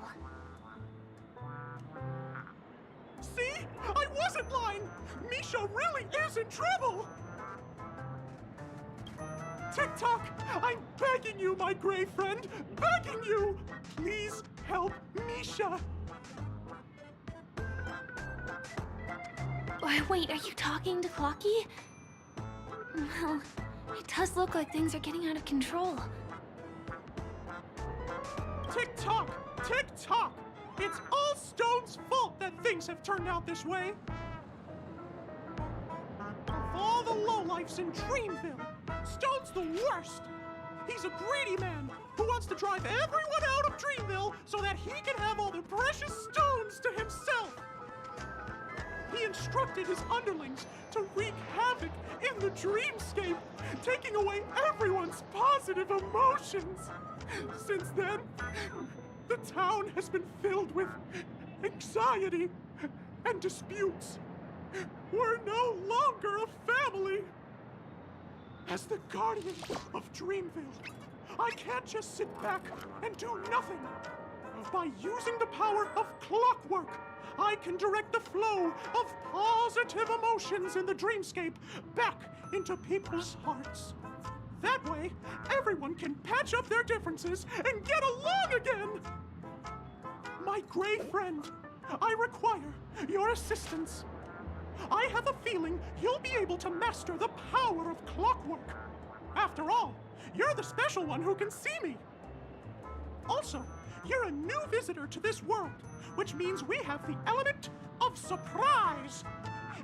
See? I wasn't lying! Misha really is in trouble! Tick-tock! I'm begging you, my gray friend! Begging you! Please help Misha! Wait, are you talking to Clocky? Well, it does look like things are getting out of control. Tick-tock! Tick-tock! It's all Stone's fault that things have turned out this way! Of all the lowlifes in Dreamville, Stone's the worst! He's a greedy man who wants to drive everyone out of Dreamville so that he can have all the precious stones to himself! He instructed his underlings to wreak havoc in the dreamscape, taking away everyone's positive emotions! Since then, the town has been filled with anxiety and disputes. We're no longer a family. As the guardian of Dreamville, I can't just sit back and do nothing. By using the power of clockwork, I can direct the flow of positive emotions in the dreamscape back into people's hearts. That way, everyone can patch up their differences and get along again! My gray friend, I require your assistance. I have a feeling you'll be able to master the power of clockwork. After all, you're the special one who can see me. Also, you're a new visitor to this world, which means we have the element of surprise.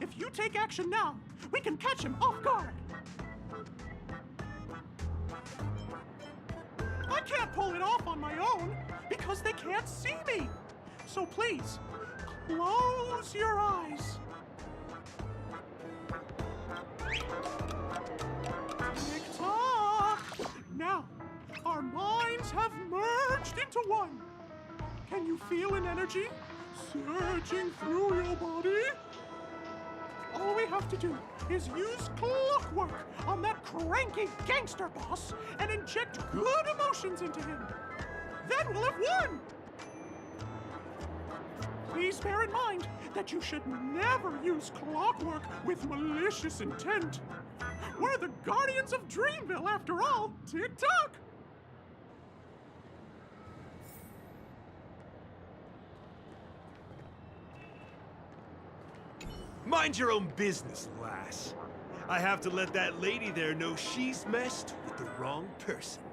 If you take action now, we can catch him off guard. I can't pull it off on my own because they can't see me. So please, close your eyes. Tick-tock! Now, our minds have merged into one. Can you feel an energy surging through your body? All we have to do is use clockwork on that cranky gangster boss and inject good emotions into him. Then we'll have won! Please bear in mind that you should never use clockwork with malicious intent. We're the guardians of Dreamville after all. Tick-tock! Mind your own business, lass. I have to let that lady there know she's messed with the wrong person.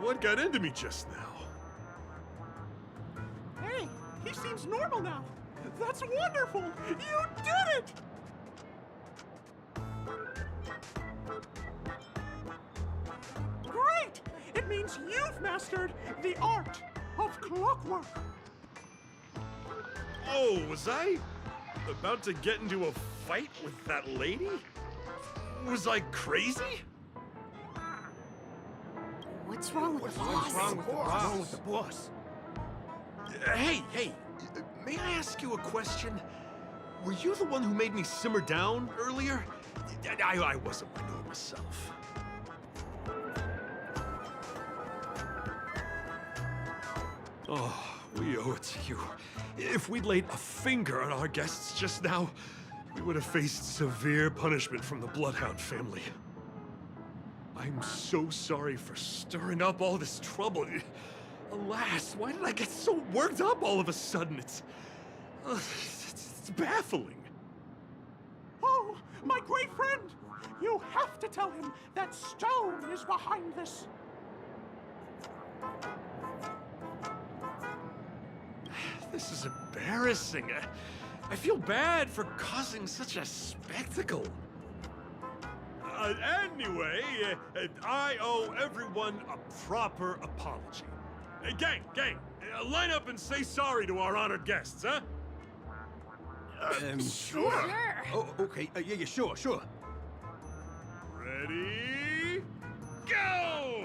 What got into me just now? Hey, he seems normal now. That's wonderful! You did it! Great! It means you've mastered the art of clockwork. Oh, was I about to get into a fight with that lady? Was I crazy? What's wrong with the boss? What's wrong with the boss? Hey, may I ask you a question? Were you the one who made me simmer down earlier? I wasn't my normal self. Oh, we owe it to you. If we'd laid a finger on our guests just now, we would have faced severe punishment from the Bloodhound family. I'm so sorry for stirring up all this trouble. Alas, why did I get so worked up all of a sudden? It's baffling. Oh, my great friend! You have to tell him that Stone is behind this. This is embarrassing. I feel bad for causing such a spectacle. Anyway, I owe everyone a proper apology. Gang, line up and say sorry to our honored guests, huh? Sure. Oh, okay. Yeah, sure. Ready? Go!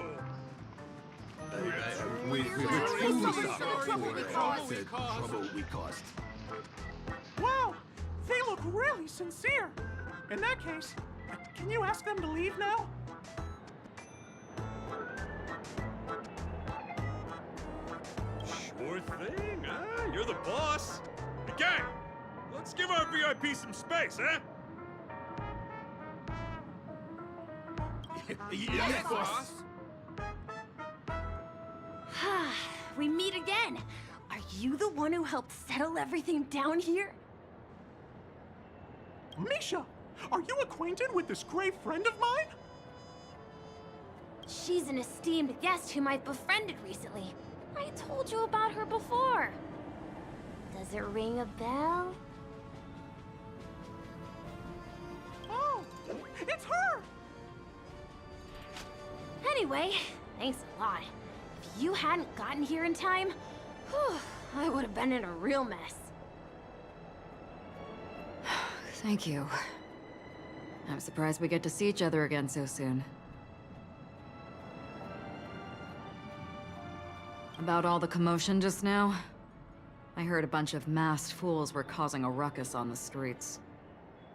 We're truly sorry for the trouble we caused. Wow, they look really sincere. In that case, can you ask them to leave now? Sure thing, huh? You're the boss. Hey, gang, let's give our VIP some space, huh? Yes, boss. We meet again. Are you the one who helped settle everything down here? Misha, are you acquainted with this great friend of mine? She's an esteemed guest whom I've befriended recently. I told you about her before. Does it ring a bell? Oh, it's her! Anyway, thanks a lot. If you hadn't gotten here in time, whew, I would have been in a real mess. Thank you. I'm surprised we get to see each other again so soon. About all the commotion just now, I heard a bunch of masked fools were causing a ruckus on the streets.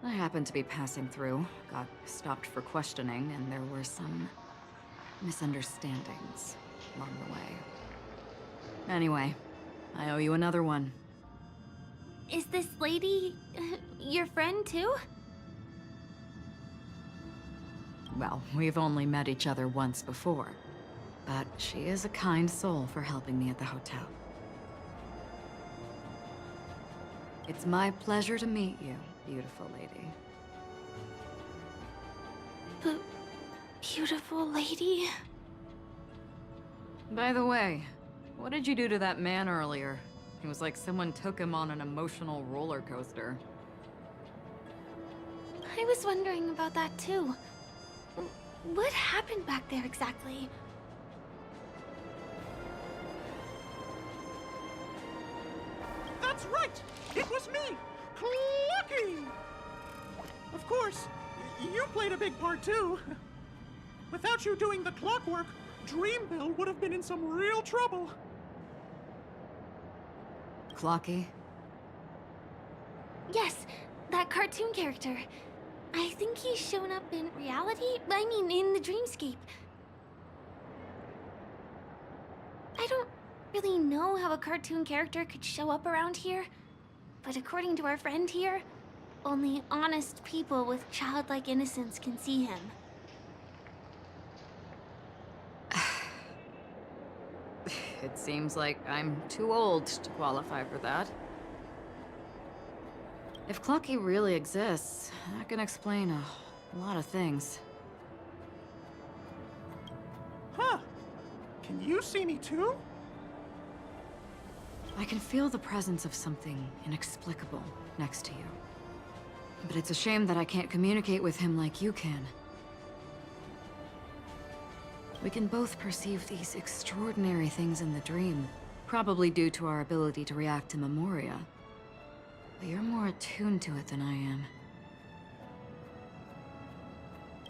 I happened to be passing through, got stopped for questioning, and there were some misunderstandings along the way. Anyway, I owe you another one. Is this lady your friend too? Well, we've only met each other once before, but she is a kind soul for helping me at the hotel. It's my pleasure to meet you, beautiful lady. Beautiful lady? By the way, what did you do to that man earlier? It was like someone took him on an emotional roller coaster. I was wondering about that too. What happened back there exactly? That's right! It was me! Clucky! Of course, you played a big part too. Without you doing the clockwork, Dreamville would have been in some real trouble. Clocky? Yes, that cartoon character. I think he's shown up in reality? I mean, in the dreamscape. I don't really know how a cartoon character could show up around here, but according to our friend here, only honest people with childlike innocence can see him. It seems like I'm too old to qualify for that. If Clocky really exists, that can explain a lot of things. Huh. Can you see me too? I can feel the presence of something inexplicable next to you. But it's a shame that I can't communicate with him like you can. We can both perceive these extraordinary things in the dream, probably due to our ability to react to memoria. But you're more attuned to it than I am.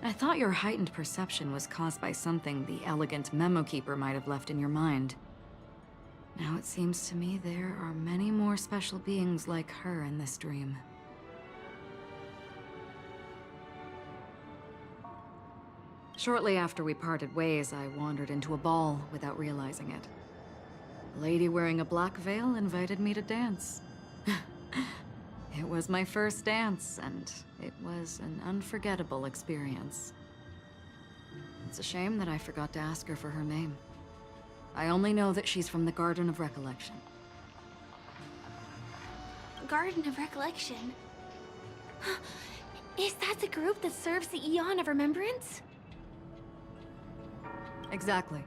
I thought your heightened perception was caused by something the elegant memo keeper might have left in your mind. Now it seems to me there are many more special beings like her in this dream. Shortly after we parted ways, I wandered into a ball without realizing it. A lady wearing a black veil invited me to dance. It was my first dance, and it was an unforgettable experience. It's a shame that I forgot to ask her for her name. I only know that she's from the Garden of Recollection. Garden of Recollection? Is that the group that serves the Eon of Remembrance? Exactly.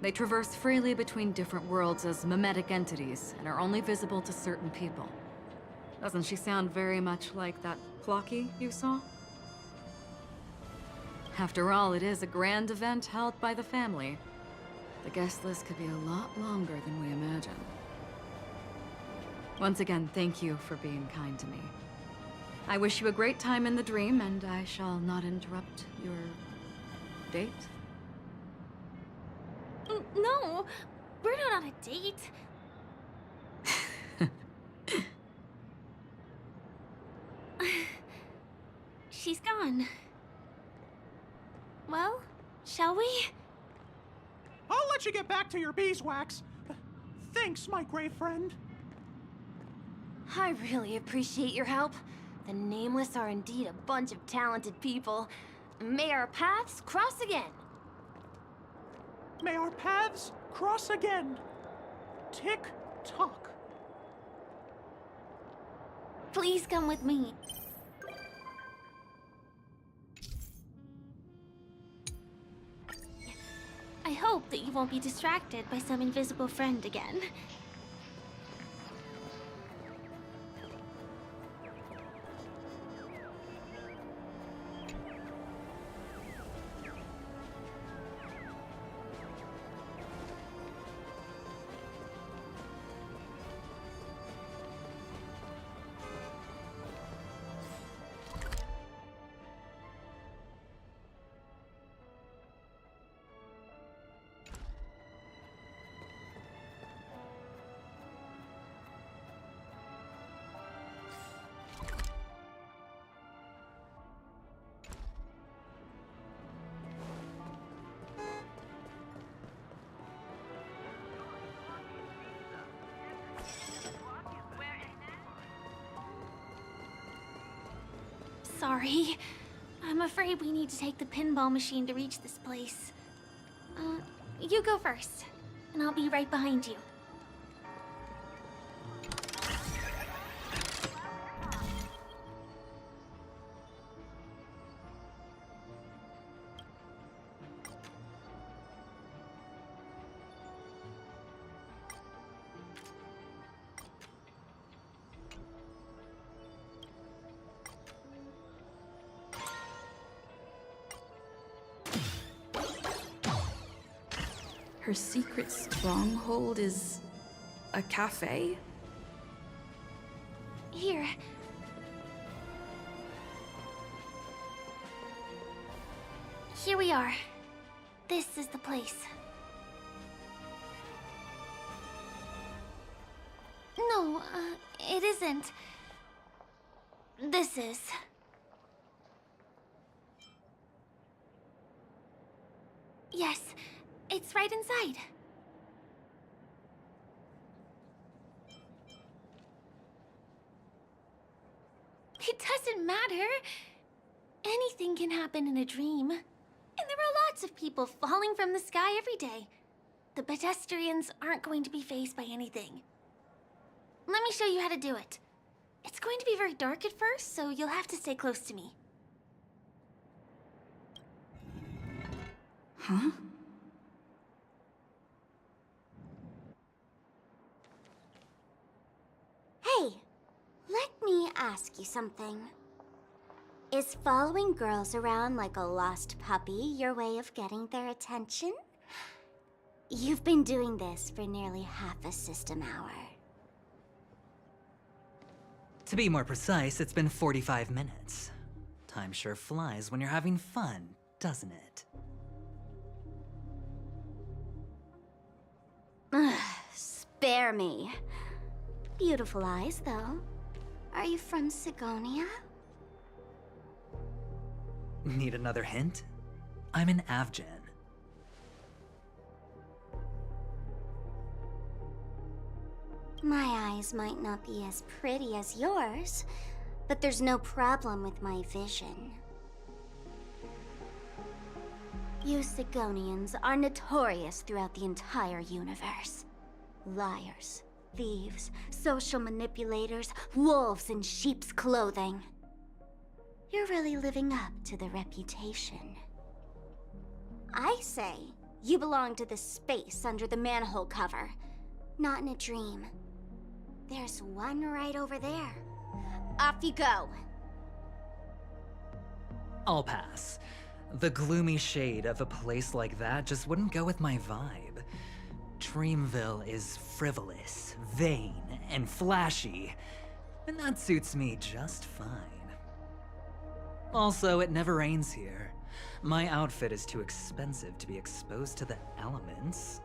They traverse freely between different worlds as mimetic entities, and are only visible to certain people. Doesn't she sound very much like that Clocky you saw? After all, it is a grand event held by the family. The guest list could be a lot longer than we imagined. Once again, thank you for being kind to me. I wish you a great time in the dream, and I shall not interrupt your date. No, we're not on a date. She's gone. Well, shall we? I'll let you get back to your beeswax. Thanks, my gray friend. I really appreciate your help. The Nameless are indeed a bunch of talented people. May our paths cross again. May our paths cross again. Tick-tock. Please come with me. I hope that you won't be distracted by some invisible friend again. Sorry. I'm afraid we need to take the pinball machine to reach this place. You go first, and I'll be right behind you. Her secret stronghold is a cafe? Here. Here we are. This is the place. No, it isn't. This is. Yes, it's right inside. It doesn't matter. Anything can happen in a dream. And there are lots of people falling from the sky every day. The pedestrians aren't going to be fazed by anything. Let me show you how to do it. It's going to be very dark at first, so you'll have to stay close to me. Huh? Hey, let me ask you something. Is following girls around like a lost puppy your way of getting their attention? You've been doing this for nearly half a system hour. To be more precise, it's been 45 minutes. Time sure flies when you're having fun, doesn't it? Spare me. Beautiful eyes, though. Are you from Sigonia? Need another hint? I'm an Avgen. My eyes might not be as pretty as yours, but there's no problem with my vision. You Sigonians are notorious throughout the entire universe. Liars, thieves, social manipulators, wolves in sheep's clothing. You're really living up to the reputation. I say, you belong to the space under the manhole cover, not in a dream. There's one right over there. Off you go. I'll pass. The gloomy shade of a place like that just wouldn't go with my vibe. Dreamville is frivolous, vain, and flashy, and that suits me just fine. Also, it never rains here. My outfit is too expensive to be exposed to the elements.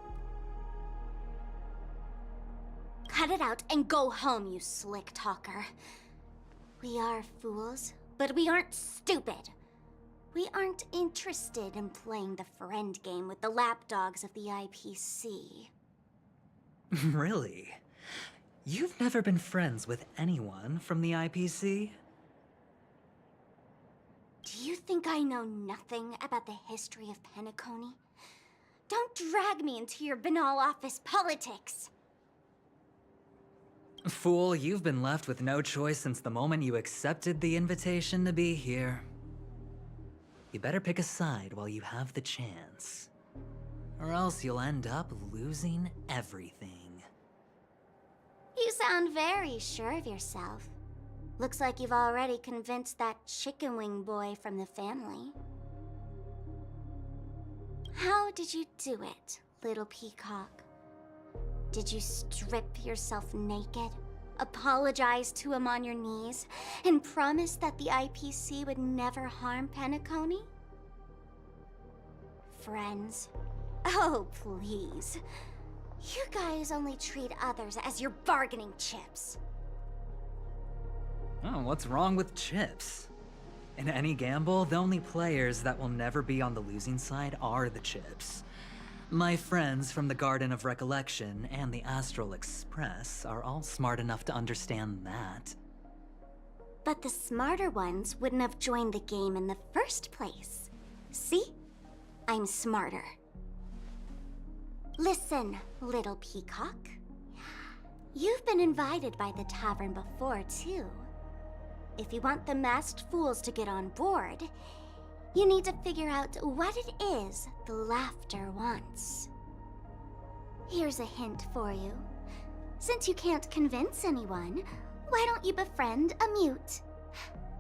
Cut it out and go home, you slick talker. We are fools, but we aren't stupid. We aren't interested in playing the friend game with the lapdogs of the IPC. Really? You've never been friends with anyone from the IPC? Do you think I know nothing about the history of Penacony? Don't drag me into your banal office politics! Fool, you've been left with no choice since the moment you accepted the invitation to be here. You better pick a side while you have the chance. Or else you'll end up losing everything. You sound very sure of yourself. Looks like you've already convinced that chicken wing boy from the family. How did you do it, little peacock? Did you strip yourself naked, apologize to him on your knees, and promise that the IPC would never harm Penacony? Friends? Oh, please. You guys only treat others as your bargaining chips. Oh, what's wrong with chips? In any gamble, the only players that will never be on the losing side are the chips. My friends from the Garden of Recollection and the Astral Express are all smart enough to understand that. But the smarter ones wouldn't have joined the game in the first place. See? I'm smarter. Listen, little peacock. You've been invited by the tavern before, too. If you want the masked fools to get on board, you need to figure out what it is the laughter wants. Here's a hint for you. Since you can't convince anyone, why don't you befriend a mute?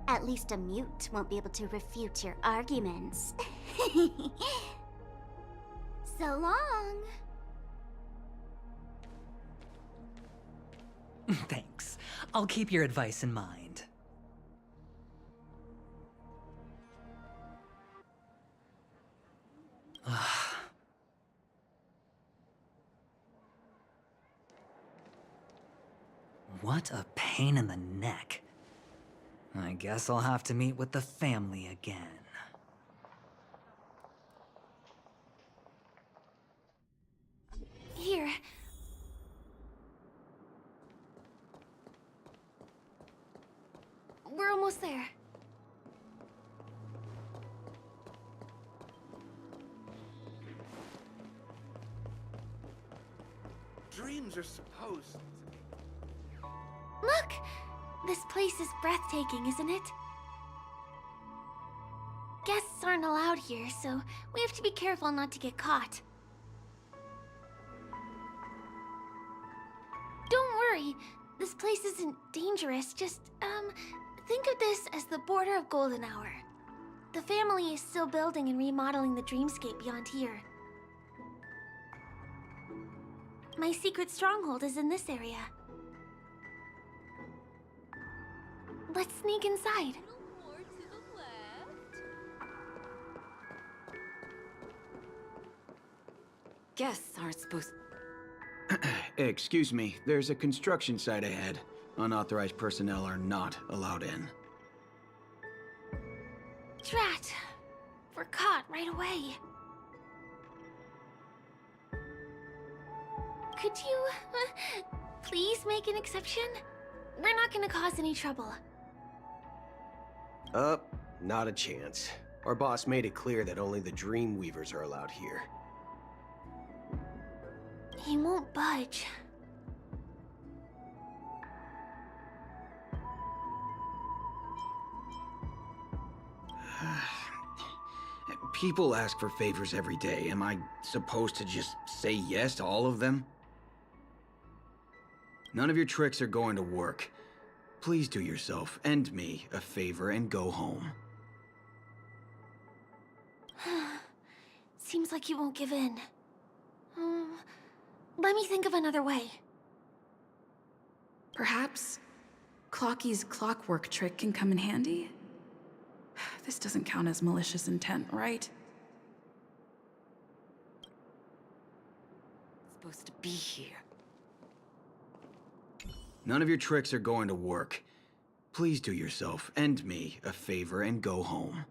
At least a mute won't be able to refute your arguments. So long. Thanks. I'll keep your advice in mind. What a pain in the neck. I guess I'll have to meet with the family again. Here. We're almost there. Dreams are supposed. Look! This place is breathtaking, isn't it? Guests aren't allowed here, so we have to be careful not to get caught. Don't worry, this place isn't dangerous, just, think of this as the border of Golden Hour. The family is still building and remodeling the dreamscape beyond here. My secret stronghold is in this area. Let's sneak inside. Guests aren't supposed... Excuse me, there's a construction site ahead. Unauthorized personnel are not allowed in. Drat! We're caught right away. Could you, please make an exception? We're not gonna cause any trouble. Not a chance. Our boss made it clear that only the Dreamweavers are allowed here. He won't budge. People ask for favors every day. Am I supposed to just say yes to all of them? None of your tricks are going to work. Please do yourself and me a favor and go home. Seems like he won't give in. Let me think of another way. Perhaps Clocky's clockwork trick can come in handy? This doesn't count as malicious intent, right? Supposed to be here. None of your tricks are going to work. Please do yourself and me a favor and go home.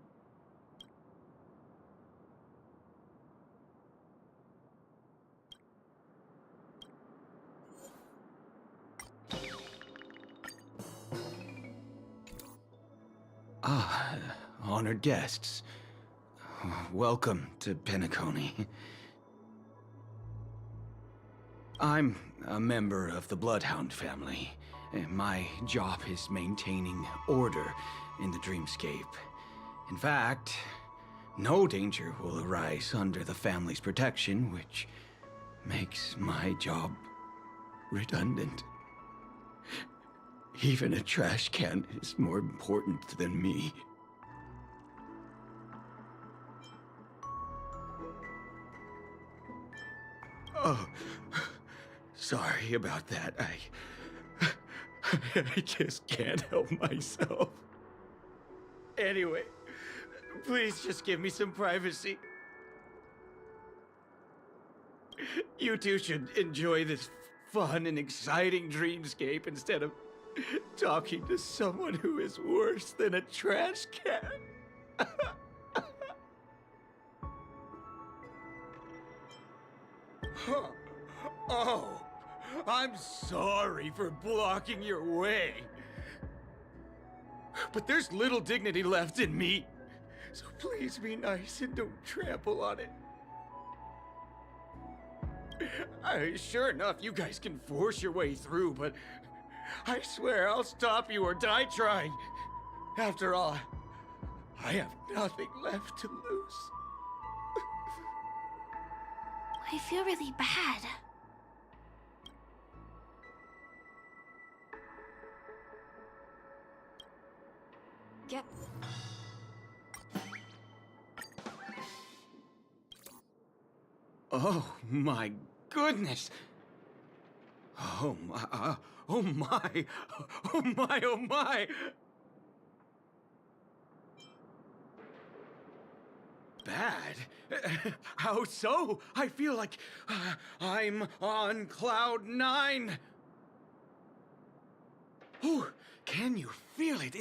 Ah, honored guests. Welcome to Penacony. I'm a member of the Bloodhound family. My job is maintaining order in the dreamscape. In fact, no danger will arise under the family's protection, which makes my job redundant. Even a trash can is more important than me. Oh, sorry about that. I just can't help myself. Anyway, please just give me some privacy. You two should enjoy this fun and exciting dreamscape instead of talking to someone who is worse than a trash can. Oh, I'm sorry for blocking your way. But there's little dignity left in me. So please be nice and don't trample on it. Sure enough, you guys can force your way through, but I swear I'll stop you or die trying. After all, I have nothing left to lose. I feel really bad. Get... Oh my goodness! Oh my, oh my, oh my, oh my! Bad? How so? I feel like I'm on cloud 9. Oh, can you feel it?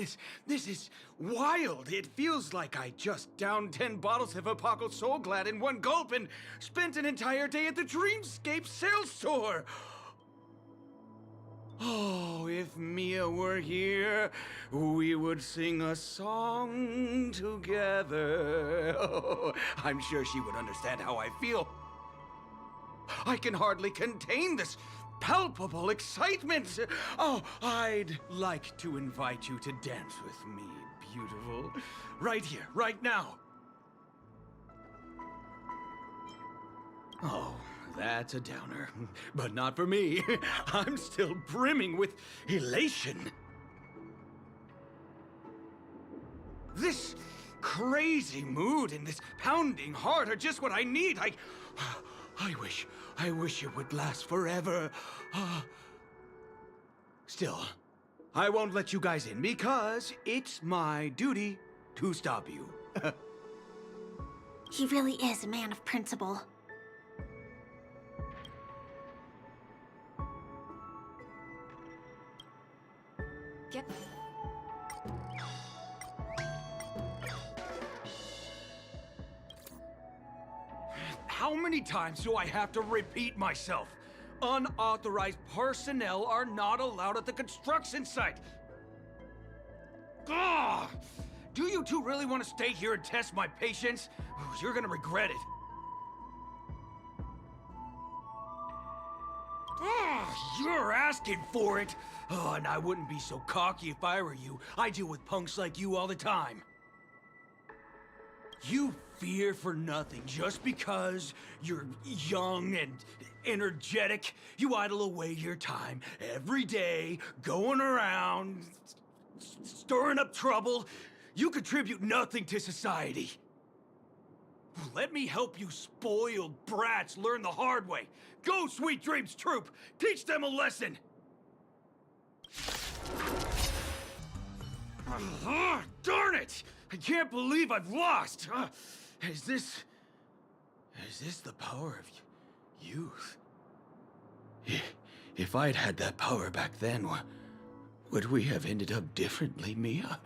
This is wild. It feels like I just downed 10 bottles of Apocalypse Soul Glad in one gulp and spent an entire day at the Dreamscape sales store. Oh, if Mia were here, we would sing a song together. Oh, I'm sure she would understand how I feel. I can hardly contain this palpable excitement. Oh, I'd like to invite you to dance with me, beautiful. Right here, right now. Oh, that's a downer. But not for me. I'm still brimming with elation. This crazy mood and this pounding heart are just what I need. I wish it would last forever. Still, I won't let you guys in because it's my duty to stop you. He really is a man of principle. Get... How many times do I have to repeat myself? Unauthorized personnel are not allowed at the construction site. Ugh! Do you two really want to stay here and test my patience? You're gonna regret it. You're asking for it. Oh, and I wouldn't be so cocky if I were you. I deal with punks like you all the time. You fear for nothing just because you're young and energetic. You idle away your time every day, going around, stirring up trouble. You contribute nothing to society. Let me help you spoiled brats learn the hard way. Go, Sweet Dreams Troop! Teach them a lesson! Darn it! I can't believe I've lost! Is this the power of youth? If I'd had that power back then, would we have ended up differently, Mia?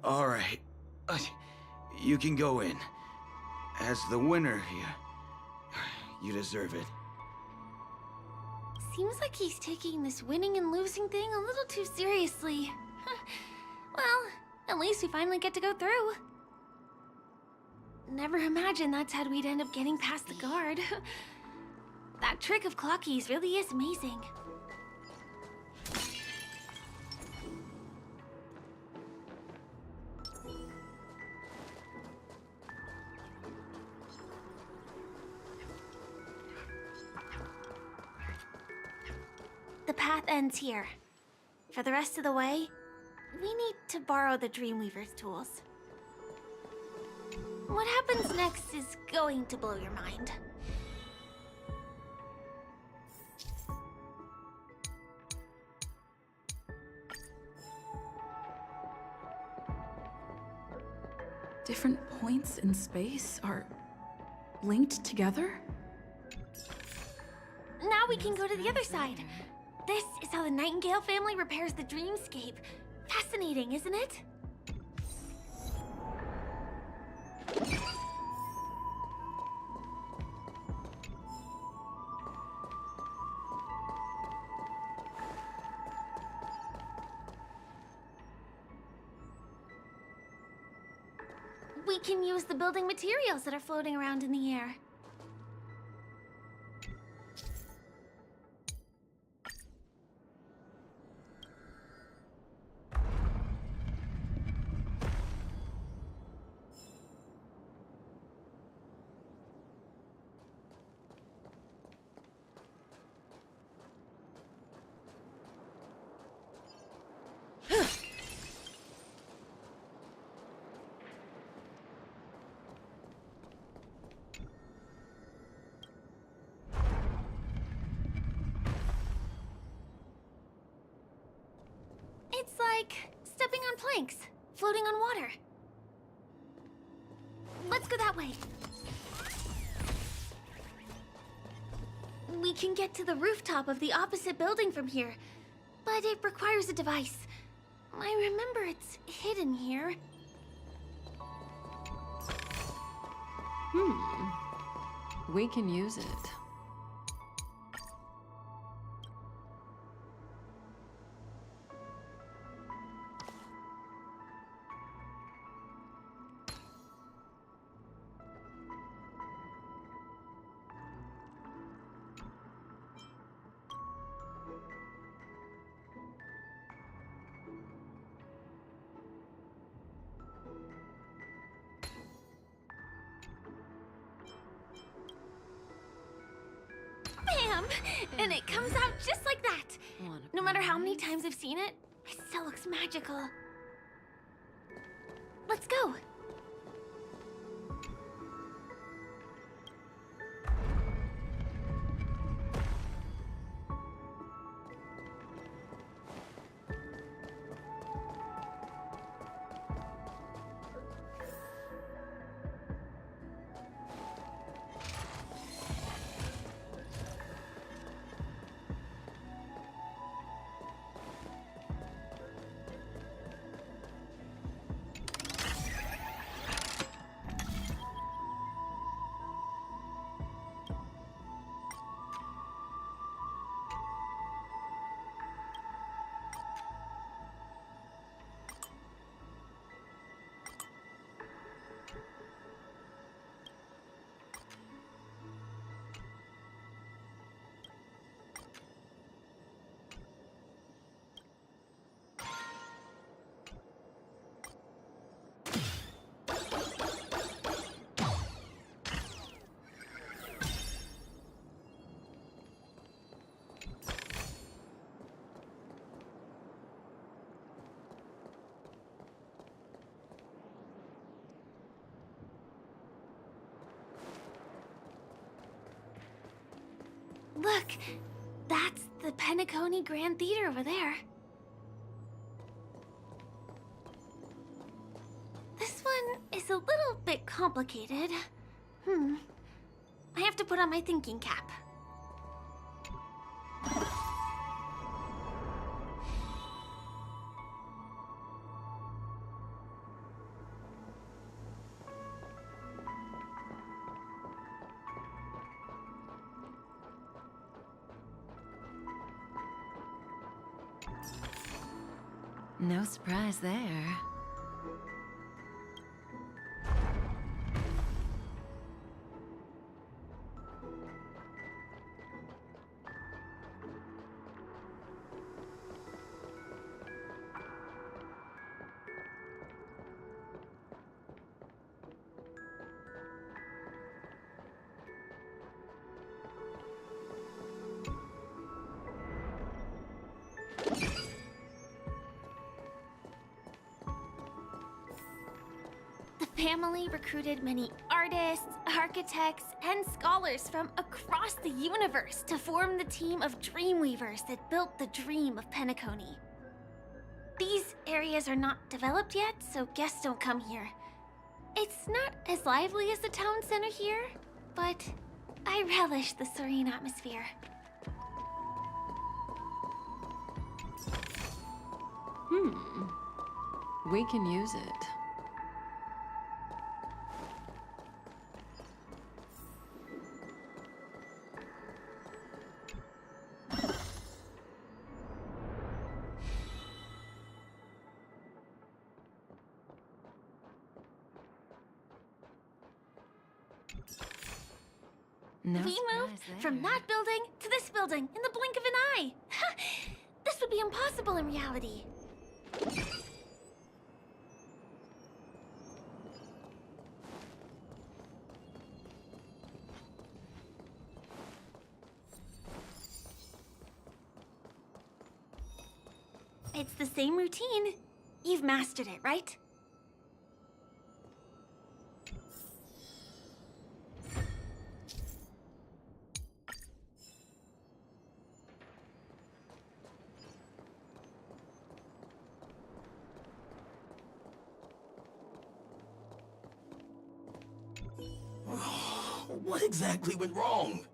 All right. You can go in. As the winner here, you deserve it. Seems like he's taking this winning and losing thing a little too seriously. Well, at least we finally get to go through. Never imagined that's how we'd end up getting past the guard. That trick of Clocky's really is amazing. The path ends here. For the rest of the way, we need to borrow the Dreamweaver's tools. What happens next is going to blow your mind. Different points in space are linked together? Now we can go to the other side. This is how the Nightingale family repairs the Dreamscape. Fascinating, isn't it? We can use the building materials that are floating around in the air. It's like stepping on planks, floating on water. Let's go that way. We can get to the rooftop of the opposite building from here, but it requires a device. I remember it's hidden here. We can use it. Bam! And it comes out just like that. No matter how many times I've seen it, it still looks magical. Let's go. Look, that's the Penacony Grand Theater over there. This one is a little bit complicated. I have to put on my thinking cap. No surprise there. The family recruited many artists, architects, and scholars from across the universe to form the team of Dreamweavers that built the dream of Penacony. These areas are not developed yet, so guests don't come here. It's not as lively as the town center here, but I relish the serene atmosphere. We can use it. No We moved surprise from there. that building to this building in the blink of an eye. This would be impossible in reality. It's the same routine. You've mastered it, right? What exactly went wrong?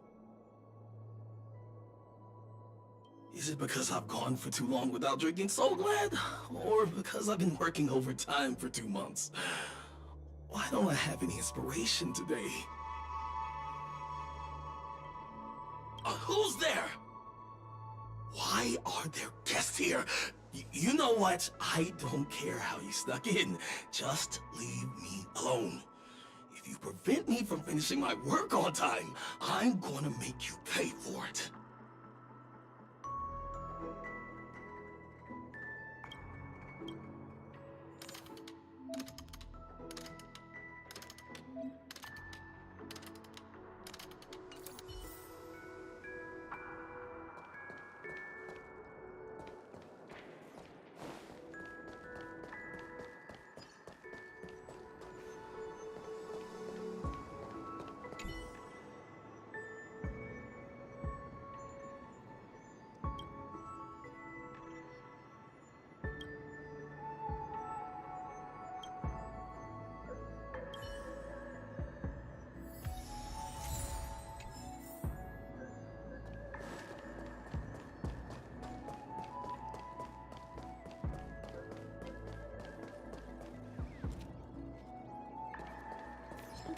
Is it because I've gone for too long without drinking So Glad? Or because I've been working overtime for 2 months? Why don't I have any inspiration today? Who's there? Why are there guests here? You know what? I don't care how you snuck in. Just leave me alone. If you prevent me from finishing my work on time, I'm gonna make you pay for it.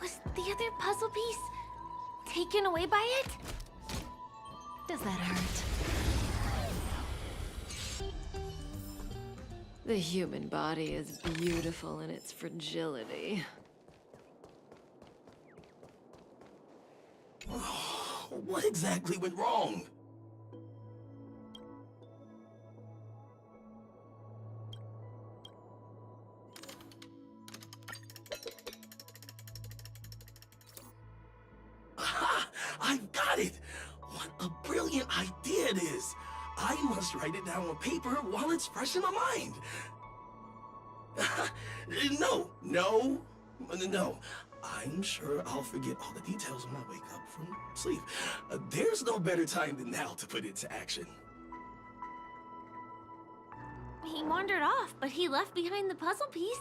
Was the other puzzle piece taken away by it? Does that hurt? The human body is beautiful in its fragility. What exactly went wrong? Aha! I've got it! What a brilliant idea it is! I must write it down on paper while it's fresh in my mind. No. I'm sure I'll forget all the details when I wake up from sleep. There's no better time than now to put it to action. He wandered off, but he left behind the puzzle piece.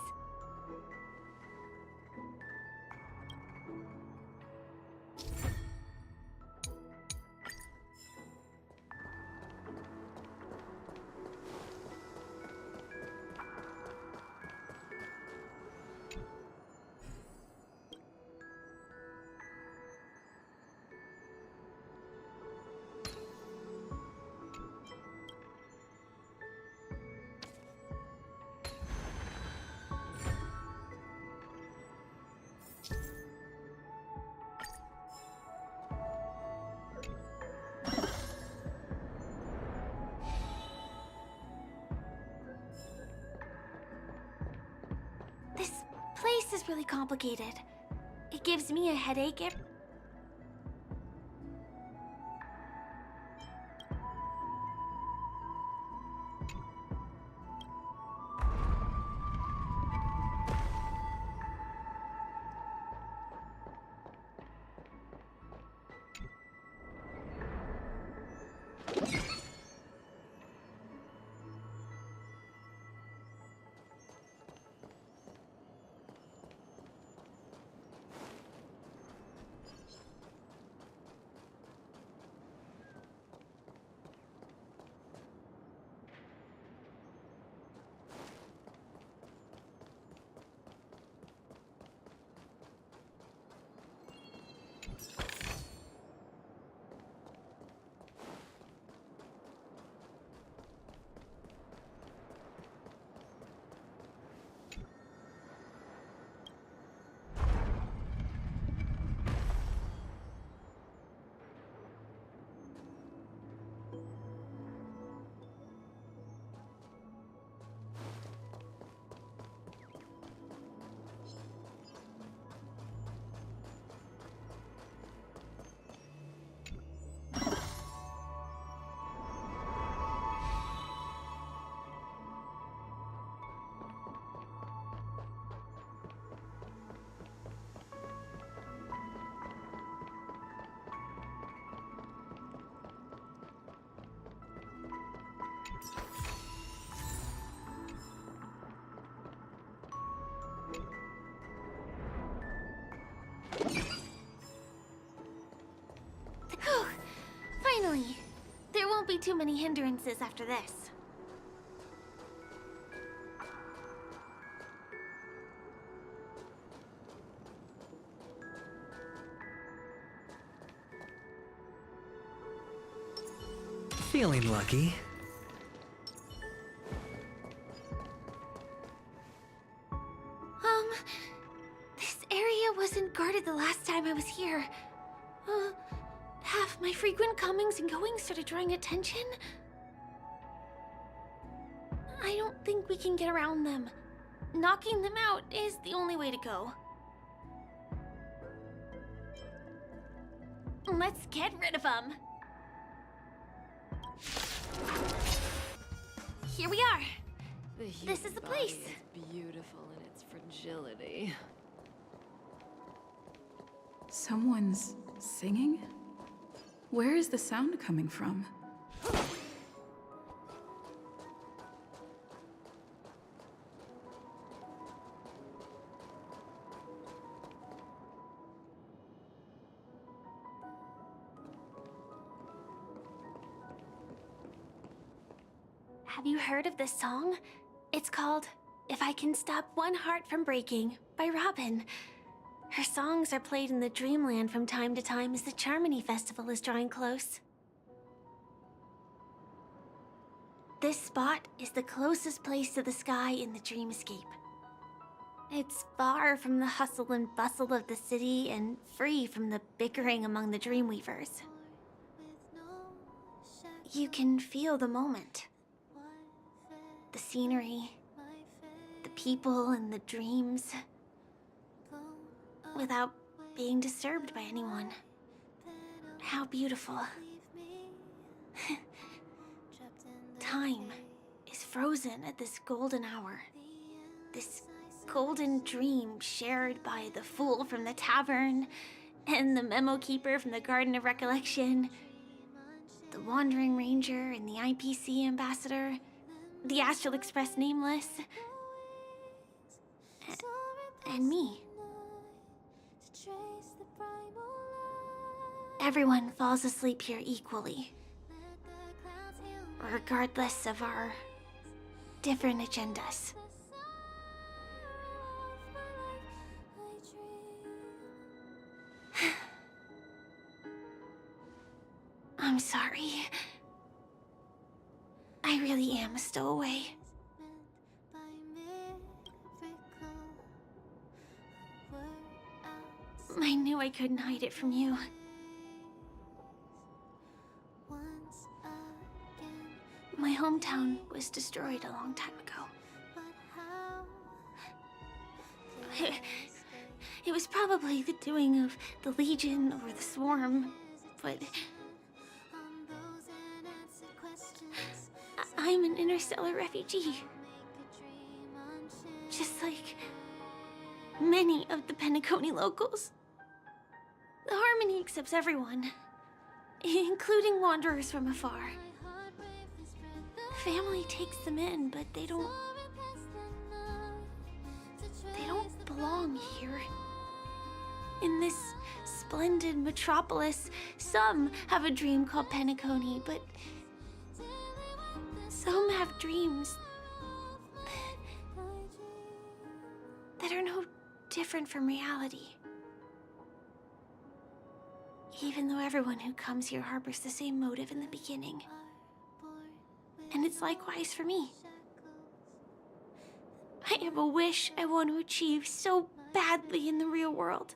This place is really complicated. It gives me a headache. be too many hindrances after this. Feeling lucky. This area wasn't guarded the last time I was here. Have my frequent comings and goings started drawing attention? I don't think we can get around them. Knocking them out is the only way to go. Let's get rid of them. Here we are. This is the place. Is beautiful in its fragility. Someone's singing? Where is the sound coming from? Have you heard of this song? It's called If I Can Stop One Heart from Breaking by Robin. Her songs are played in the Dreamland from time to time as the Charmony Festival is drawing close. This spot is the closest place to the sky in the dreamscape. It's far from the hustle and bustle of the city and free from the bickering among the Dreamweavers. You can feel the moment. The scenery, the people and the dreams, without being disturbed by anyone. How beautiful. Time is frozen at this golden hour. This golden dream shared by the fool from the tavern and the memo keeper from the Garden of Recollection, the wandering ranger and the IPC ambassador, the Astral Express nameless, and me. Everyone falls asleep here equally, regardless of our different agendas. I'm sorry. I really am a stowaway. I knew I couldn't hide it from you. My hometown was destroyed a long time ago. It was probably the doing of the Legion or the Swarm, but I'm an interstellar refugee. Just like many of the Penacony locals. The Harmony accepts everyone, including wanderers from afar. Family takes them in, but they don't belong here. In this splendid metropolis, some have a dream called Penacony, but some have dreams that are no different from reality. Even though everyone who comes here harbors the same motive in the beginning. And it's likewise for me. I have a wish I want to achieve so badly in the real world.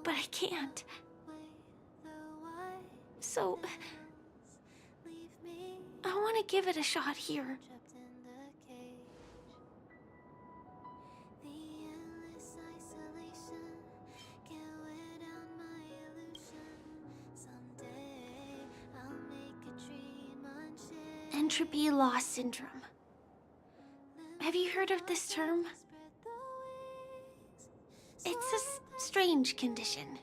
But I can't. So I want to give it a shot here. Entropy loss syndrome. Have you heard of this term? It's a strange condition.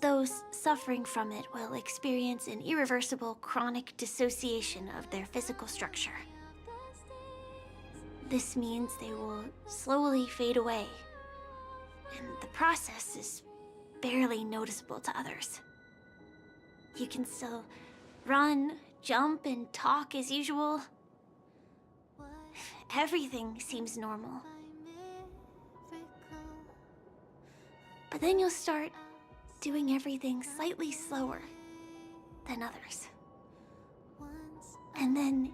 Those suffering from it will experience an irreversible chronic dissociation of their physical structure. This means they will slowly fade away, and the process is barely noticeable to others. You can still run, jump, and talk as usual. Everything seems normal. But then you'll start doing everything slightly slower than others. And then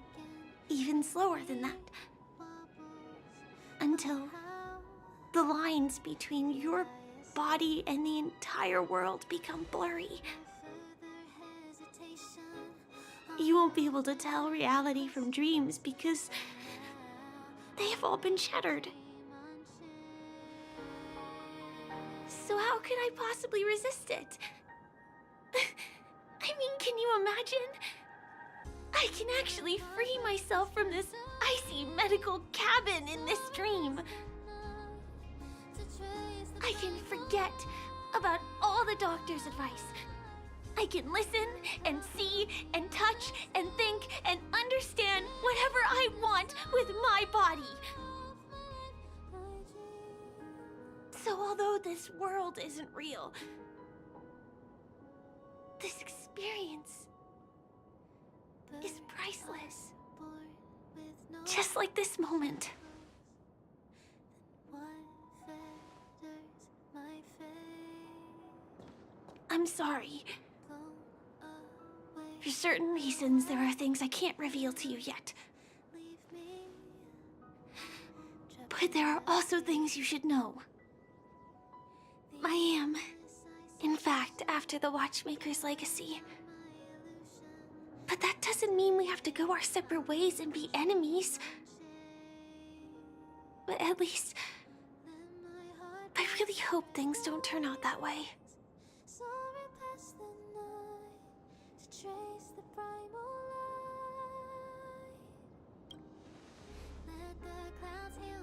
even slower than that. Until the lines between your body and the entire world become blurry. You won't be able to tell reality from dreams because they have all been shattered. So how could I possibly resist it? I mean, can you imagine? I can actually free myself from this icy medical cabin in this dream. I can forget about all the doctor's advice. I can listen and see and touch and think and understand whatever I want with my body. So although this world isn't real, this experience is priceless. Just like this moment. I'm sorry. For certain reasons, there are things I can't reveal to you yet. But there are also things you should know. I am, in fact, after the Watchmaker's legacy. But that doesn't mean we have to go our separate ways and be enemies. But at least, I really hope things don't turn out that way.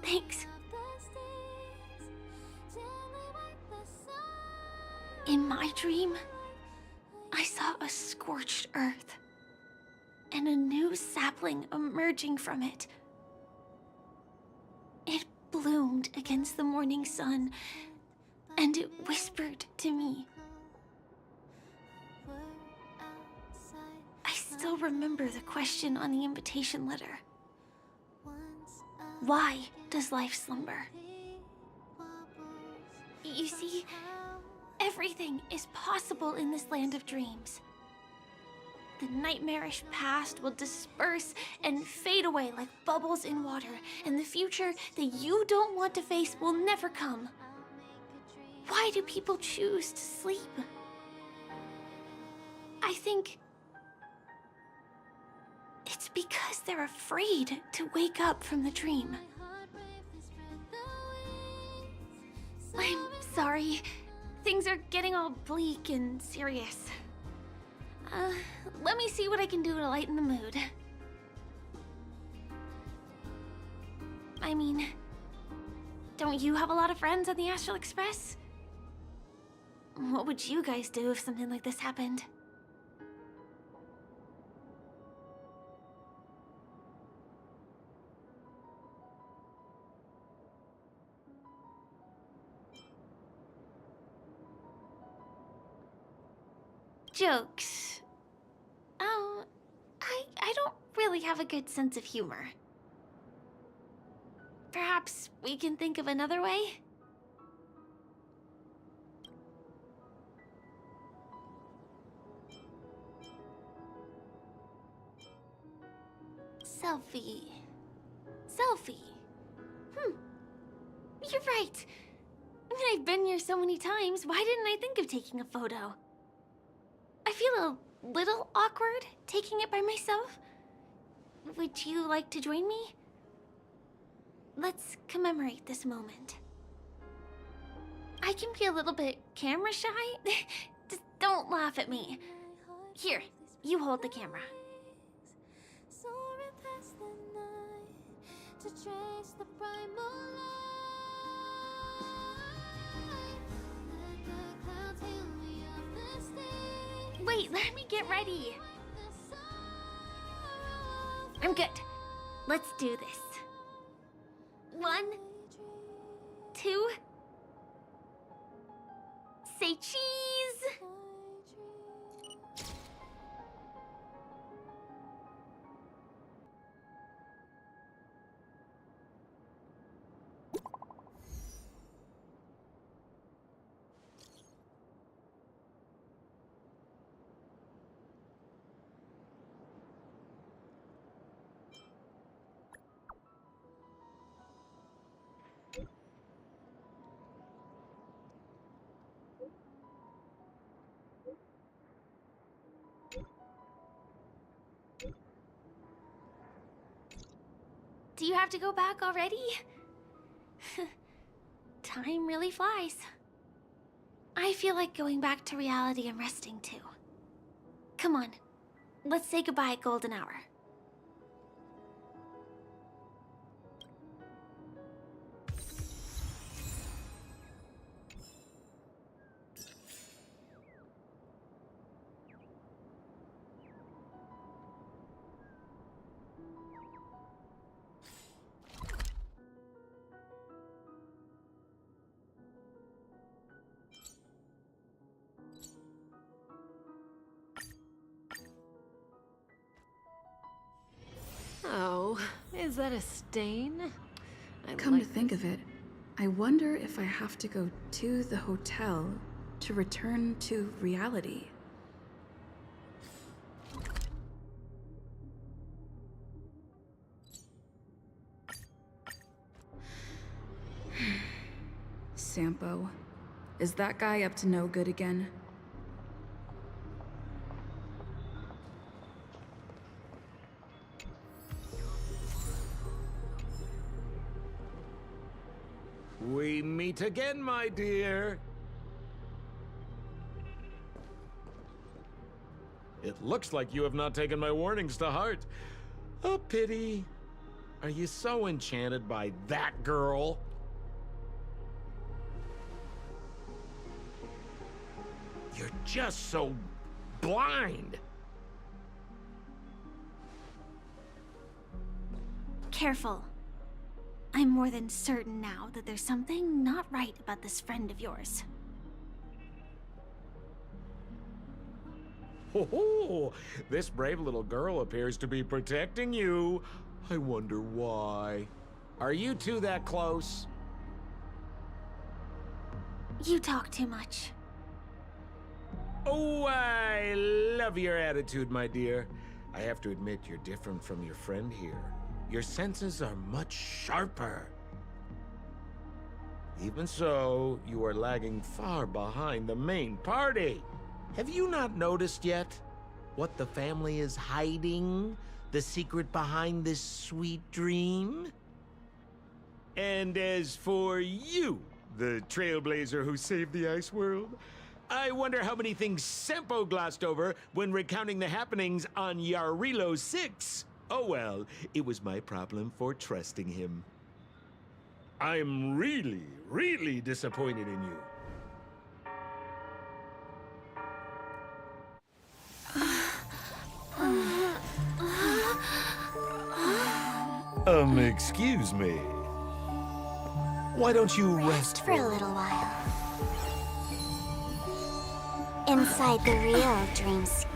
Thanks. In my dream, I saw a scorched earth and a new sapling emerging from it. It bloomed against the morning sun, and it whispered to me. I still remember the question on the invitation letter. Why does life slumber? You see, everything is possible in this land of dreams. The nightmarish past will disperse and fade away like bubbles in water, and the future that you don't want to face will never come. Why do people choose to sleep? I think it's because they're afraid to wake up from the dream. I'm sorry. Things are getting all bleak and serious. Let me see what I can do to lighten the mood. I mean, don't you have a lot of friends on the Astral Express? What would you guys do if something like this happened? Jokes. I don't really have a good sense of humor. Perhaps we can think of another way? Selfie. You're right. I mean, I've been here so many times. Why didn't I think of taking a photo? I feel a little awkward taking it by myself. Would you like to join me? Let's commemorate this moment. I can be a little bit camera shy. Just don't laugh at me. Here, you hold the camera. Wait, let me get ready. I'm good. Let's do this. 1, 2. Say cheese. you have to go back already? Time really flies. I feel like going back to reality and resting too. Come on, let's say goodbye, Golden Hour. Oh, is that a stain? Come to think of it, I wonder if I have to go to the hotel to return to reality. Sampo. Is that guy up to no good again? We meet again, my dear. It looks like you have not taken my warnings to heart. A pity. Are you so enchanted by that girl? You're just so blind. Careful. I'm more than certain now that there's something not right about this friend of yours. Oh, this brave little girl appears to be protecting you. I wonder why. Are you two that close? You talk too much. Oh, I love your attitude, my dear. I have to admit you're different from your friend here. Your senses are much sharper. Even so, you are lagging far behind the main party. Have you not noticed yet what the family is hiding? The secret behind this sweet dream? And as for you, the trailblazer who saved the ice world, I wonder how many things Sempo glossed over when recounting the happenings on Yarilo 6. Oh well, it was my problem for trusting him. I'm really, really disappointed in you. Excuse me. Why don't you rest for a little while? Inside the real dreamscape.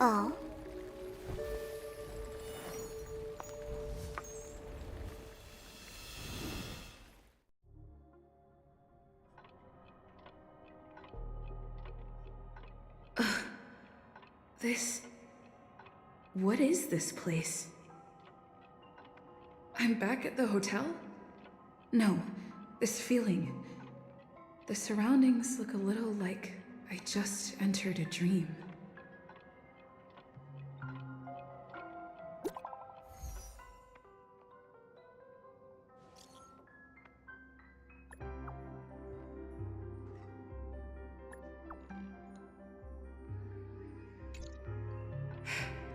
Oh? What is this place? I'm back at the hotel? No, this feeling. The surroundings look a little like I just entered a dream.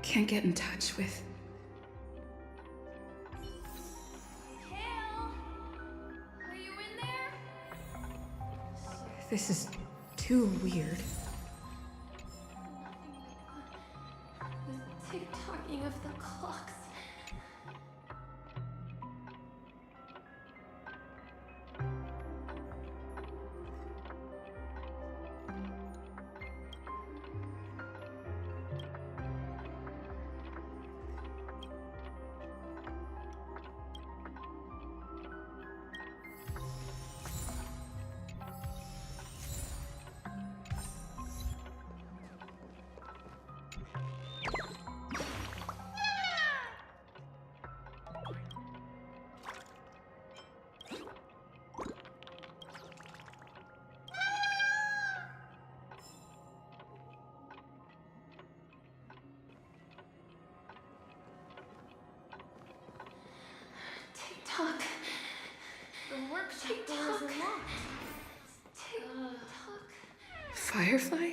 Can't get in touch with... Kale! Are you in there? This is too weird. The tick-tocking of the clocks. Firefly?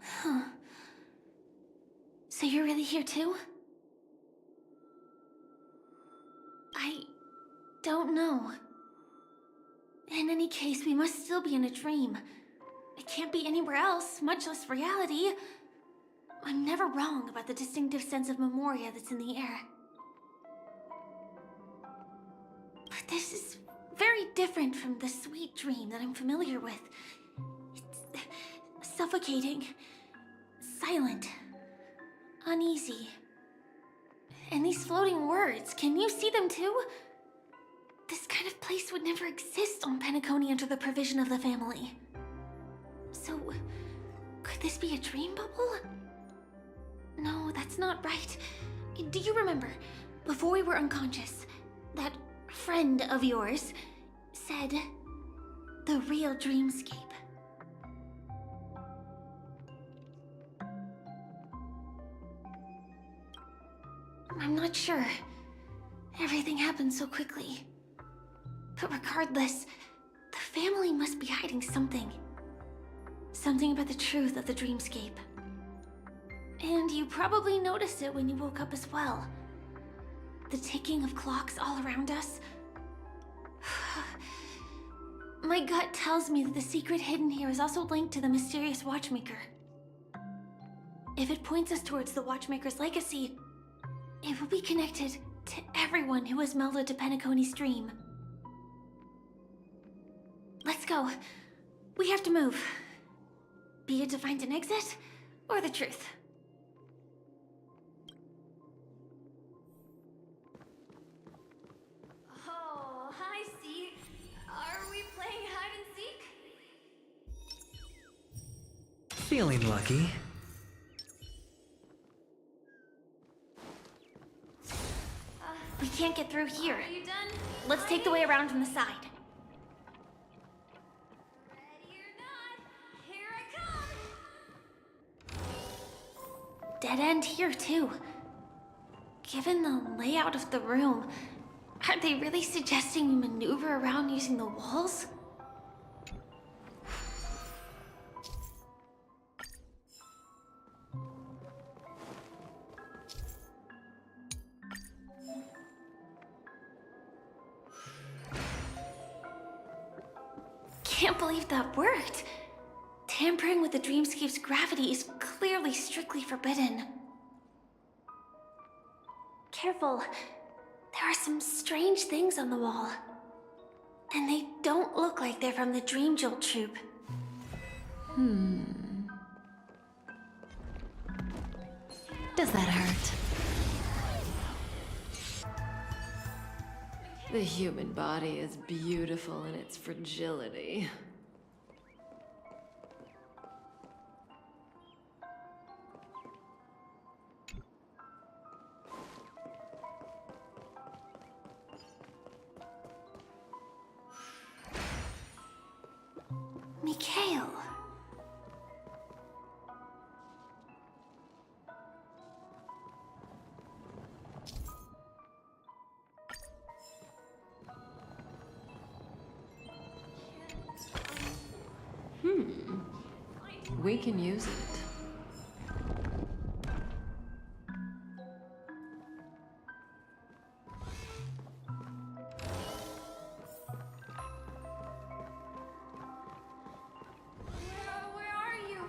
Huh. So you're really here too? I don't know. In any case, we must still be in a dream. It can't be anywhere else, much less reality. I'm never wrong about the distinctive sense of memoria that's in the air. But this is very different from the sweet dream that I'm familiar with. It's suffocating, silent, uneasy. And these floating words, can you see them too? This kind of place would never exist on Penacony under the provision of the family. So, could this be a dream bubble? No, that's not right. Do you remember, before we were unconscious, that friend of yours said the real dreamscape? I'm not sure. Everything happened so quickly. But regardless, the family must be hiding something. Something about the truth of the dreamscape. And you probably noticed it when you woke up as well. The ticking of clocks all around us. My gut tells me that the secret hidden here is also linked to the mysterious Watchmaker. If it points us towards the Watchmaker's legacy, it will be connected to everyone who has melded to Penacony's dream. Let's go. We have to move. Be it to find an exit, or the truth. Oh, hi, C. Are we playing hide and seek? Feeling lucky. We can't get through here. Are you done? Let's take the way around from the side. Ready or not, here I come! Dead end here, too. Given the layout of the room, are they really suggesting we maneuver around using the walls? Can't believe that worked. Tampering with the dreamscape's gravity is clearly strictly forbidden. Careful. There are some strange things on the wall. And they don't look like they're from the Dream Jolt troupe. Does that hurt? The human body is beautiful in its fragility. Mikhail. We can use it. Where are you?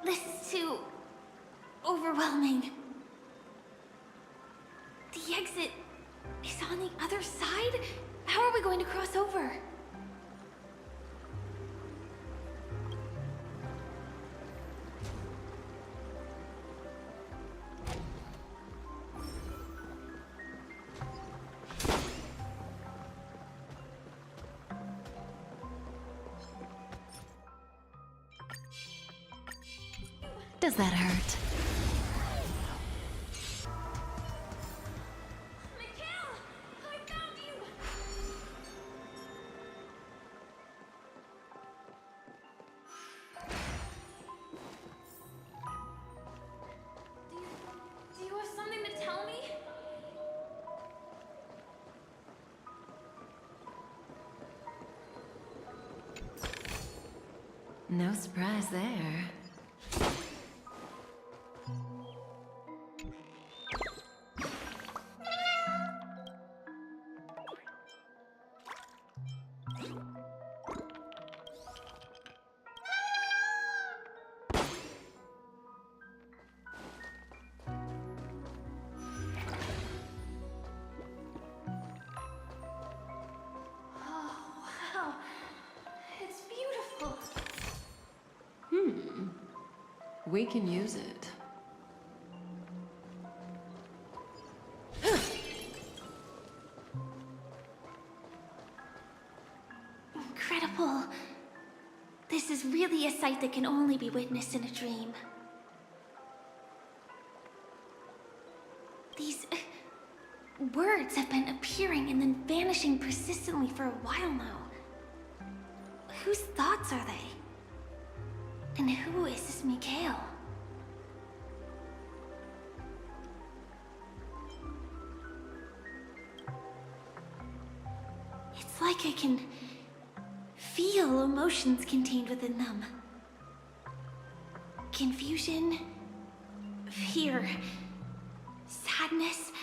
This is too overwhelming. The exit is on the other side? How are we going to cross over? Does that hurt? Do you have something to tell me? No surprise there. Oh, wow. It's beautiful. We can use it. Incredible. This is really a sight that can only be witnessed in a dream. These words have been appearing and then vanishing persistently for a while now. Whose thoughts are they? And who is this Mikhail? It's like I can feel emotions contained within them. Confusion, fear, sadness,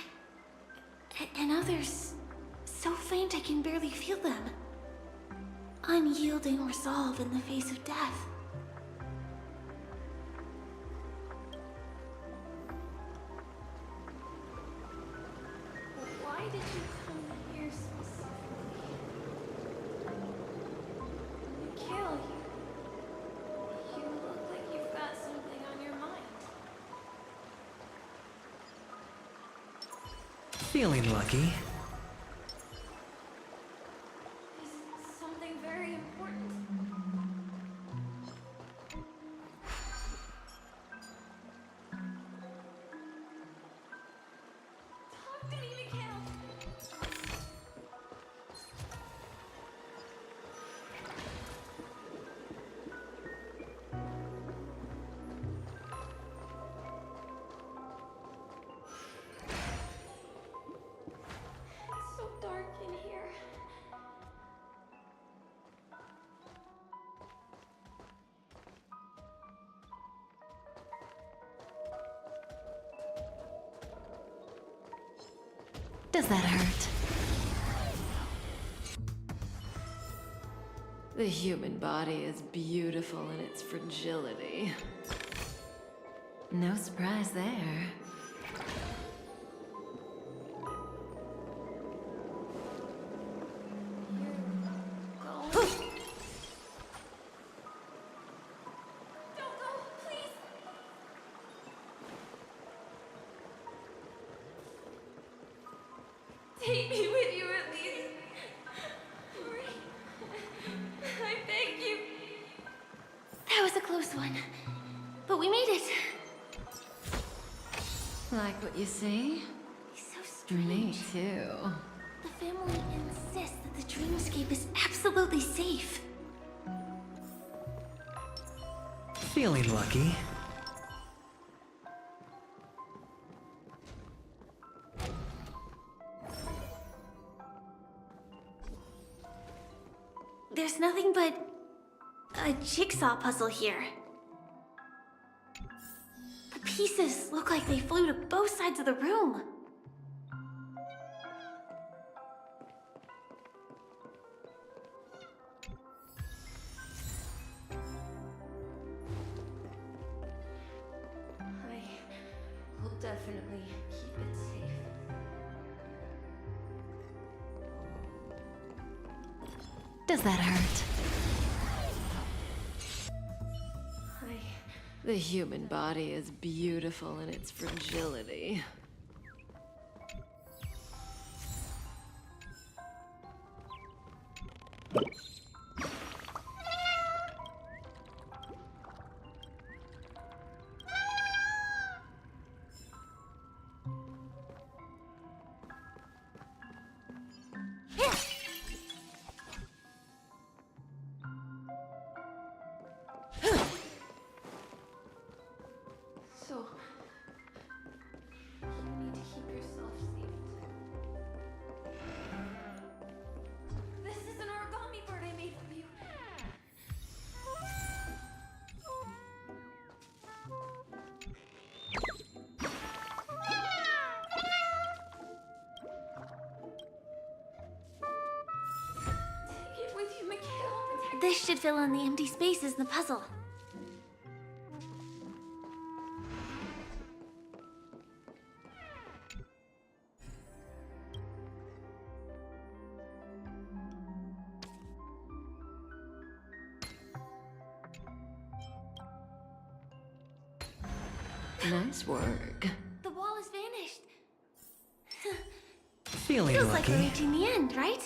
and others so faint I can barely feel them. Unyielding resolve in the face of death. Why did you come here specifically? Mikhail, you look like you've got something on your mind. Feeling lucky. Is something very important? Talk to me, Mikhail. It's so dark in here. Does that hurt? The human body is beautiful in its fragility. No surprise there. Don't go, please. Take me with you at least. Hurry. I beg you. That was a close one. But we made it. Like what you see? So strange. Me too. The family insists that the dreamscape is absolutely safe. Feeling lucky. There's nothing but a jigsaw puzzle here. The pieces look like they flew to both sides of the room. I will definitely keep it safe. Does that hurt? The human body is beautiful in its fragility. This should fill in the empty spaces in the puzzle. Nice work. The wall has vanished. Feeling Feels lucky. like we're reaching the end, right?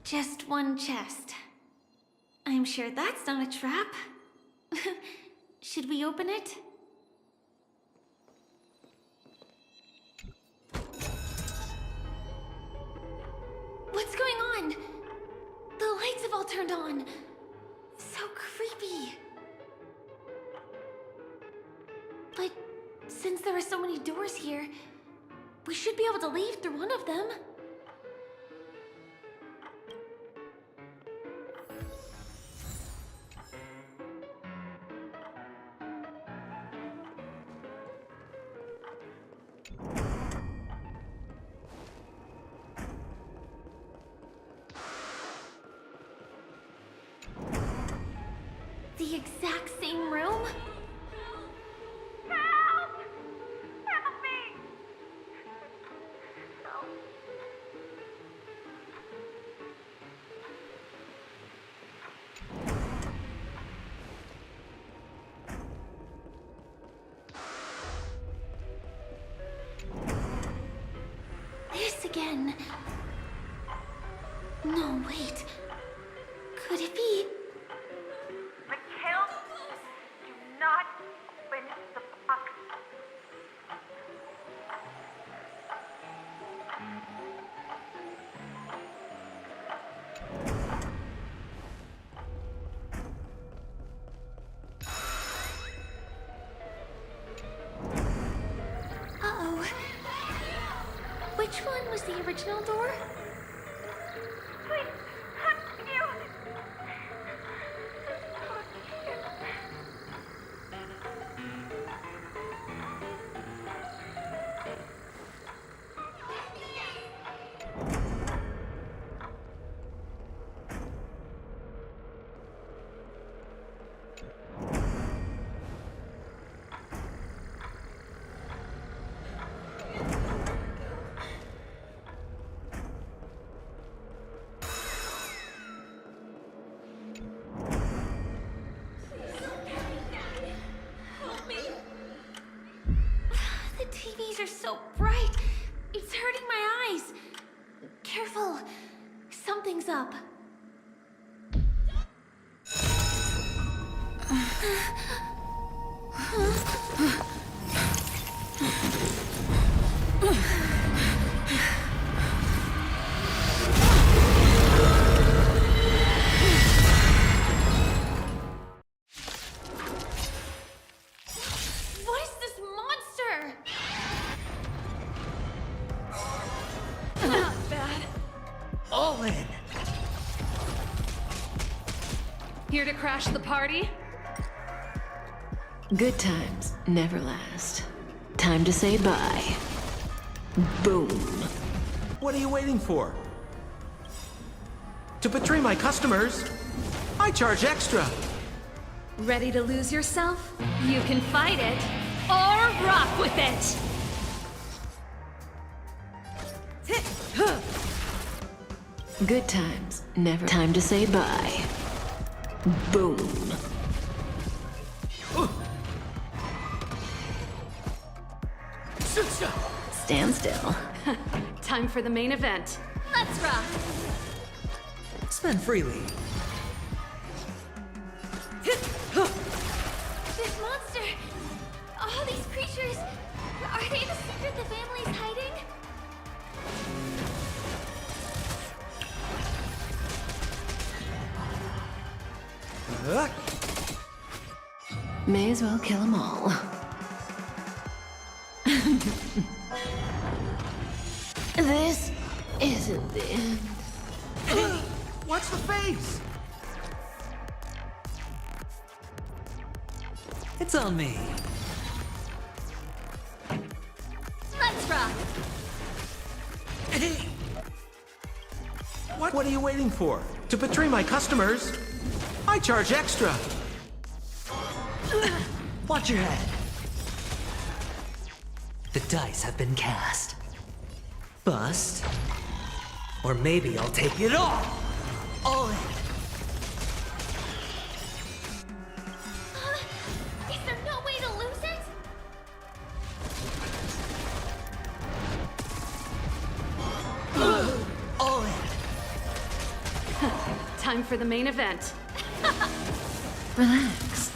Just one chest. I'm sure that's not a trap. Should we open it? What's going on? The lights have all turned on. So creepy. But since there are so many doors here, we should be able to leave through one of them. The exact same room? Help! Help me! Help. This again. No, wait. Could it be? Mikhail, do not open the box. Uh-oh. Which one was the original door? Please, I'm you. The TVs are so bright. It's hurting my eyes. Careful. Something's up. What is this monster? Not bad. All in. Here to crash the party? Good times never last. Time to say bye. Boom. What are you waiting for? To betray my customers, I charge extra. Ready to lose yourself? You can fight it or rock with it! Good times never. Time to say bye. Boom. Stand still. Time for the main event. Let's rock! Spend freely. This monster! All these creatures! Are they the secret the family's hiding? May as well kill them all. This is isn't the end. What's the face? It's on me. Let's rock! What are you waiting for? To betray my customers? I charge extra. Watch your head. The dice have been cast. Bust. Or maybe I'll take it all. All in. Is there no way to lose it? All in. Time for the main event. Relax.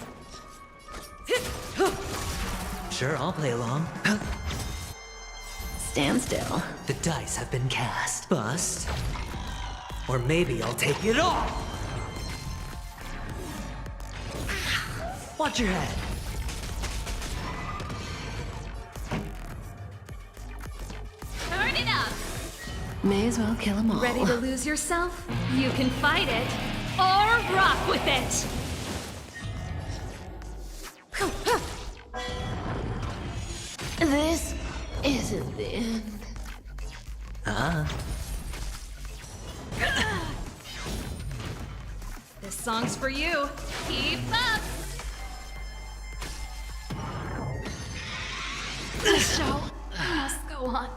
Sure, I'll play along. Stand still. The dice have been cast. Bust. Or maybe I'll take it all. Watch your head. Turn it up! May as well kill 'em all. Ready to lose yourself? You can fight it, or rock with it! This isn't the end. This song's for you. Keep up! The show must go on.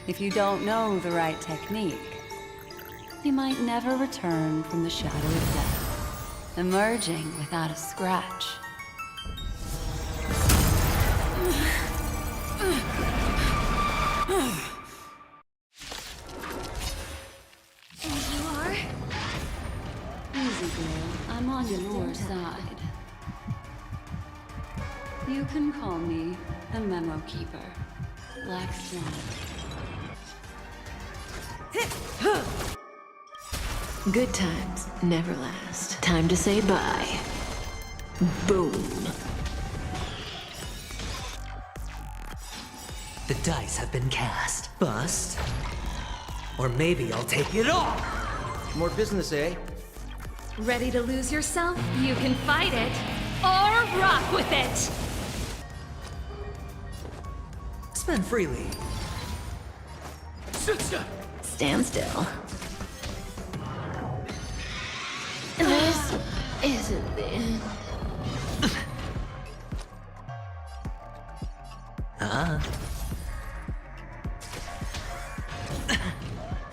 If you don't know the right technique, you might never return from the shadow of death, emerging without a scratch. And you are? Easy, girl. I'm on your side. You can call me the Memo Keeper, Black Swan. Good times never last. Time to say bye. Boom. The dice have been cast. Bust. Or maybe I'll take it all. More business, eh? Ready to lose yourself? You can fight it, or rock with it! Spend freely. Stand still. This isn't the end.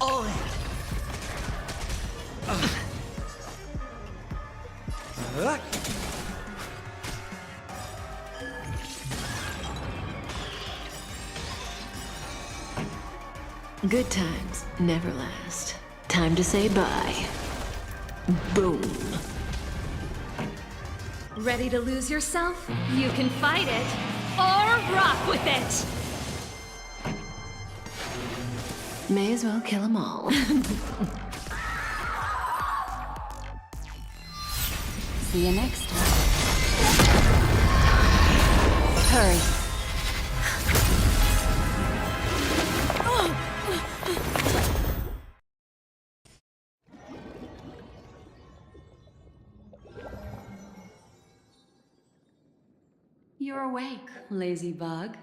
All in. Good times never last. Time to say bye. Boom. Ready to lose yourself? You can fight it, or rock with it! May as well kill 'em all. See you next time. Hurry. You're awake, lazy bug.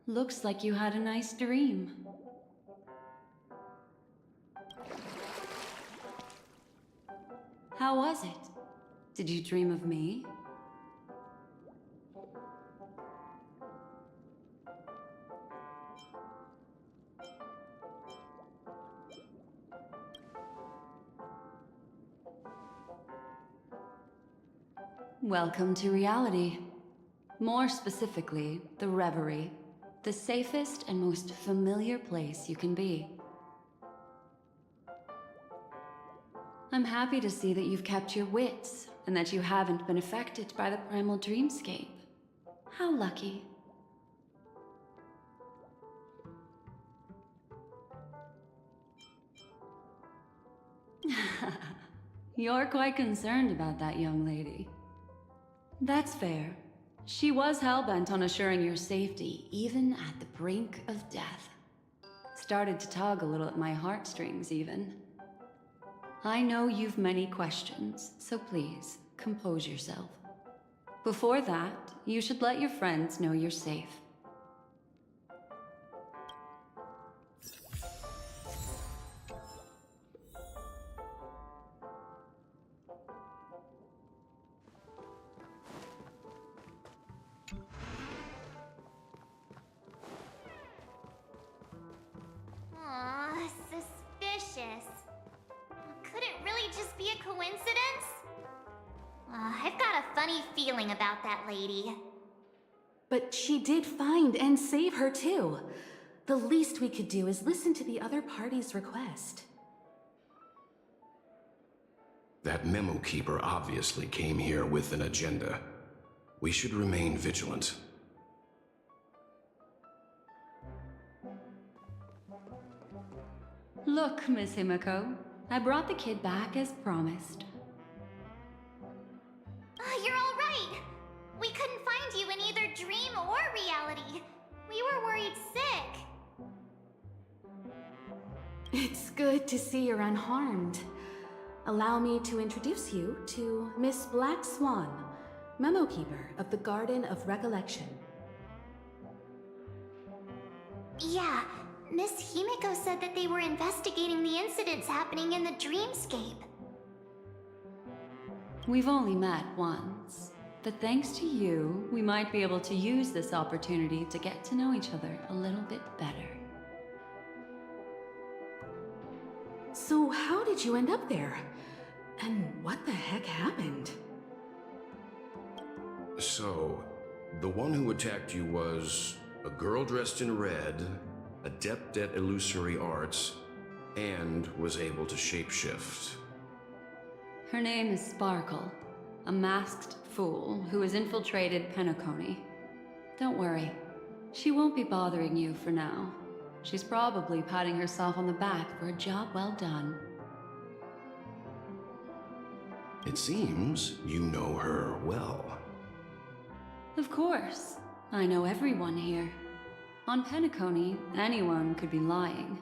Looks like you had a nice dream. How was it? Did you dream of me? Welcome to reality. More specifically, the Reverie. The safest and most familiar place you can be. I'm happy to see that you've kept your wits, and that you haven't been affected by the primal dreamscape. How lucky. You're quite concerned about that young lady. That's fair. She was hell-bent on assuring your safety, even at the brink of death. Started to tug a little at my heartstrings, even. I know you've many questions, so please, compose yourself. Before that, you should let your friends know you're safe. Aw, suspicious. Could it really just be a coincidence? I've got a funny feeling about that lady. But she did find and save her too. The least we could do is listen to the other party's request. That memo keeper obviously came here with an agenda. We should remain vigilant. Look, Miss Himiko, I brought the kid back as promised. You're all right. We couldn't find you in either dream or reality. We were worried sick. It's good to see you're unharmed. Allow me to introduce you to Miss Black Swan, memo keeper of the Garden of Recollection. Yeah, Miss Himiko said that they were investigating the incidents happening in the dreamscape. We've only met once, but thanks to you, we might be able to use this opportunity to get to know each other a little bit better. So how did you end up there? And what the heck happened? So, the one who attacked you was a girl dressed in red, adept at illusory arts, and was able to shapeshift. Her name is Sparkle, a masked fool who has infiltrated Penacony. Don't worry, she won't be bothering you for now. She's probably patting herself on the back for a job well done. It seems you know her well. Of course. I know everyone here. On Penacony, anyone could be lying,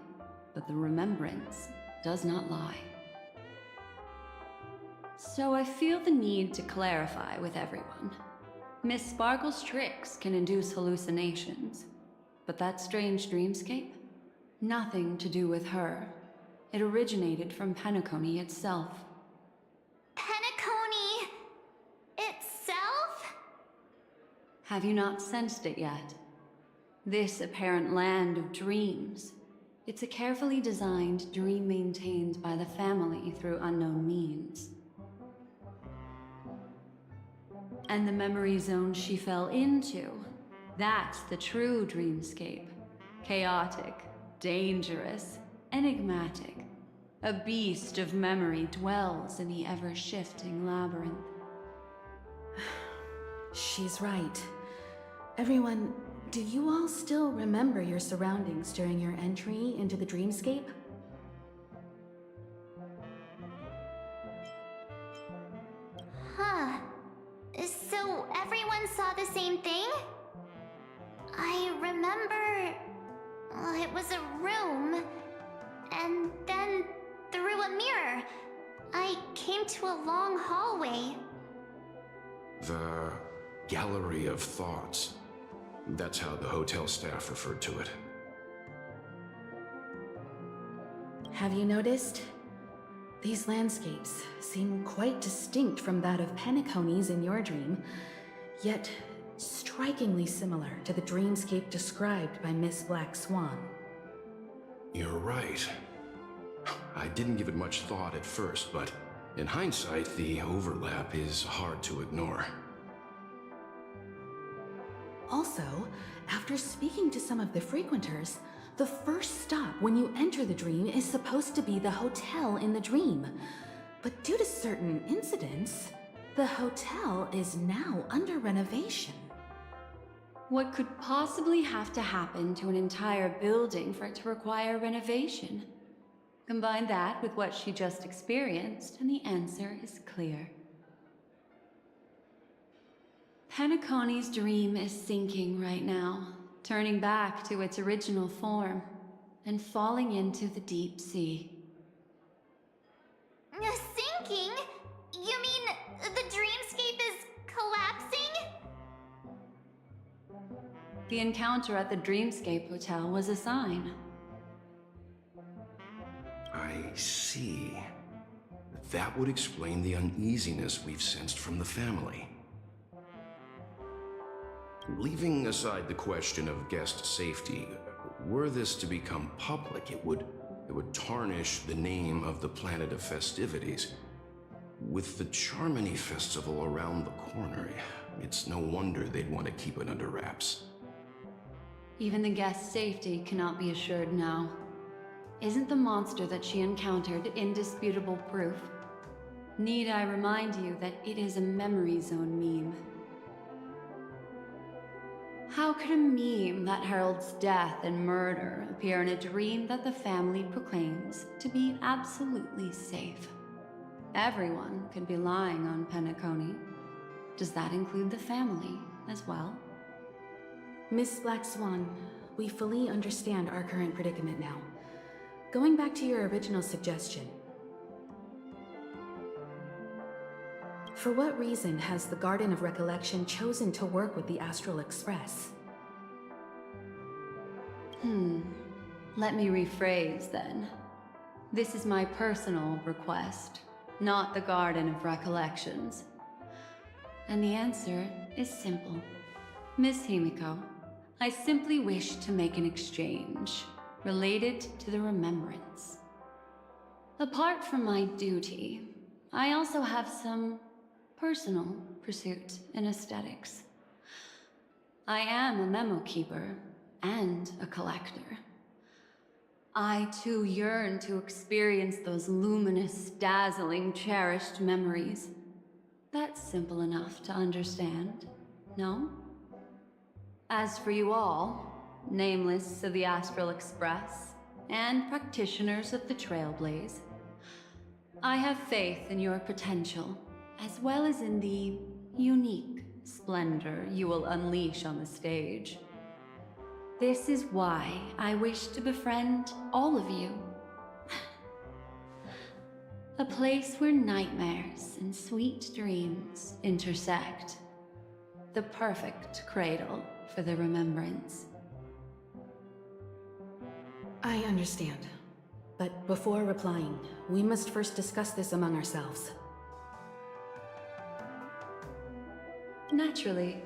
but the remembrance does not lie. So I feel the need to clarify with everyone. Miss Sparkle's tricks can induce hallucinations, but that strange dreamscape? Nothing to do with her. It originated from Penacony itself. Penacony itself? Have you not sensed it yet? This apparent land of dreams. It's a carefully designed dream maintained by the family through unknown means. And the memory zone she fell into, that's the true dreamscape. Chaotic, dangerous, enigmatic. A beast of memory dwells in the ever-shifting labyrinth. She's right. Everyone, do you all still remember your surroundings during your entry into the dreamscape? Huh. So everyone saw the same thing? I remember... it was a room, and then through a mirror, I came to a long hallway. The Gallery of Thoughts. That's how the hotel staff referred to it. Have you noticed? These landscapes seem quite distinct from that of Penacony's in your dream, yet strikingly similar to the dreamscape described by Miss Black Swan. You're right. I didn't give it much thought at first, but in hindsight, the overlap is hard to ignore. Also, after speaking to some of the frequenters, the first stop when you enter the dream is supposed to be the hotel in the dream. But due to certain incidents, The hotel is now under renovation. What could possibly have to happen to an entire building for it to require renovation? Combine that with what she just experienced, and the answer is clear. Penacony's dream is sinking right now, turning back to its original form, and falling into the deep sea. Sinking? You mean the dreamscape is collapsing? The encounter at the Dreamscape Hotel was a sign. I see. That would explain the uneasiness we've sensed from the family. Leaving aside the question of guest safety, were this to become public, it would tarnish the name of the planet of festivities. With the Charmony Festival around the corner, it's no wonder they'd want to keep it under wraps. Even the guest's safety cannot be assured now. Isn't the monster that she encountered indisputable proof? Need I remind you that it is a memory zone meme? How could a meme that heralds death and murder appear in a dream that the family proclaims to be absolutely safe? Everyone could be lying on Penacony. Does that include the family as well? Miss Black Swan, we fully understand our current predicament now. Going back to your original suggestion, for what reason has the Garden of Recollection chosen to work with the Astral Express? Let me rephrase then. This is my personal request, not the Garden of Recollections. And the answer is simple. Miss Himiko, I simply wish to make an exchange related to the remembrance. Apart from my duty, I also have some personal pursuit in aesthetics. I am a memo keeper and a collector. I too yearn to experience those luminous, dazzling, cherished memories. That's simple enough to understand, no? As for you all, nameless of the Astral Express, and practitioners of the Trailblaze, I have faith in your potential, as well as in the unique splendor you will unleash on the stage. This is why I wish to befriend all of you. A place where nightmares and sweet dreams intersect. The perfect cradle for the remembrance. I understand. But before replying, we must first discuss this among ourselves. Naturally.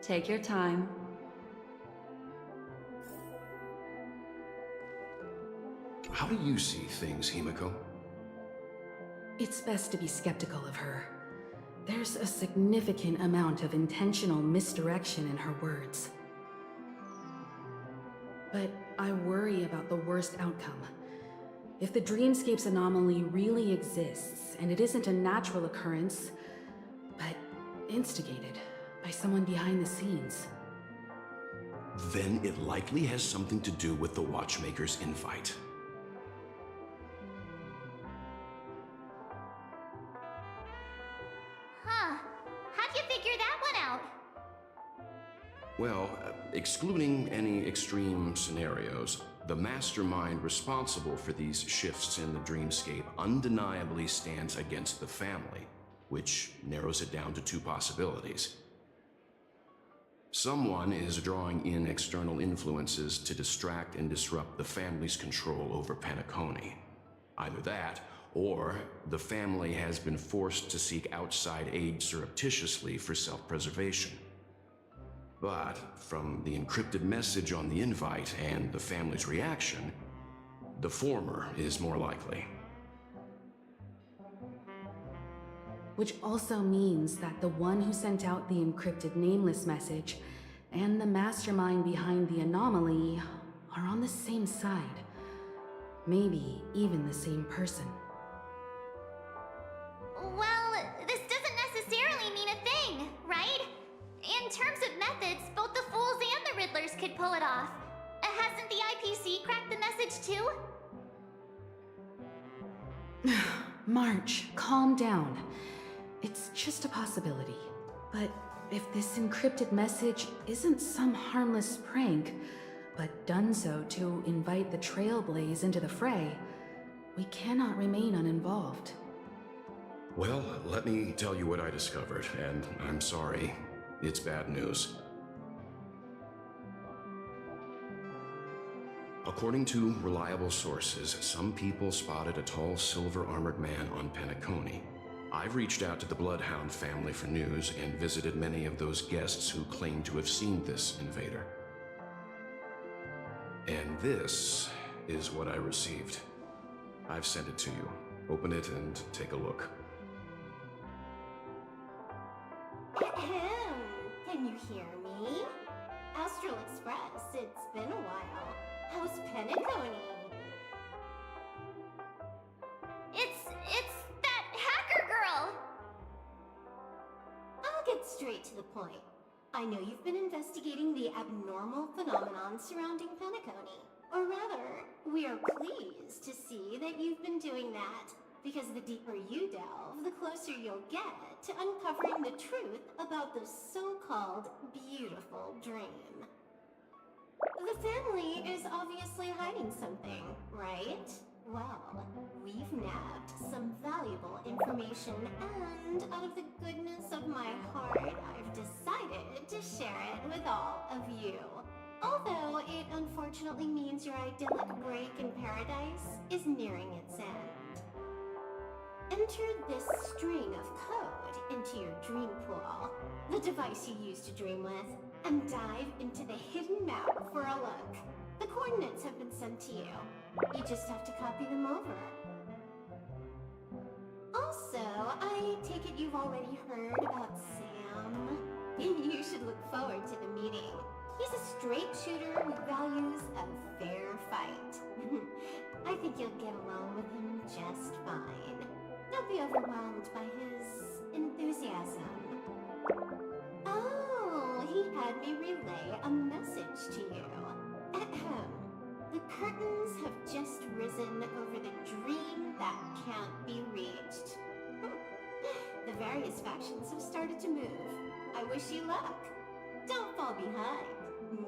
Take your time. How do you see things, Himiko? It's best to be skeptical of her. There's a significant amount of intentional misdirection in her words. But I worry about the worst outcome. If the dreamscape's anomaly really exists, and it isn't a natural occurrence, but instigated by someone behind the scenes, Then it likely has something to do with the Watchmaker's invite. Huh. How'd you figure that one out? Well, excluding any extreme scenarios, the mastermind responsible for these shifts in the dreamscape undeniably stands against the family, which narrows it down to two possibilities. Someone is drawing in external influences to distract and disrupt the family's control over Penacony. Either that, or the family has been forced to seek outside aid surreptitiously for self-preservation. But from the encrypted message on the invite and the family's reaction, the former is more likely. which also means that the one who sent out the encrypted nameless message and the mastermind behind the anomaly are on the same side. Maybe even the same person. Well, this doesn't necessarily message too? March, calm down. It's just a possibility. But if this encrypted message isn't some harmless prank, but done so to invite the Trailblaze into the fray, we cannot remain uninvolved. Well, let me tell you what I discovered, and I'm sorry. It's bad news. According to reliable sources, some people spotted a tall silver-armored man on Penacony. I've reached out to the Bloodhound family for news and visited many of those guests who claim to have seen this invader. And this is what I received. I've sent it to you. Open it and take a look. Ahem. Can you hear me? Astral Express, it's been a while. How's Penacony? It's that hacker girl! I'll get straight to the point. I know you've been investigating the abnormal phenomenon surrounding Penacony. Or rather, we are pleased to see that you've been doing that, because the deeper you delve, the closer you'll get to uncovering the truth about this so-called beautiful dream. The family is obviously hiding something, right? Well, we've nabbed some valuable information, and out of the goodness of my heart, I've decided to share it with all of you. Although it unfortunately means your idyllic break in paradise is nearing its end. Enter this string of code into your dream pool, the device you use to dream with, and dive into the hidden map for a look. The coordinates have been sent to you. You just have to copy them over. Also, I take it you've already heard about Sam. You should look forward to the meeting. He's a straight shooter who values a fair fight. I think you'll get along with him just fine. Don't be overwhelmed by his enthusiasm. Oh, he had me relay a message to you. Ahem. The curtains have just risen over the dream that can't be reached. The various factions have started to move. I wish you luck. Don't fall behind,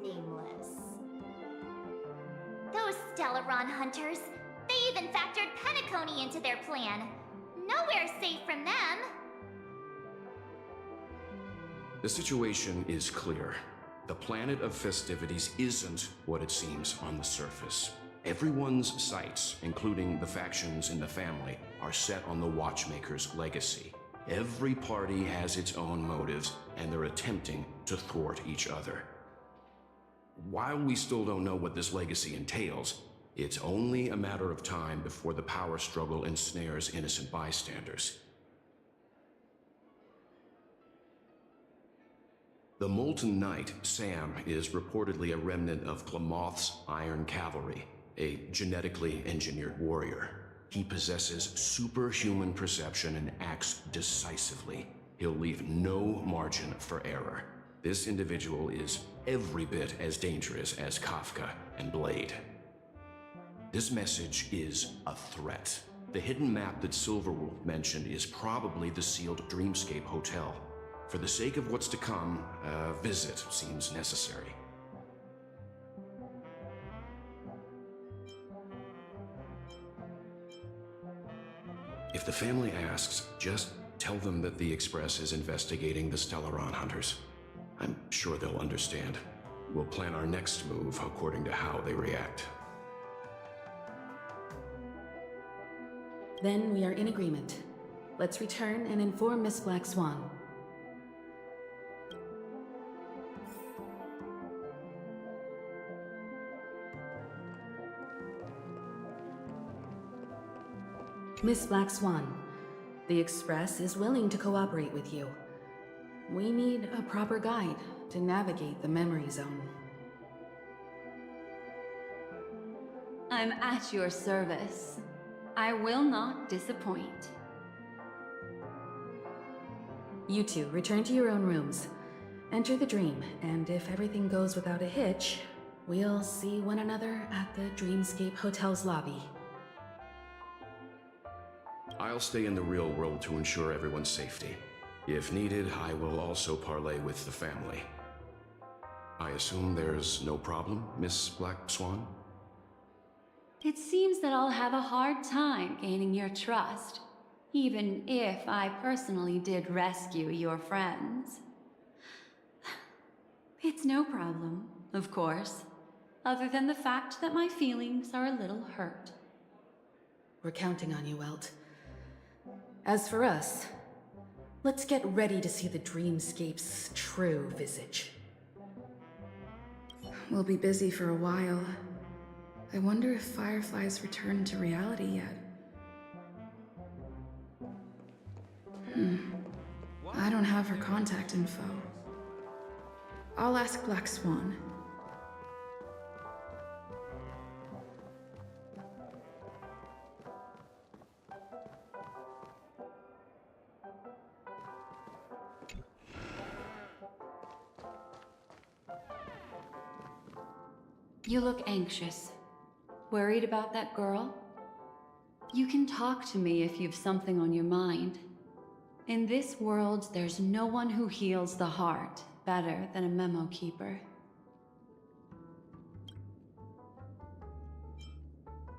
nameless. Those Stellaron hunters, they even factored Penacony into their plan. Nowhere safe from them. The situation is clear. The planet of festivities isn't what it seems on the surface. Everyone's sights, including the factions in the family, are set on the Watchmaker's legacy. Every party has its own motives, and they're attempting to thwart each other. While we still don't know what this legacy entails, it's only a matter of time before the power struggle ensnares innocent bystanders. The Molten Knight, Sam, is reportedly a remnant of Klamoth's Iron Cavalry, a genetically engineered warrior. He possesses superhuman perception and acts decisively. He'll leave no margin for error. This individual is every bit as dangerous as Kafka and Blade. This message is a threat. The hidden map that Silverwolf mentioned is probably the sealed Dreamscape Hotel. For the sake of what's to come, a visit seems necessary. If the family asks, just tell them that the Express is investigating the Stellaron hunters. I'm sure they'll understand. We'll plan our next move according to how they react. Then we are in agreement. Let's return and inform Miss Black Swan. Miss Black Swan, the Express is willing to cooperate with you. We need a proper guide to navigate the memory zone. I'm at your service. I will not disappoint. You two return to your own rooms. Enter the dream, and if everything goes without a hitch, We'll see one another at the Dreamscape Hotel's lobby. I'll stay in the real world to ensure everyone's safety. If needed, I will also parley with the family. I assume there's no problem, Miss Black Swan? It seems that I'll have a hard time gaining your trust, even if I personally did rescue your friends. It's no problem, of course, other than the fact that my feelings are a little hurt. We're counting on you, Welt. As for us, let's get ready to see the Dreamscape's true visage. We'll be busy for a while. I wonder if Firefly's returned to reality yet. I don't have her contact info. I'll ask Black Swan. You look anxious. Worried about that girl? You can talk to me if you've something on your mind. In this world, there's no one who heals the heart better than a memo keeper.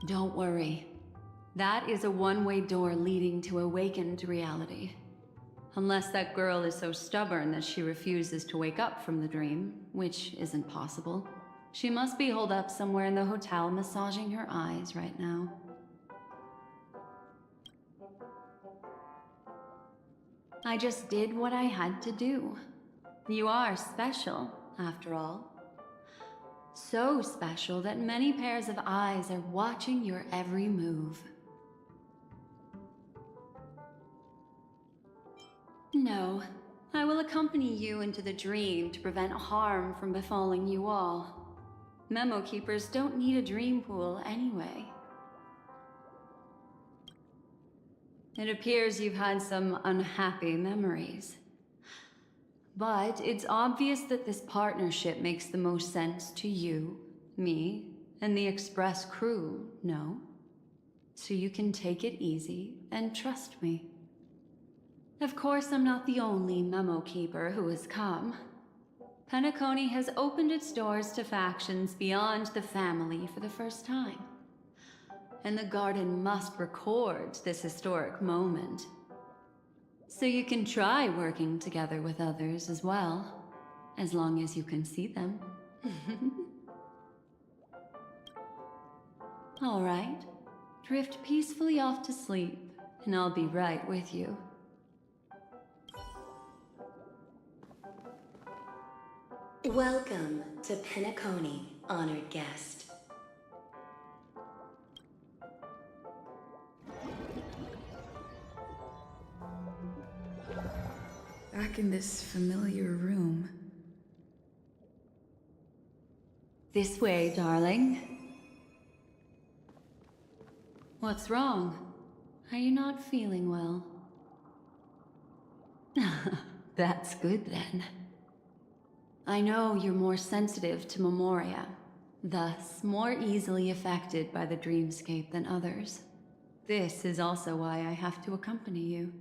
Don't worry. That is a one-way door leading to awakened reality. Unless that girl is so stubborn that she refuses to wake up from the dream, which isn't possible. She must be holed up somewhere in the hotel massaging her eyes right now. I just did what I had to do. You are special, after all. So special that many pairs of eyes are watching your every move. No, I will accompany you into the dream to prevent harm from befalling you all. Memo keepers don't need a dream pool anyway. It appears you've had some unhappy memories. But it's obvious that this partnership makes the most sense to you, me, and the Express crew, no? So you can take it easy and trust me. Of course, I'm not the only memo keeper who has come. Penacony has opened its doors to factions beyond the family for the first time. And the Garden must record this historic moment. So you can try working together with others as well, as long as you can see them. All right, drift peacefully off to sleep, and I'll be right with you. Welcome to Penacony, honored guest. Back in this familiar room. This way, darling. What's wrong? Are you not feeling well? That's good then. I know you're more sensitive to Memoria, thus more easily affected by the dreamscape than others. This is also why I have to accompany you.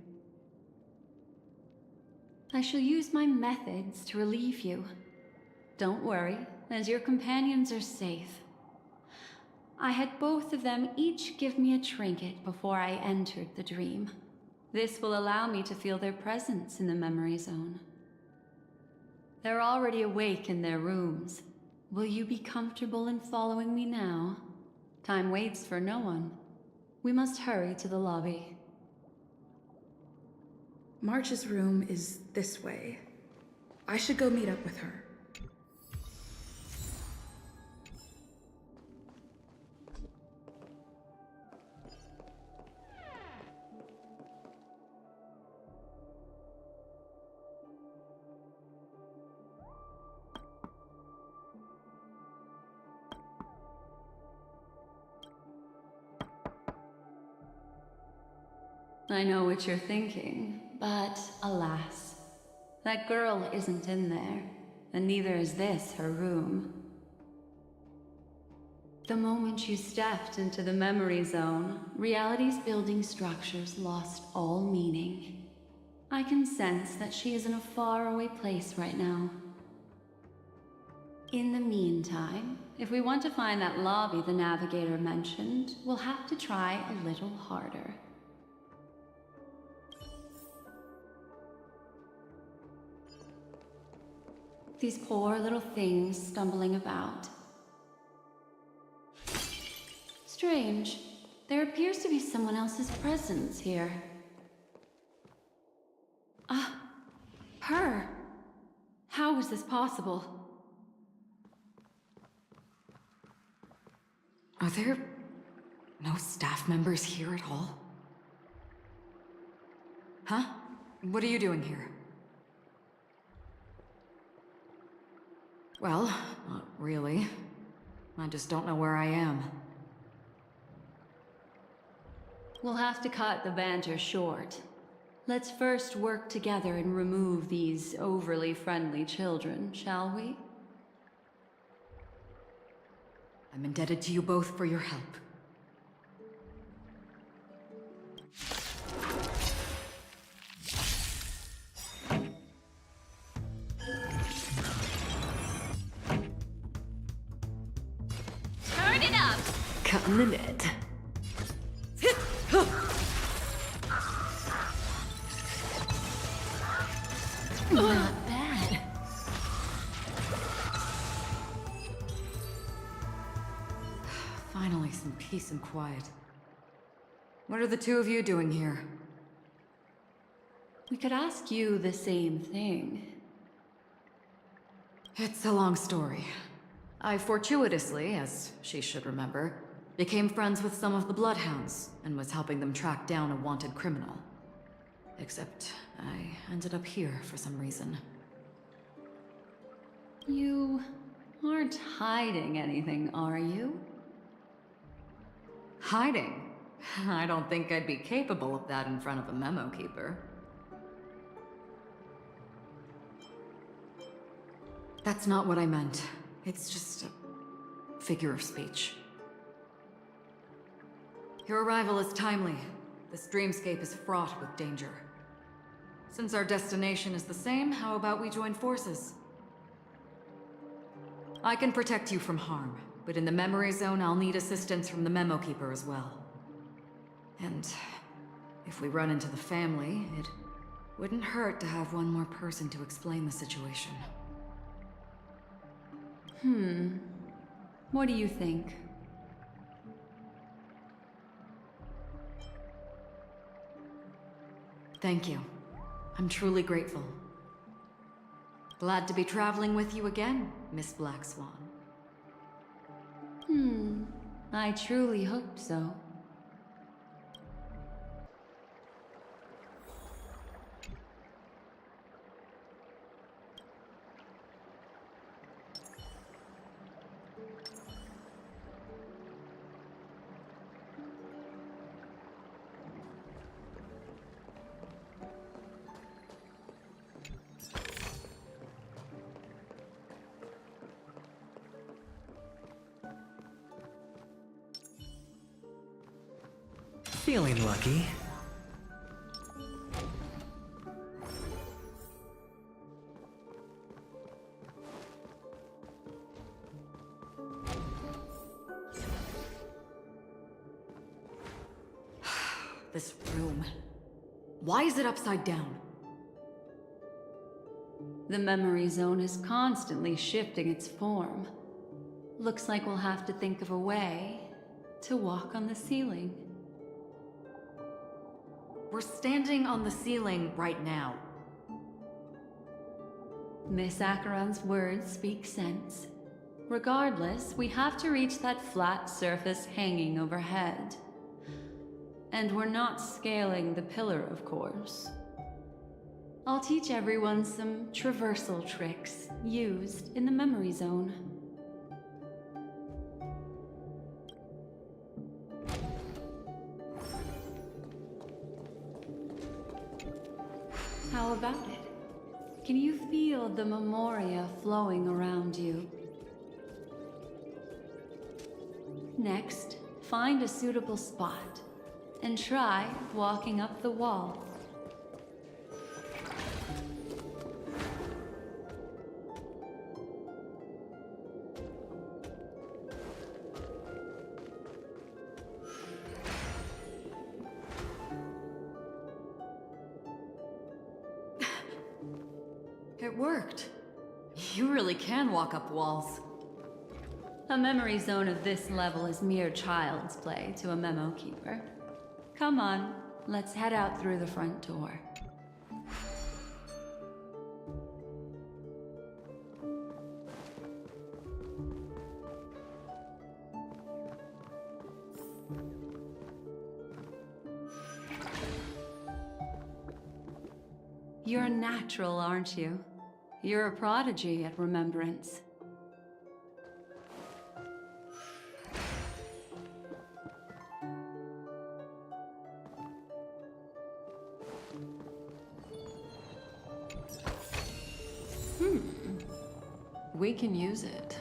I shall use my methods to relieve you. Don't worry, as your companions are safe. I had both of them each give me a trinket before I entered the dream. This will allow me to feel their presence in the memory zone. They're already awake in their rooms. Will you be comfortable in following me now? Time waits for no one. We must hurry to the lobby. March's room is this way. I should go meet up with her. I know what you're thinking, but alas, that girl isn't in there, and neither is this her room. The moment you stepped into the memory zone, reality's building structures lost all meaning. I can sense that she is in a faraway place right now. In the meantime, if we want to find that lobby the navigator mentioned, we'll have to try a little harder. These poor little things stumbling about. Strange. There appears to be someone else's presence here. Ah, her. How is this possible? Are there no staff members here at all? Huh? What are you doing here? Well, not really. I just don't know where I am. We'll have to cut the banter short. Let's first work together and remove these overly friendly children, shall we? I'm indebted to you both for your help. Turn it up! Cutting the net. Not bad. Finally, some peace and quiet. What are the two of you doing here? We could ask you the same thing. It's a long story. I fortuitously, as she should remember, became friends with some of the Bloodhounds and was helping them track down a wanted criminal. Except I ended up here for some reason. You aren't hiding anything, are you? Hiding? I don't think I'd be capable of that in front of a memo keeper. That's not what I meant. It's just a figure of speech. Your arrival is timely. This dreamscape is fraught with danger. Since our destination is the same, how about we join forces? I can protect you from harm, but in the memory zone, I'll need assistance from the memo keeper as well. And if we run into the family, it wouldn't hurt to have one more person to explain the situation. What do you think? Thank you. I'm truly grateful. Glad to be traveling with you again, Miss Black Swan. I truly hope so. Feeling lucky. This room. Why is it upside down? The memory zone is constantly shifting its form. Looks like we'll have to think of a way to walk on the ceiling. We're standing on the ceiling right now. Miss Acheron's words speak sense. Regardless, we have to reach that flat surface hanging overhead. And we're not scaling the pillar, of course. I'll teach everyone some traversal tricks used in the memory zone. How about it? Can you feel the memoria flowing around you? Next, find a suitable spot and try walking up the wall. It worked. You really can walk up walls. A memory zone of this level is mere child's play to a memo keeper. Come on, let's head out through the front door. You're a natural, aren't you? You're a prodigy at remembrance. We can use it.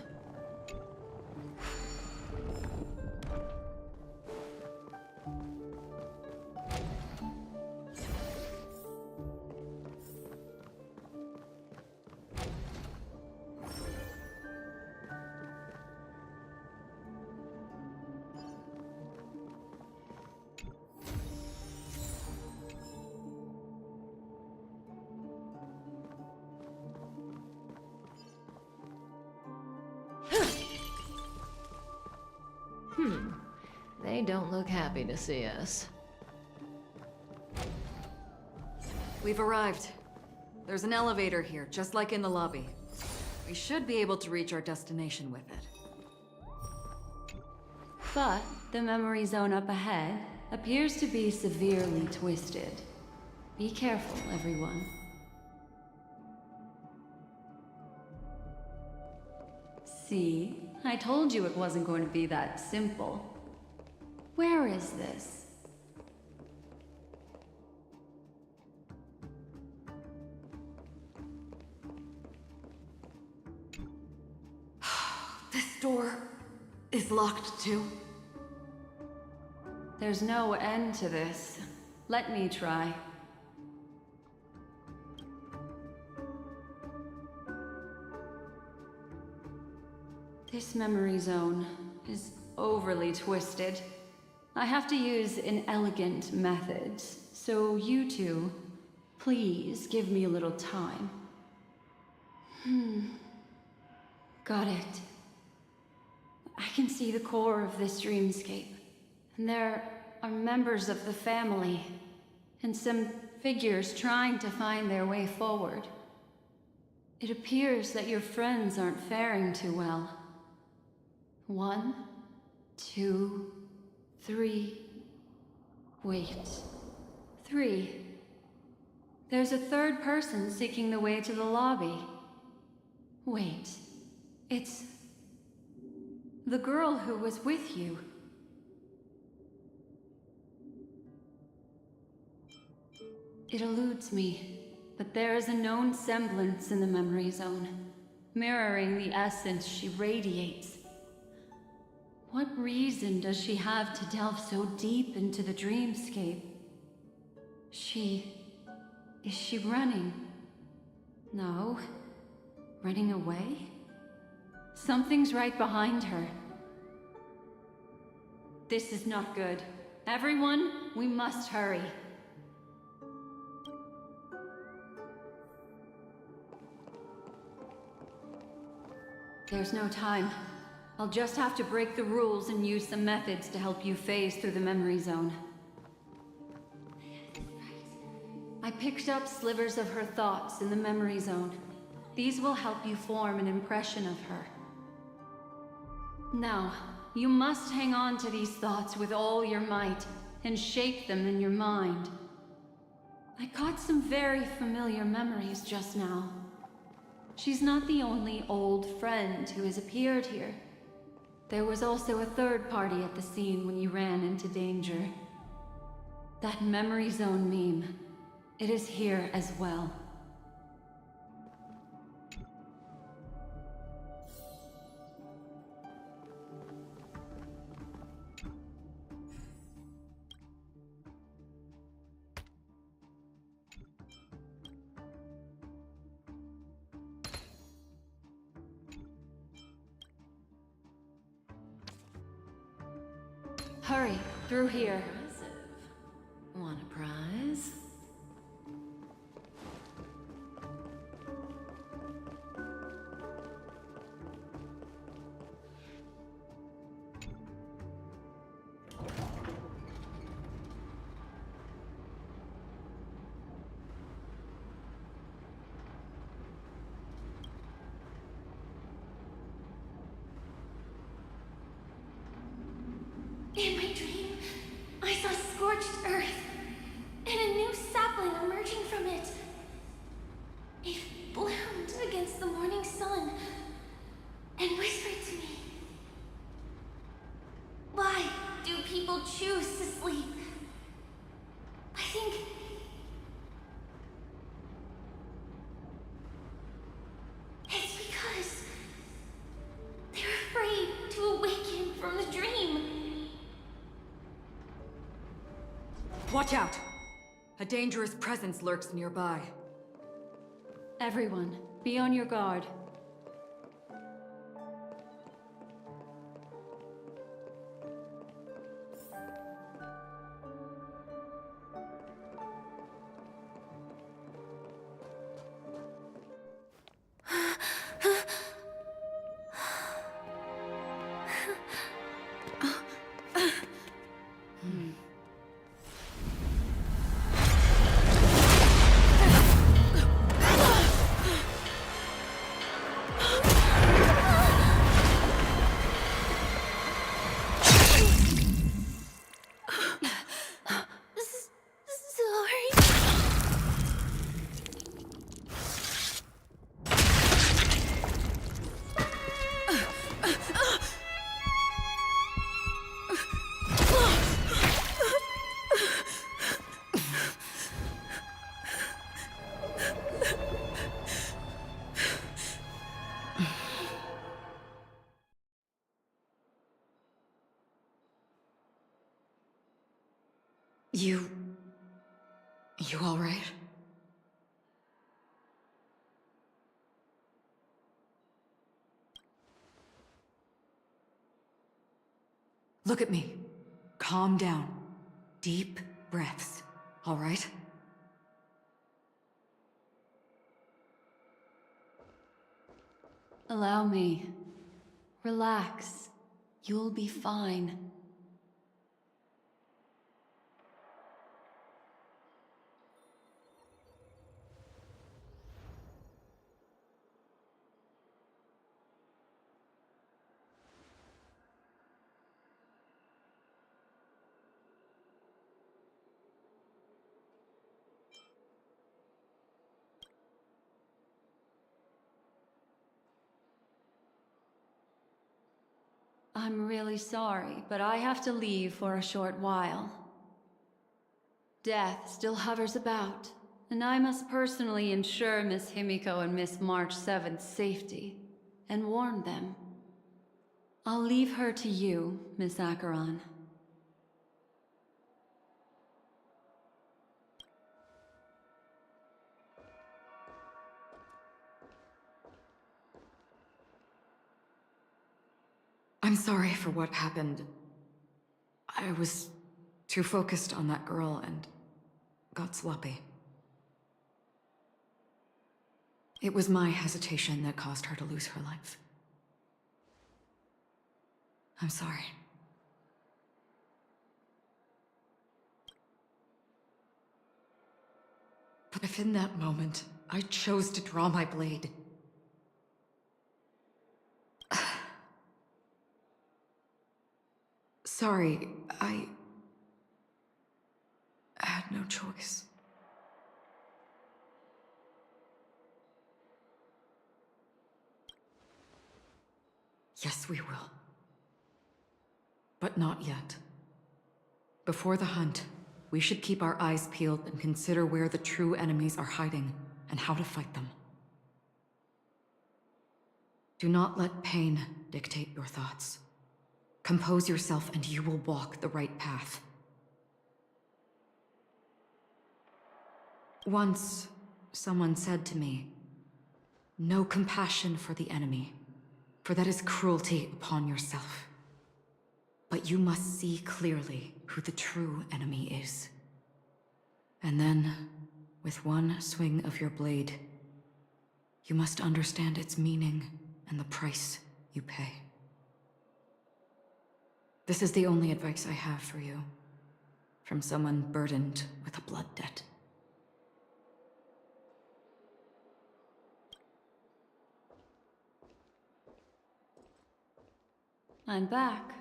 They don't look happy to see us. We've arrived. There's an elevator here, just like in the lobby. We should be able to reach our destination with it. But the memory zone up ahead appears to be severely twisted. Be careful, everyone. See? I told you it wasn't going to be that simple. Where is this? This door is locked too. There's no end to this. Let me try. This memory zone is overly twisted. I have to use inelegant methods, so you two, please give me a little time. Got it. I can see the core of this dreamscape, and there are members of the family, and some figures trying to find their way forward. It appears that your friends aren't faring too well. 1, 2, 3. Wait. 3. There's a third person seeking the way to the lobby. Wait. It's the girl who was with you. It eludes me, but there is a known semblance in the memory zone, mirroring the essence she radiates. What reason does she have to delve so deep into the dreamscape? Is she running? No. Running away? Something's right behind her. This is not good. Everyone, we must hurry. There's no time. I'll just have to break the rules and use some methods to help you phase through the memory zone. I picked up slivers of her thoughts in the memory zone. These will help you form an impression of her. Now, you must hang on to these thoughts with all your might and shape them in your mind. I caught some very familiar memories just now. She's not the only old friend who has appeared here. There was also a third party at the scene when you ran into danger. That memory zone meme. It is here as well. Hurry, through here. Want a prize? In my dream, I saw scorched earth and a new sapling emerging from it. It bloomed against the morning sun and whispered to me, "Why do people choose to sleep?" I think it's because they're afraid to awaken from the dream. Watch out! A dangerous presence lurks nearby. Everyone, be on your guard. You all right? Look at me. Calm down. Deep breaths, all right? Allow me. Relax. You'll be fine. I'm really sorry, but I have to leave for a short while. Death still hovers about, and I must personally ensure Miss Himiko and Miss March 7th's safety, and warn them. I'll leave her to you, Miss Acheron. I'm sorry for what happened. I was too focused on that girl and got sloppy. It was my hesitation that caused her to lose her life. I'm sorry. But if in that moment I chose to draw my blade, sorry, I had no choice. Yes, we will. But not yet. Before the hunt, we should keep our eyes peeled and consider where the true enemies are hiding and how to fight them. Do not let pain dictate your thoughts. Compose yourself and you will walk the right path. Once, someone said to me, "No compassion for the enemy, for that is cruelty upon yourself." But you must see clearly who the true enemy is. And then, with one swing of your blade, you must understand its meaning and the price you pay. This is the only advice I have for you, from someone burdened with a blood debt. I'm back.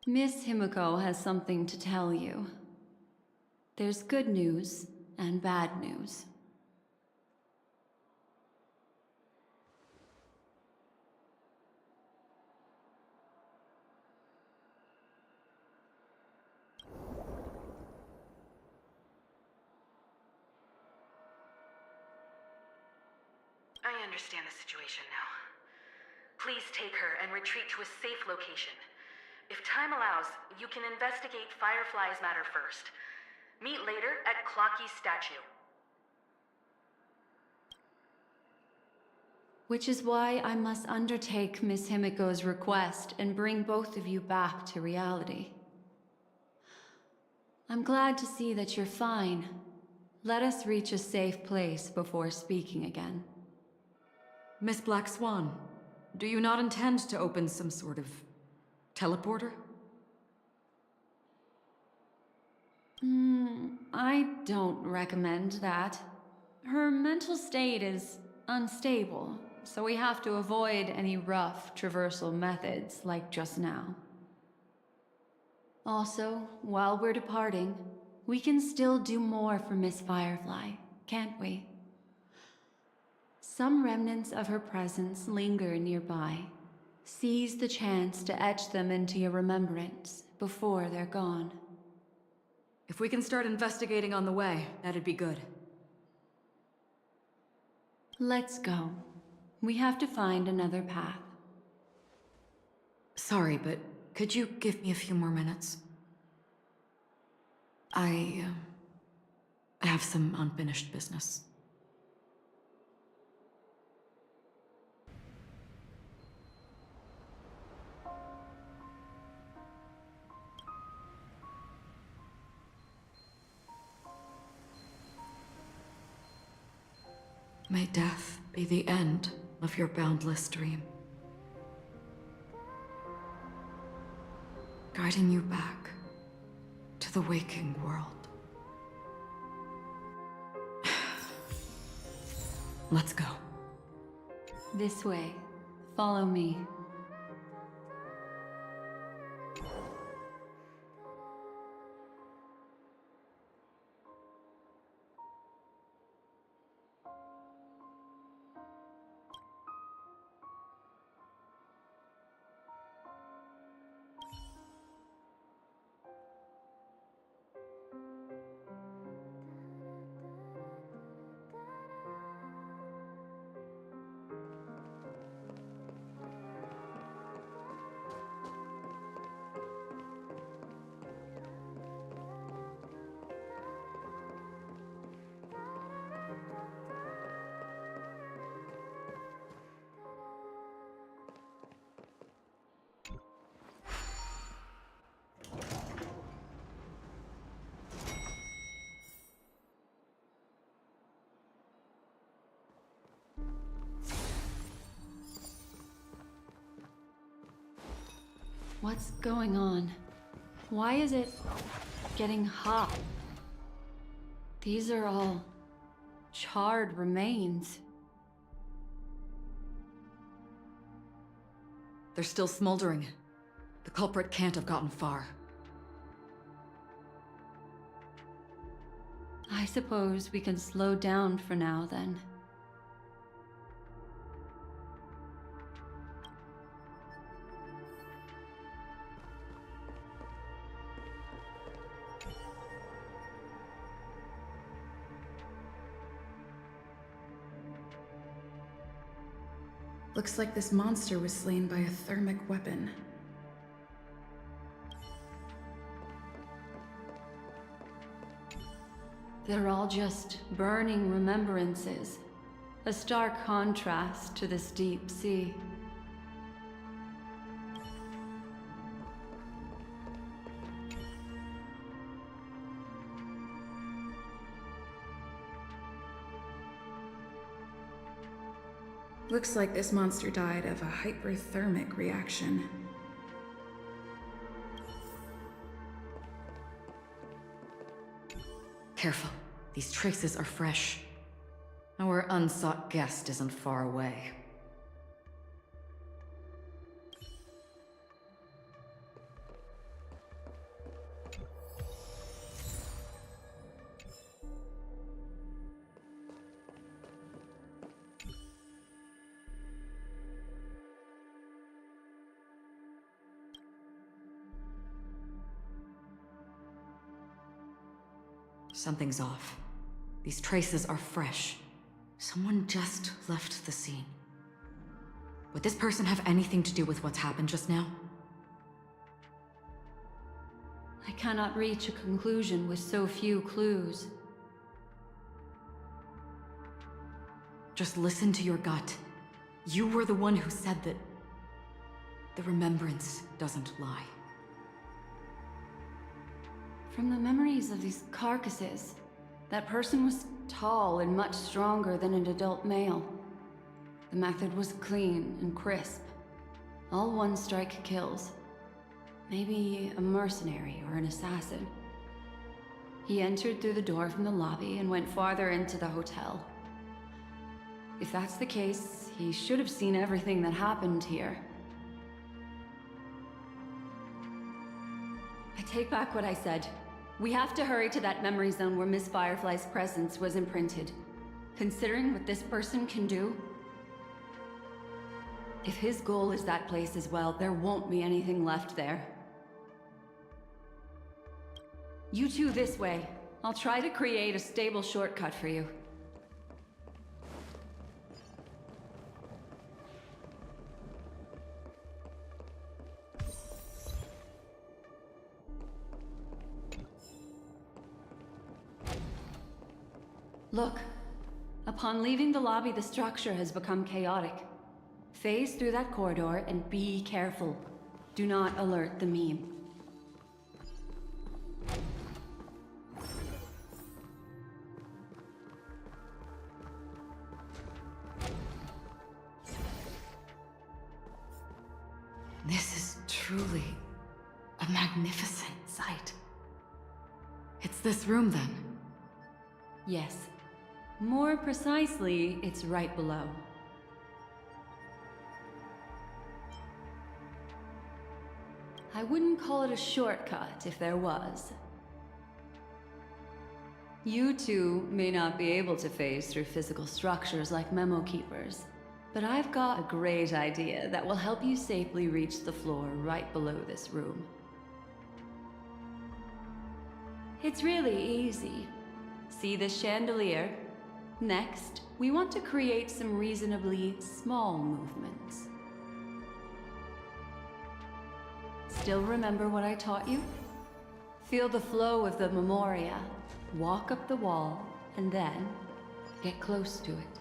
Miss Himiko has something to tell you. There's good news and bad news. I understand the situation now. Please take her and retreat to a safe location. If time allows, you can investigate Firefly's matter first. Meet later at Clocky's statue. Which is why I must undertake Miss Himiko's request and bring both of you back to reality. I'm glad to see that you're fine. Let us reach a safe place before speaking again. Miss Black Swan, do you not intend to open some sort of teleporter? I don't recommend that. Her mental state is unstable, so we have to avoid any rough traversal methods like just now. Also, while we're departing, we can still do more for Miss Firefly, can't we? Some remnants of her presence linger nearby. Seize the chance to etch them into your remembrance before they're gone. If we can start investigating on the way, that'd be good. Let's go. We have to find another path. Sorry, but could you give me a few more minutes? I have some unfinished business. May death be the end of your boundless dream, guiding you back to the waking world. Let's go. This way. Follow me. What's going on? Why is it getting hot? These are all charred remains. They're still smoldering. The culprit can't have gotten far. I suppose we can slow down for now, then. Looks like this monster was slain by a thermic weapon. They're all just burning remembrances. A stark contrast to this deep sea. Looks like this monster died of a hyperthermic reaction. Careful. These traces are fresh. Our unsought guest isn't far away. Something's off. These traces are fresh. Someone just left the scene. Would this person have anything to do with what's happened just now? I cannot reach a conclusion with so few clues. Just listen to your gut. You were the one who said that the remembrance doesn't lie. From the memories of these carcasses, that person was tall and much stronger than an adult male. The method was clean and crisp. All one-strike kills. Maybe a mercenary or an assassin. He entered through the door from the lobby and went farther into the hotel. If that's the case, he should have seen everything that happened here. I take back what I said. We have to hurry to that memory zone where Miss Firefly's presence was imprinted. Considering what this person can do, if his goal is that place as well, there won't be anything left there. You two this way. I'll try to create a stable shortcut for you. Look. Upon leaving the lobby, the structure has become chaotic. Phase through that corridor and be careful. Do not alert the meme. This is truly a magnificent sight. It's this room, then? Yes. More precisely, it's right below. I wouldn't call it a shortcut if there was. You two may not be able to phase through physical structures like memo keepers, but I've got a great idea that will help you safely reach the floor right below this room. It's really easy. See this chandelier? Next, we want to create some reasonably small movements. Still remember what I taught you? Feel the flow of the memoria, walk up the wall, and then get close to it.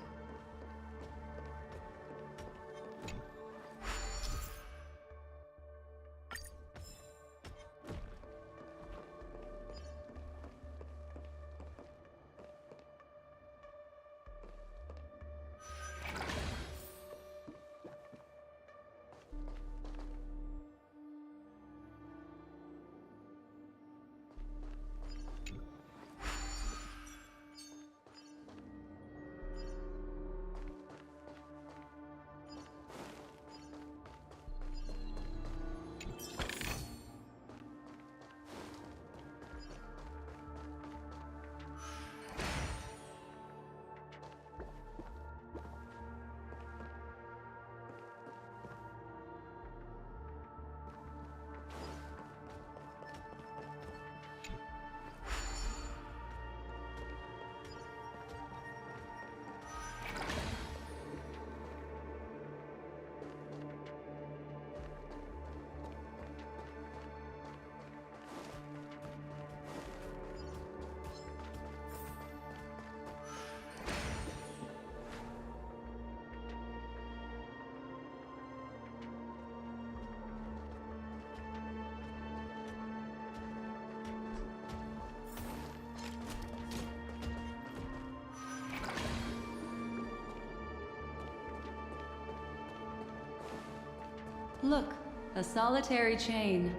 Look, a solitary chain.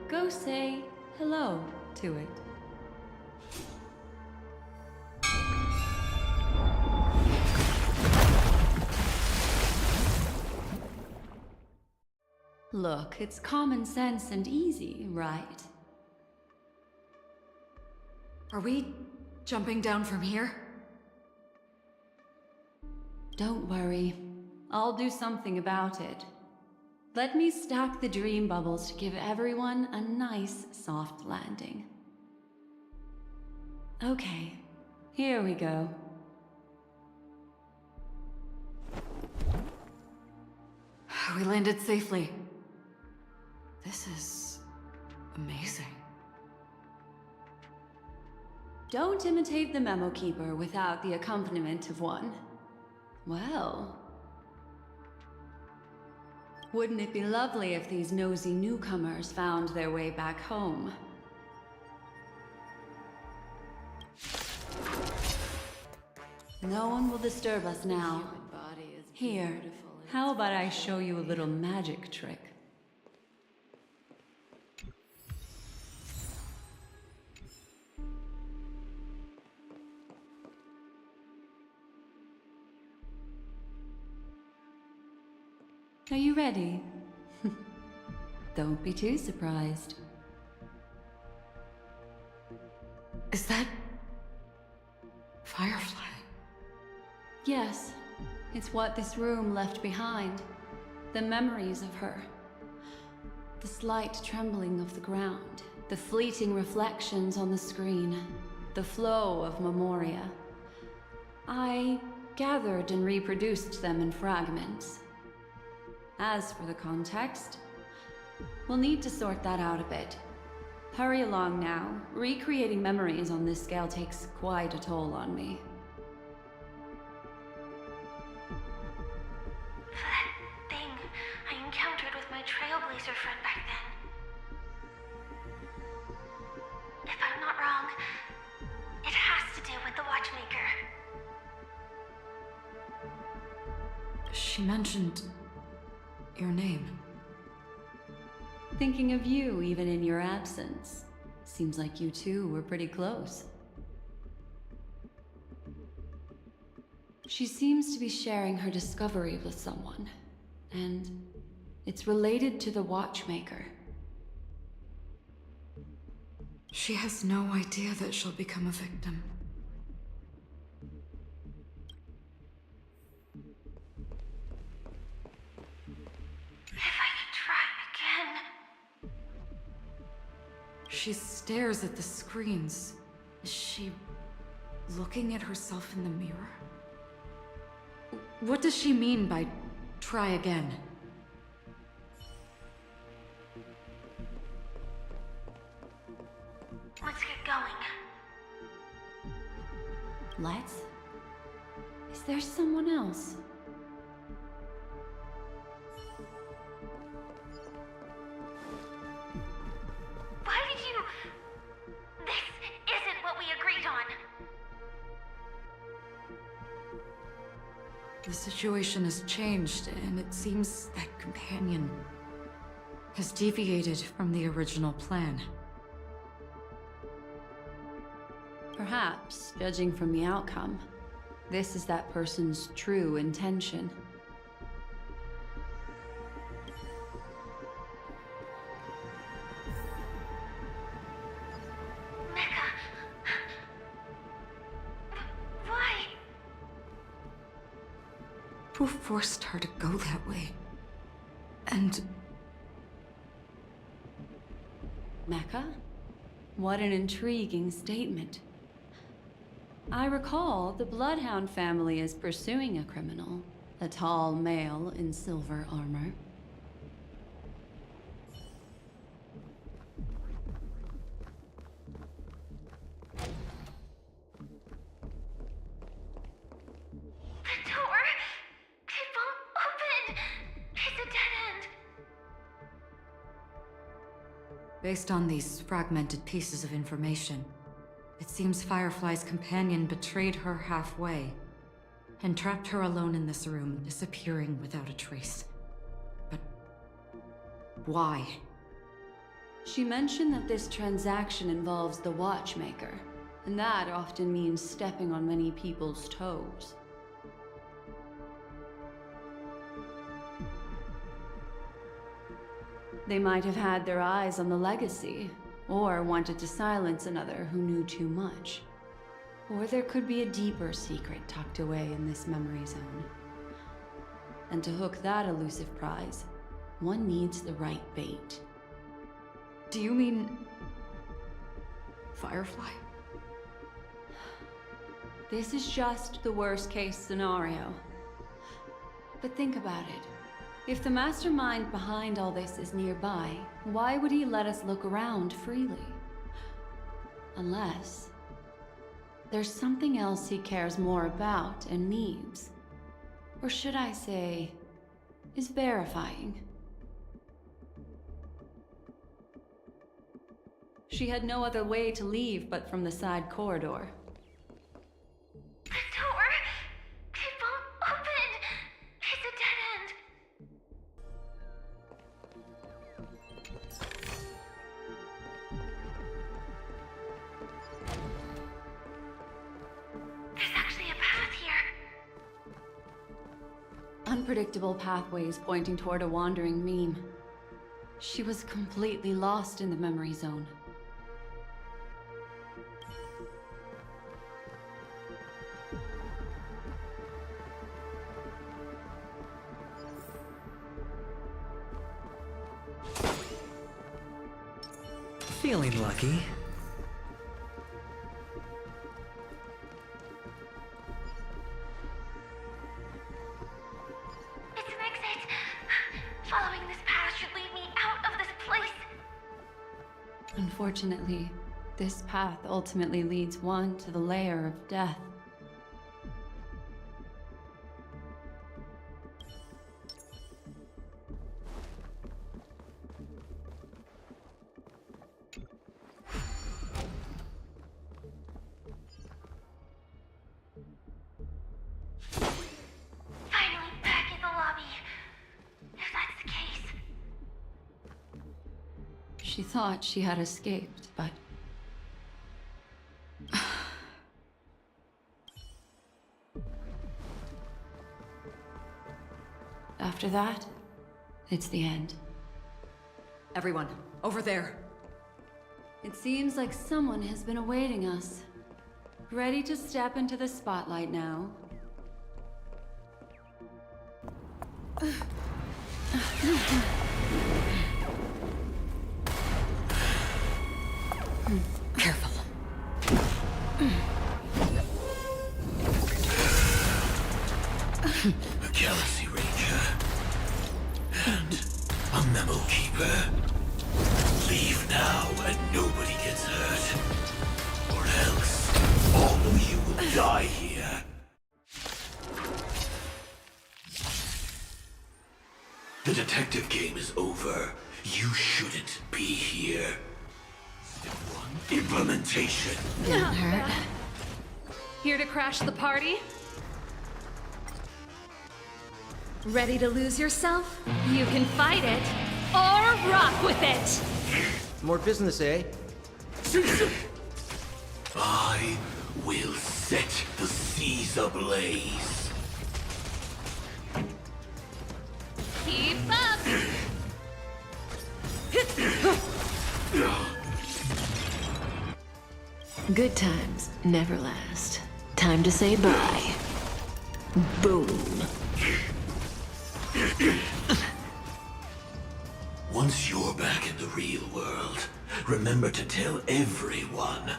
Go say hello to it. Look, it's common sense and easy, right? Are we jumping down from here? Don't worry. I'll do something about it. Let me stack the dream bubbles to give everyone a nice, soft landing. Okay, here we go. We landed safely. This is amazing. Don't imitate the memo keeper without the accompaniment of one. Well, wouldn't it be lovely if these nosy newcomers found their way back home? No one will disturb us now. Here, how about I show you a little magic trick? Are you ready? Don't be too surprised. Is that Firefly? Yes, it's what this room left behind. The memories of her. The slight trembling of the ground. The fleeting reflections on the screen. The flow of memoria. I gathered and reproduced them in fragments. As for the context, we'll need to sort that out a bit. Hurry along now. Recreating memories on this scale takes quite a toll on me. That thing I encountered with my Trailblazer friend back then. If I'm not wrong, it has to do with the Watchmaker. She mentioned your name. Thinking of you even in your absence. Seems like you two were pretty close. She seems to be sharing her discovery with someone, and it's related to the Watchmaker. She has no idea that she'll become a victim. She stares at the screens. Is she looking at herself in the mirror? What does she mean by try again? Let's get going. Let's? Is there someone else? Why did you... This isn't what we agreed on. The situation has changed, and it seems that companion has deviated from the original plan. Perhaps, judging from the outcome, this is that person's true intention. Who forced her to go that way? And... Mecca? What an intriguing statement. I recall the Bloodhound family is pursuing a criminal, a tall male in silver armor. Based on these fragmented pieces of information, it seems Firefly's companion betrayed her halfway and trapped her alone in this room, disappearing without a trace. But Why? She mentioned that this transaction involves the watchmaker, and that often means stepping on many people's toes. They might have had their eyes on the legacy, or wanted to silence another who knew too much. Or there could be a deeper secret tucked away in this memory zone. And to hook that elusive prize, one needs the right bait. Do you mean... Firefly? This is just the worst-case scenario. But think about it. If the mastermind behind all this is nearby, why would he let us look around freely? Unless... there's something else he cares more about and needs. Or should I say, is verifying. She had no other way to leave but from the side corridor. The door! It won't open! It's a dead end! There's actually a path here. Unpredictable pathways pointing toward a wandering meme. She was completely lost in the memory zone. Feeling lucky. It's an exit. Following this path should lead me out of this place. Unfortunately, this path ultimately leads one to the lair of death. Finally back in the lobby. If that's the case. She thought she had escaped, but... after that, it's the end. Everyone, over there. It seems like someone has been awaiting us. Ready to step into the spotlight now. Careful. A Galaxy Ranger. And a Memo Keeper. Leave now and nobody gets hurt. Or else, all of you will die here. The detective game is over. You shouldn't be here. Step 1, implementation. Not hurt. Here to crash the party? Ready to lose yourself? You can fight it, or rock with it! More business, eh? I will set the seas ablaze. Keep up! Good times never last. Time to say bye. Boom. Once you're back in the real world, remember to tell everyone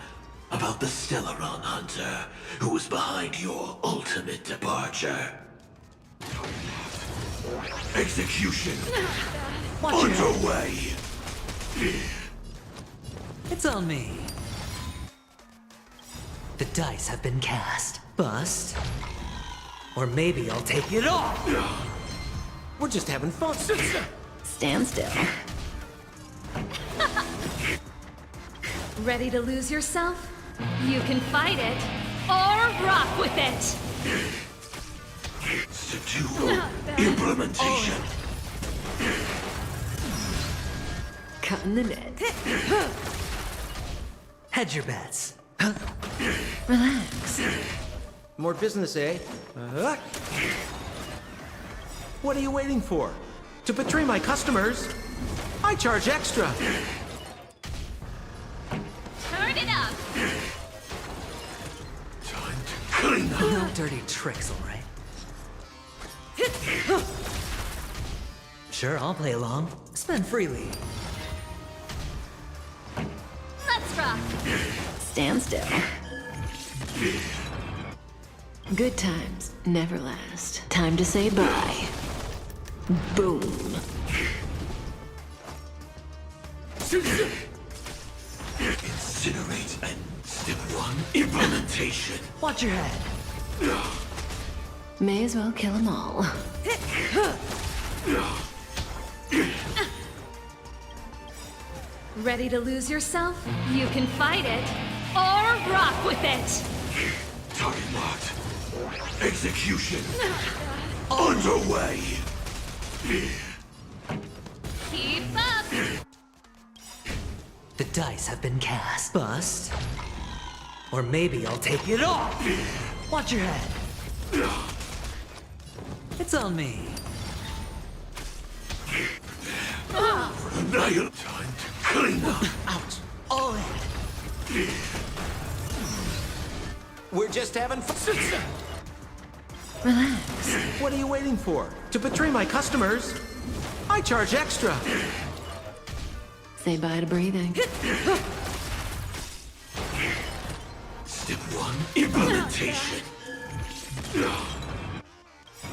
about the Stellaron Hunter who was behind your ultimate departure. Execution underway. It's on me. The dice have been cast. Bust. Or maybe I'll take it off. We're just having fun. Stand still. Ready to lose yourself? You can fight it, or rock with it! Step 2, implementation. cutting the net. Hedge your bets. Relax. More business, eh? What are you waiting for? To betray my customers, I charge extra. Turn it up! Clean up. No dirty tricks, all right? Sure, I'll play along. Spend freely. Let's rock! Stand still. Good times never last. Time to say bye. Boom. Incinerate and step 1, implementation. Watch your head. May as well kill them all. Ready to lose yourself? You can fight it, or rock with it! Target locked. Execution underway. Keep up! The dice have been cast. Bust. Or maybe I'll take it off. Watch your head. It's on me. Annihilate. Time to clean up. Out. All in. We're just having fun. Relax. What are you waiting for? To betray my customers, I charge extra. Say bye to breathing. Step 1, implementation.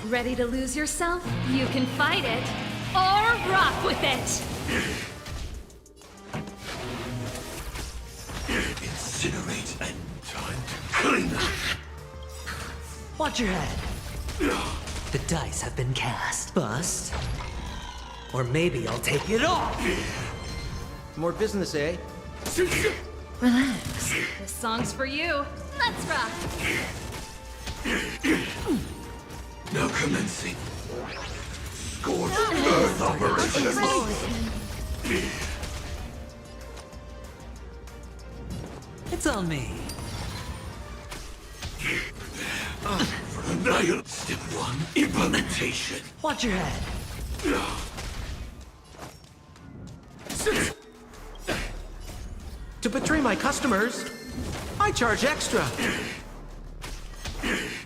Ready to lose yourself? You can fight it, or rock with it! Incinerate and time to clean up. Watch your head. The dice have been cast. Bust. Or maybe I'll take it off. More business, eh? Relax. This song's for you. Let's rock! Now commencing. Scorched Earth operations. It's on me. Annihilate. Step 1, implementation. Watch your head. To betray my customers, I charge extra.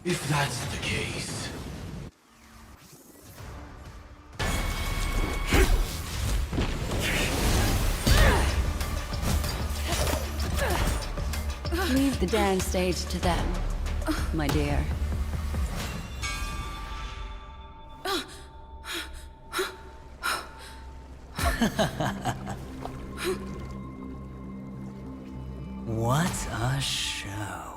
If that's the case. Leave the dance stage to them, my dear. What a show.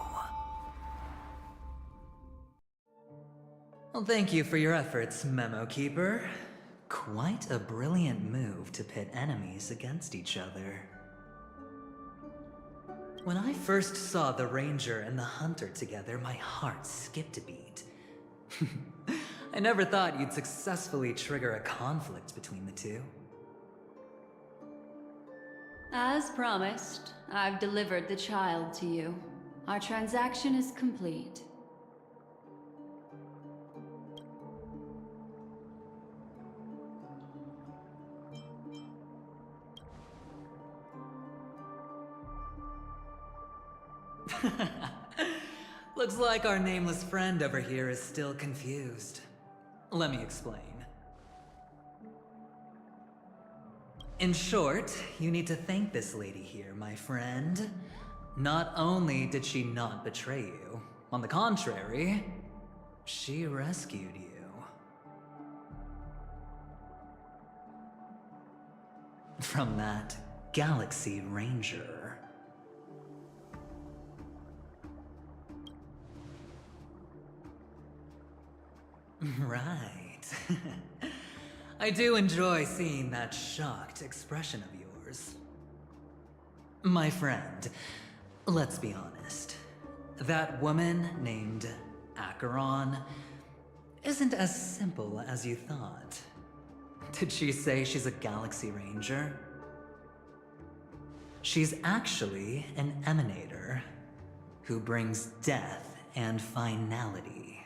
Well, thank you for your efforts, Memo Keeper. Quite a brilliant move to pit enemies against each other. When I first saw the Ranger and the Hunter together, my heart skipped a beat. I never thought you'd successfully trigger a conflict between the two. As promised, I've delivered the child to you. Our transaction is complete. Looks like our nameless friend over here is still confused. Let me explain. In short, you need to thank this lady here, my friend. Not only did she not betray you, on the contrary, she rescued you. From that Galaxy Ranger. Right. I do enjoy seeing that shocked expression of yours. My friend, let's be honest. That woman named Acheron isn't as simple as you thought. Did she say she's a Galaxy Ranger? She's actually an emanator who brings death and finality.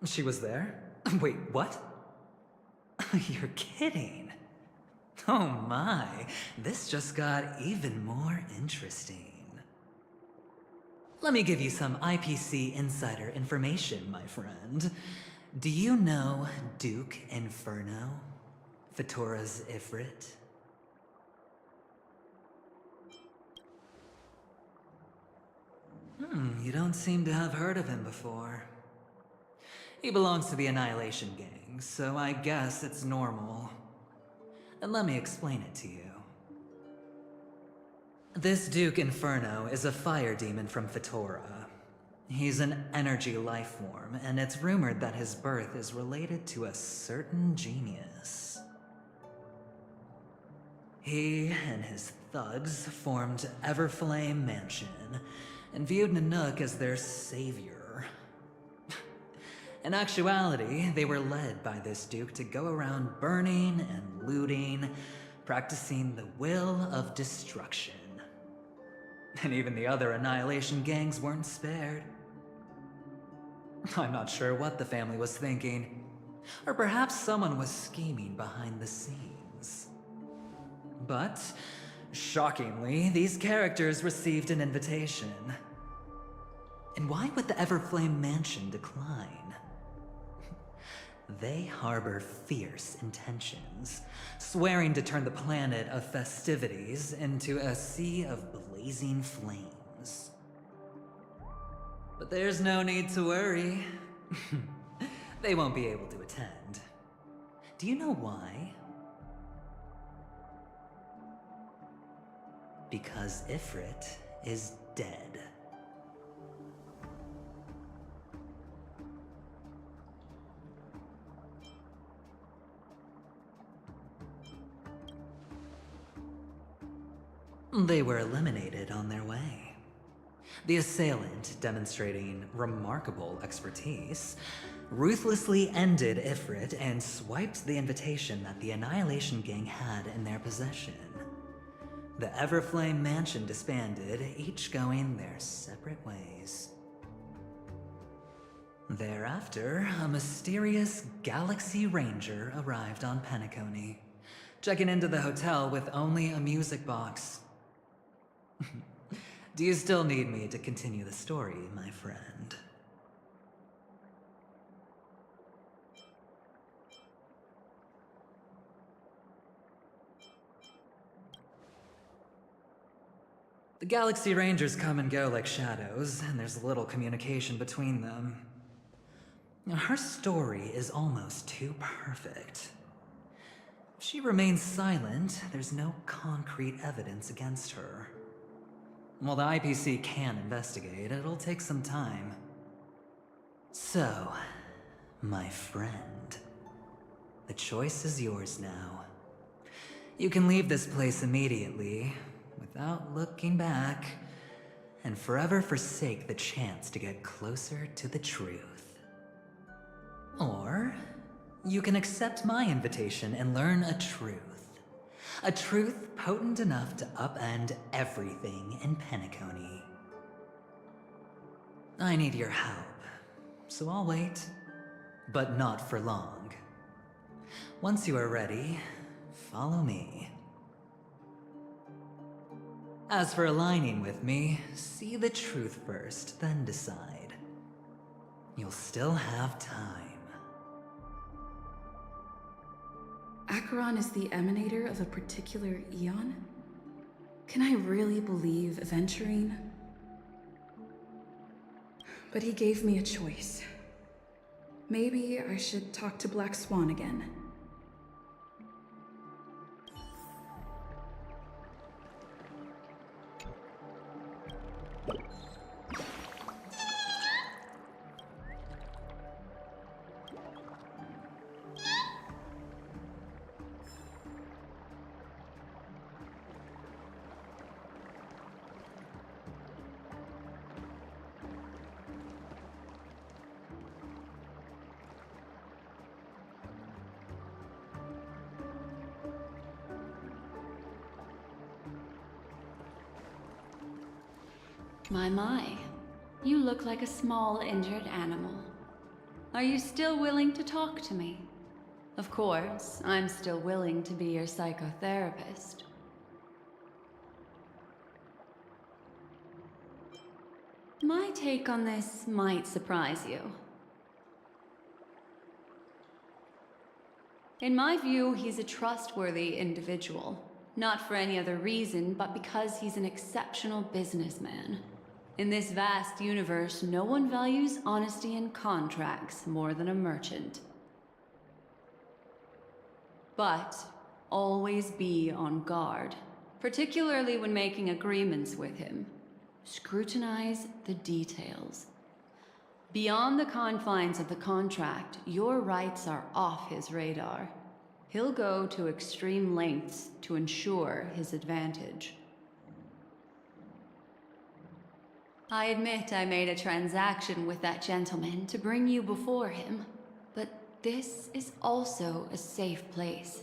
She was there? Wait, what? You're kidding. Oh my, this just got even more interesting. Let me give you some IPC insider information, my friend. Do you know Duke Inferno? Fatora's Ifrit? You don't seem to have heard of him before. He belongs to the Annihilation Gang, so I guess it's normal. And let me explain it to you. This Duke Inferno is a fire demon from Fatora. He's an energy life form, and it's rumored that his birth is related to a certain genius. He and his thugs formed Everflame Mansion, and viewed Nanook as their savior. In actuality, they were led by this Duke to go around burning and looting, practicing the will of destruction. And even the other Annihilation gangs weren't spared. I'm not sure what the family was thinking, or perhaps someone was scheming behind the scenes. But, shockingly, these characters received an invitation. And why would the Everflame Mansion decline? They harbor fierce intentions, swearing to turn the planet of festivities into a sea of blazing flames. But there's no need to worry. They won't be able to attend. Do you know why? Because Ifrit is dead. They were eliminated on their way. The assailant, demonstrating remarkable expertise, ruthlessly ended Ifrit and swiped the invitation that the Annihilation Gang had in their possession. The Everflame Mansion disbanded, each going their separate ways. Thereafter, a mysterious Galaxy Ranger arrived on Penacony, checking into the hotel with only a music box. Do you still need me to continue the story, my friend? The Galaxy Rangers come and go like shadows, and there's little communication between them. Her story is almost too perfect. If she remains silent, there's no concrete evidence against her. While the IPC can investigate, it'll take some time. So, my friend, the choice is yours now. You can leave this place immediately, without looking back, and forever forsake the chance to get closer to the truth. Or, you can accept my invitation and learn a truth. A truth potent enough to upend everything in Penacony. I need your help, so I'll wait, but not for long. Once you are ready, follow me. As for aligning with me, see the truth first, then decide. You'll still have time. Acheron is the emanator of a particular eon? Can I really believe Aventurine? But he gave me a choice. Maybe I should talk to Black Swan again. My. You look like a small injured animal. Are you still willing to talk to me? Of course, I'm still willing to be your psychotherapist. My take on this might surprise you. In my view, he's a trustworthy individual. Not for any other reason, but because he's an exceptional businessman. In this vast universe, no one values honesty in contracts more than a merchant. But always be on guard, particularly when making agreements with him. Scrutinize the details. Beyond the confines of the contract, your rights are off his radar. He'll go to extreme lengths to ensure his advantage. I admit I made a transaction with that gentleman to bring you before him, but this is also a safe place.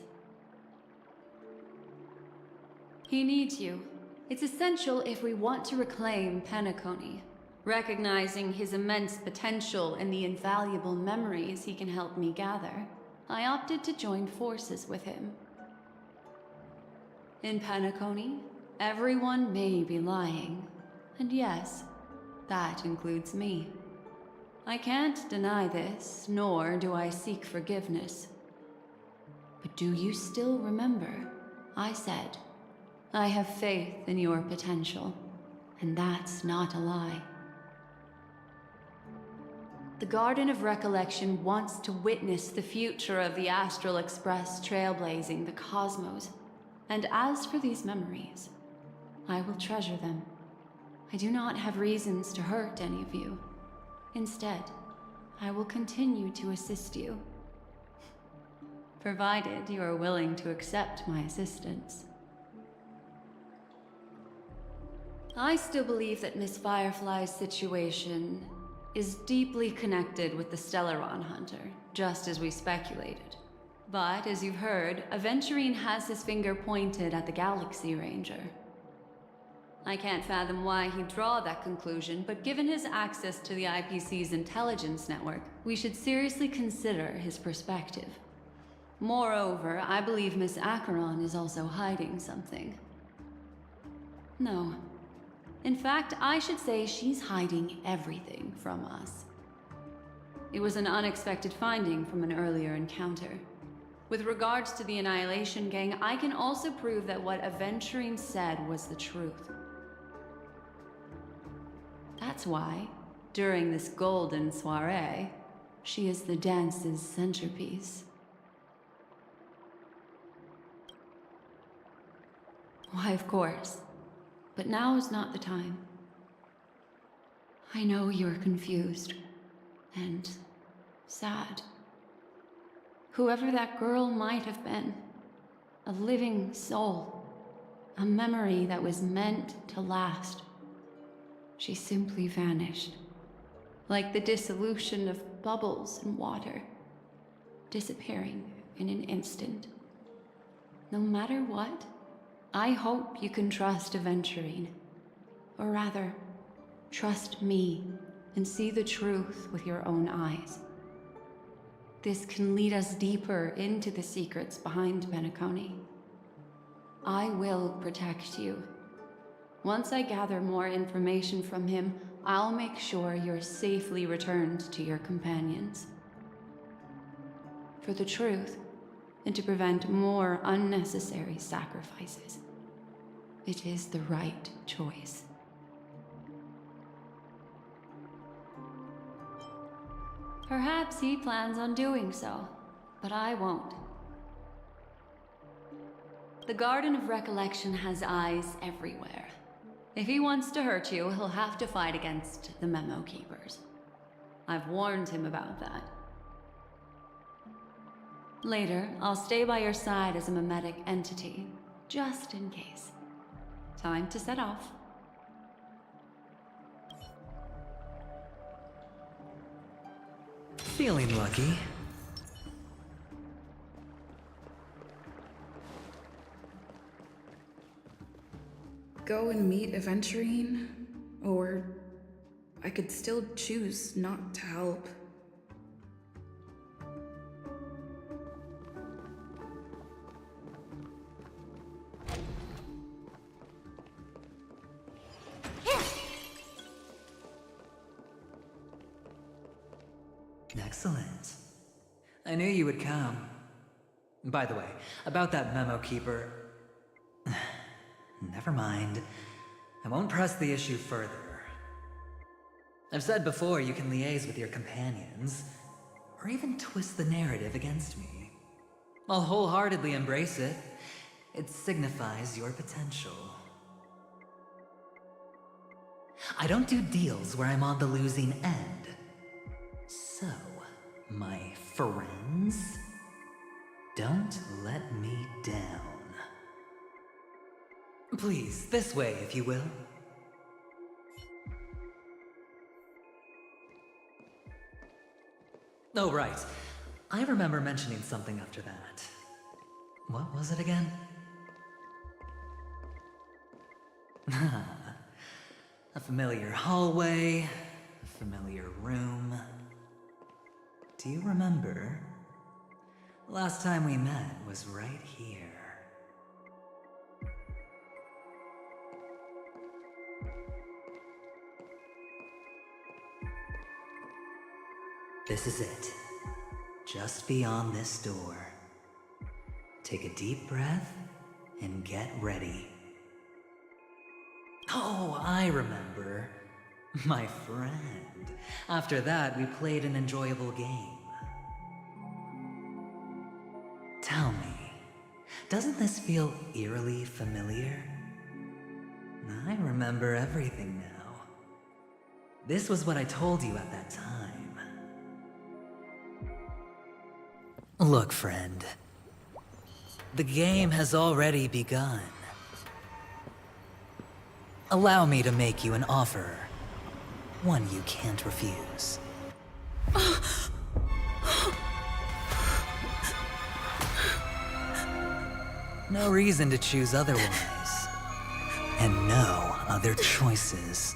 He needs you. It's essential if we want to reclaim Penacony. Recognizing his immense potential and the invaluable memories he can help me gather, I opted to join forces with him. In Penacony, everyone may be lying, and yes, that includes me. I can't deny this, nor do I seek forgiveness. But do you still remember? I said, I have faith in your potential, and that's not a lie. The Garden of Recollection wants to witness the future of the Astral Express trailblazing the cosmos. And as for these memories, I will treasure them. I do not have reasons to hurt any of you. Instead, I will continue to assist you. Provided you are willing to accept my assistance. I still believe that Miss Firefly's situation is deeply connected with the Stellaron Hunter, just as we speculated. But, as you've heard, Aventurine has his finger pointed at the Galaxy Ranger. I can't fathom why he'd draw that conclusion, but given his access to the IPC's intelligence network, we should seriously consider his perspective. Moreover, I believe Miss Acheron is also hiding something. No. In fact, I should say she's hiding everything from us. It was an unexpected finding from an earlier encounter. With regards to the Annihilation Gang, I can also prove that what Aventurine said was the truth. That's why, during this golden soiree, she is the dance's centerpiece. Why, of course. But now is not the time. I know you're confused and sad. Whoever that girl might have been, a living soul, a memory that was meant to last. She simply vanished, like the dissolution of bubbles in water, disappearing in an instant. No matter what, I hope you can trust Aventurine. Or rather, trust me and see the truth with your own eyes. This can lead us deeper into the secrets behind Penacony. I will protect you. Once I gather more information from him, I'll make sure you're safely returned to your companions. For the truth, and to prevent more unnecessary sacrifices. It is the right choice. Perhaps he plans on doing so, but I won't. The Garden of Recollection has eyes everywhere. If he wants to hurt you, he'll have to fight against the Memo Keepers. I've warned him about that. Later, I'll stay by your side as a mimetic entity, just in case. Time to set off. Feeling lucky. Go and meet Aventurine? Or I could still choose not to help. Excellent. I knew you would come. By the way, about that memo keeper... Never mind. I won't press the issue further. I've said before you can liaise with your companions, or even twist the narrative against me. I'll wholeheartedly embrace it. It signifies your potential. I don't do deals where I'm on the losing end. So, my friends, don't let me down. Please, this way, if you will. Oh, right. I remember mentioning something after that. What was it again? A familiar hallway, a familiar room. Do you remember? Last time we met was right here. This is it. Just beyond this door. Take a deep breath and get ready. Oh, I remember. My friend. After that, we played an enjoyable game. Tell me, doesn't this feel eerily familiar? I remember everything now. This was what I told you at that time. Look, friend. The game has already begun. Allow me to make you an offer. One you can't refuse. No reason to choose otherwise. And no other choices.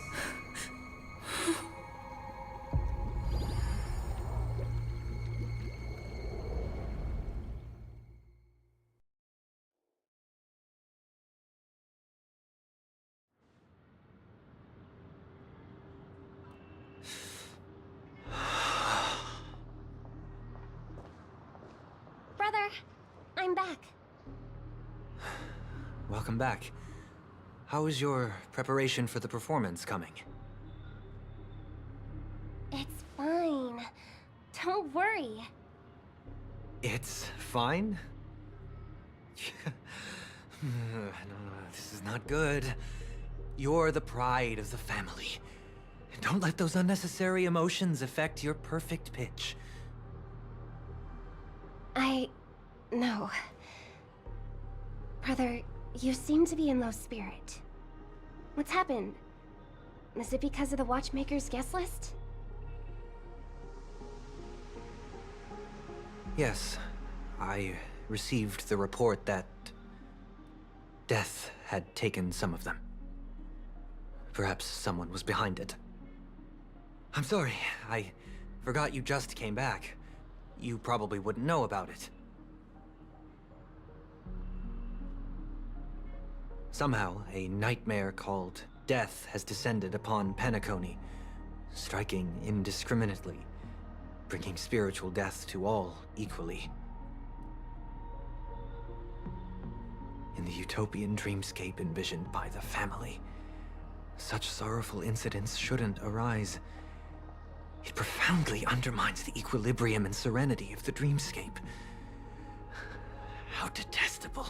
Brother, I'm back. Welcome back. How is your preparation for the performance coming? It's fine. Don't worry. It's fine? No, this is not good. You're the pride of the family. Don't let those unnecessary emotions affect your perfect pitch. No. Brother, you seem to be in low spirit. What's happened? Is it because of the Watchmaker's guest list? Yes, I received the report that death had taken some of them. Perhaps someone was behind it. I'm sorry, I forgot you just came back. You probably wouldn't know about it. Somehow, a nightmare called death has descended upon Penacony, striking indiscriminately, bringing spiritual death to all equally. In the utopian dreamscape envisioned by the family, such sorrowful incidents shouldn't arise. It profoundly undermines the equilibrium and serenity of the dreamscape. How detestable.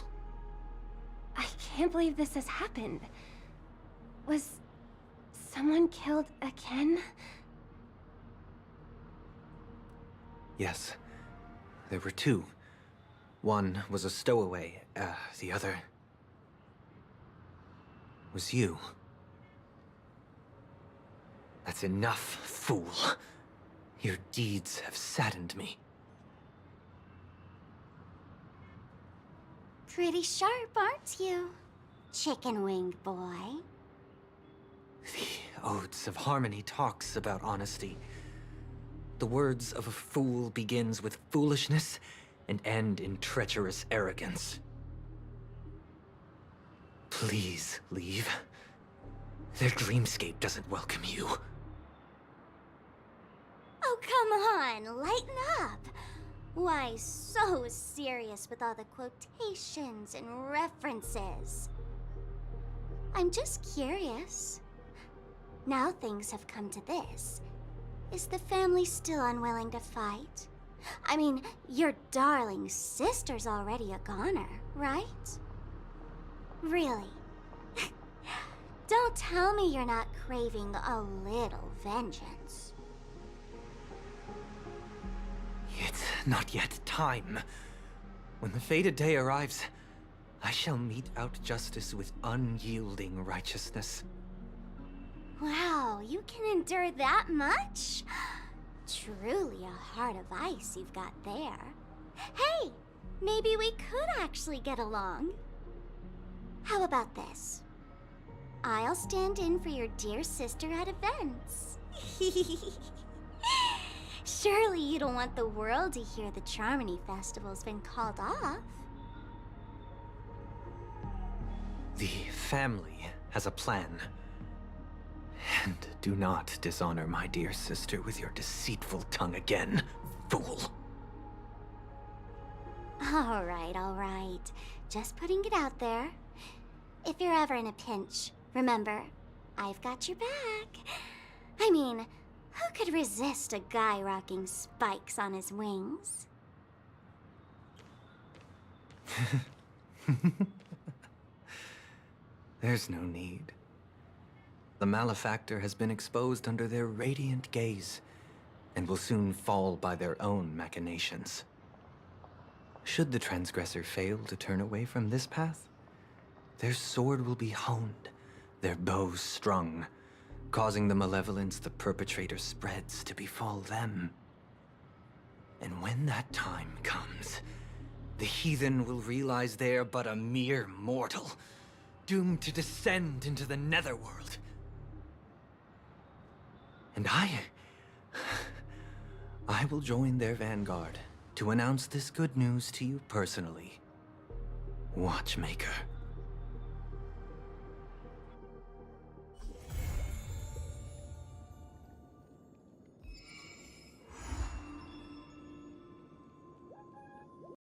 I can't believe this has happened. Was someone killed again? Yes. There were two. One was a stowaway, the other was you. That's enough, fool. Your deeds have saddened me. Pretty sharp, aren't you? Chicken-winged boy. The odes of harmony talks about honesty. The words of a fool begins with foolishness and end in treacherous arrogance. Please leave. Their dreamscape doesn't welcome you. Oh, come on, lighten up. Why so serious with all the quotations and references? I'm just curious. Now things have come to this. Is the family still unwilling to fight? I mean, your darling sister's already a goner, right? Really? Don't tell me you're not craving a little vengeance. It's not yet time. When the fated day arrives, I shall mete out justice with unyielding righteousness. Wow, you can endure that much? Truly a heart of ice you've got there. Hey, maybe we could actually get along. How about this? I'll stand in for your dear sister at events. Surely you don't want the world to hear the Charmony Festival's been called off. The family has a plan. And do not dishonor my dear sister with your deceitful tongue again, fool. All right. Just putting it out there. If you're ever in a pinch, remember, I've got your back. I mean, who could resist a guy rocking spikes on his wings? There's no need. The malefactor has been exposed under their radiant gaze, and will soon fall by their own machinations. Should the transgressor fail to turn away from this path, their sword will be honed, their bows strung, causing the malevolence the perpetrator spreads to befall them. And when that time comes, the heathen will realize they're but a mere mortal, doomed to descend into the netherworld. And I will join their vanguard to announce this good news to you personally, Watchmaker.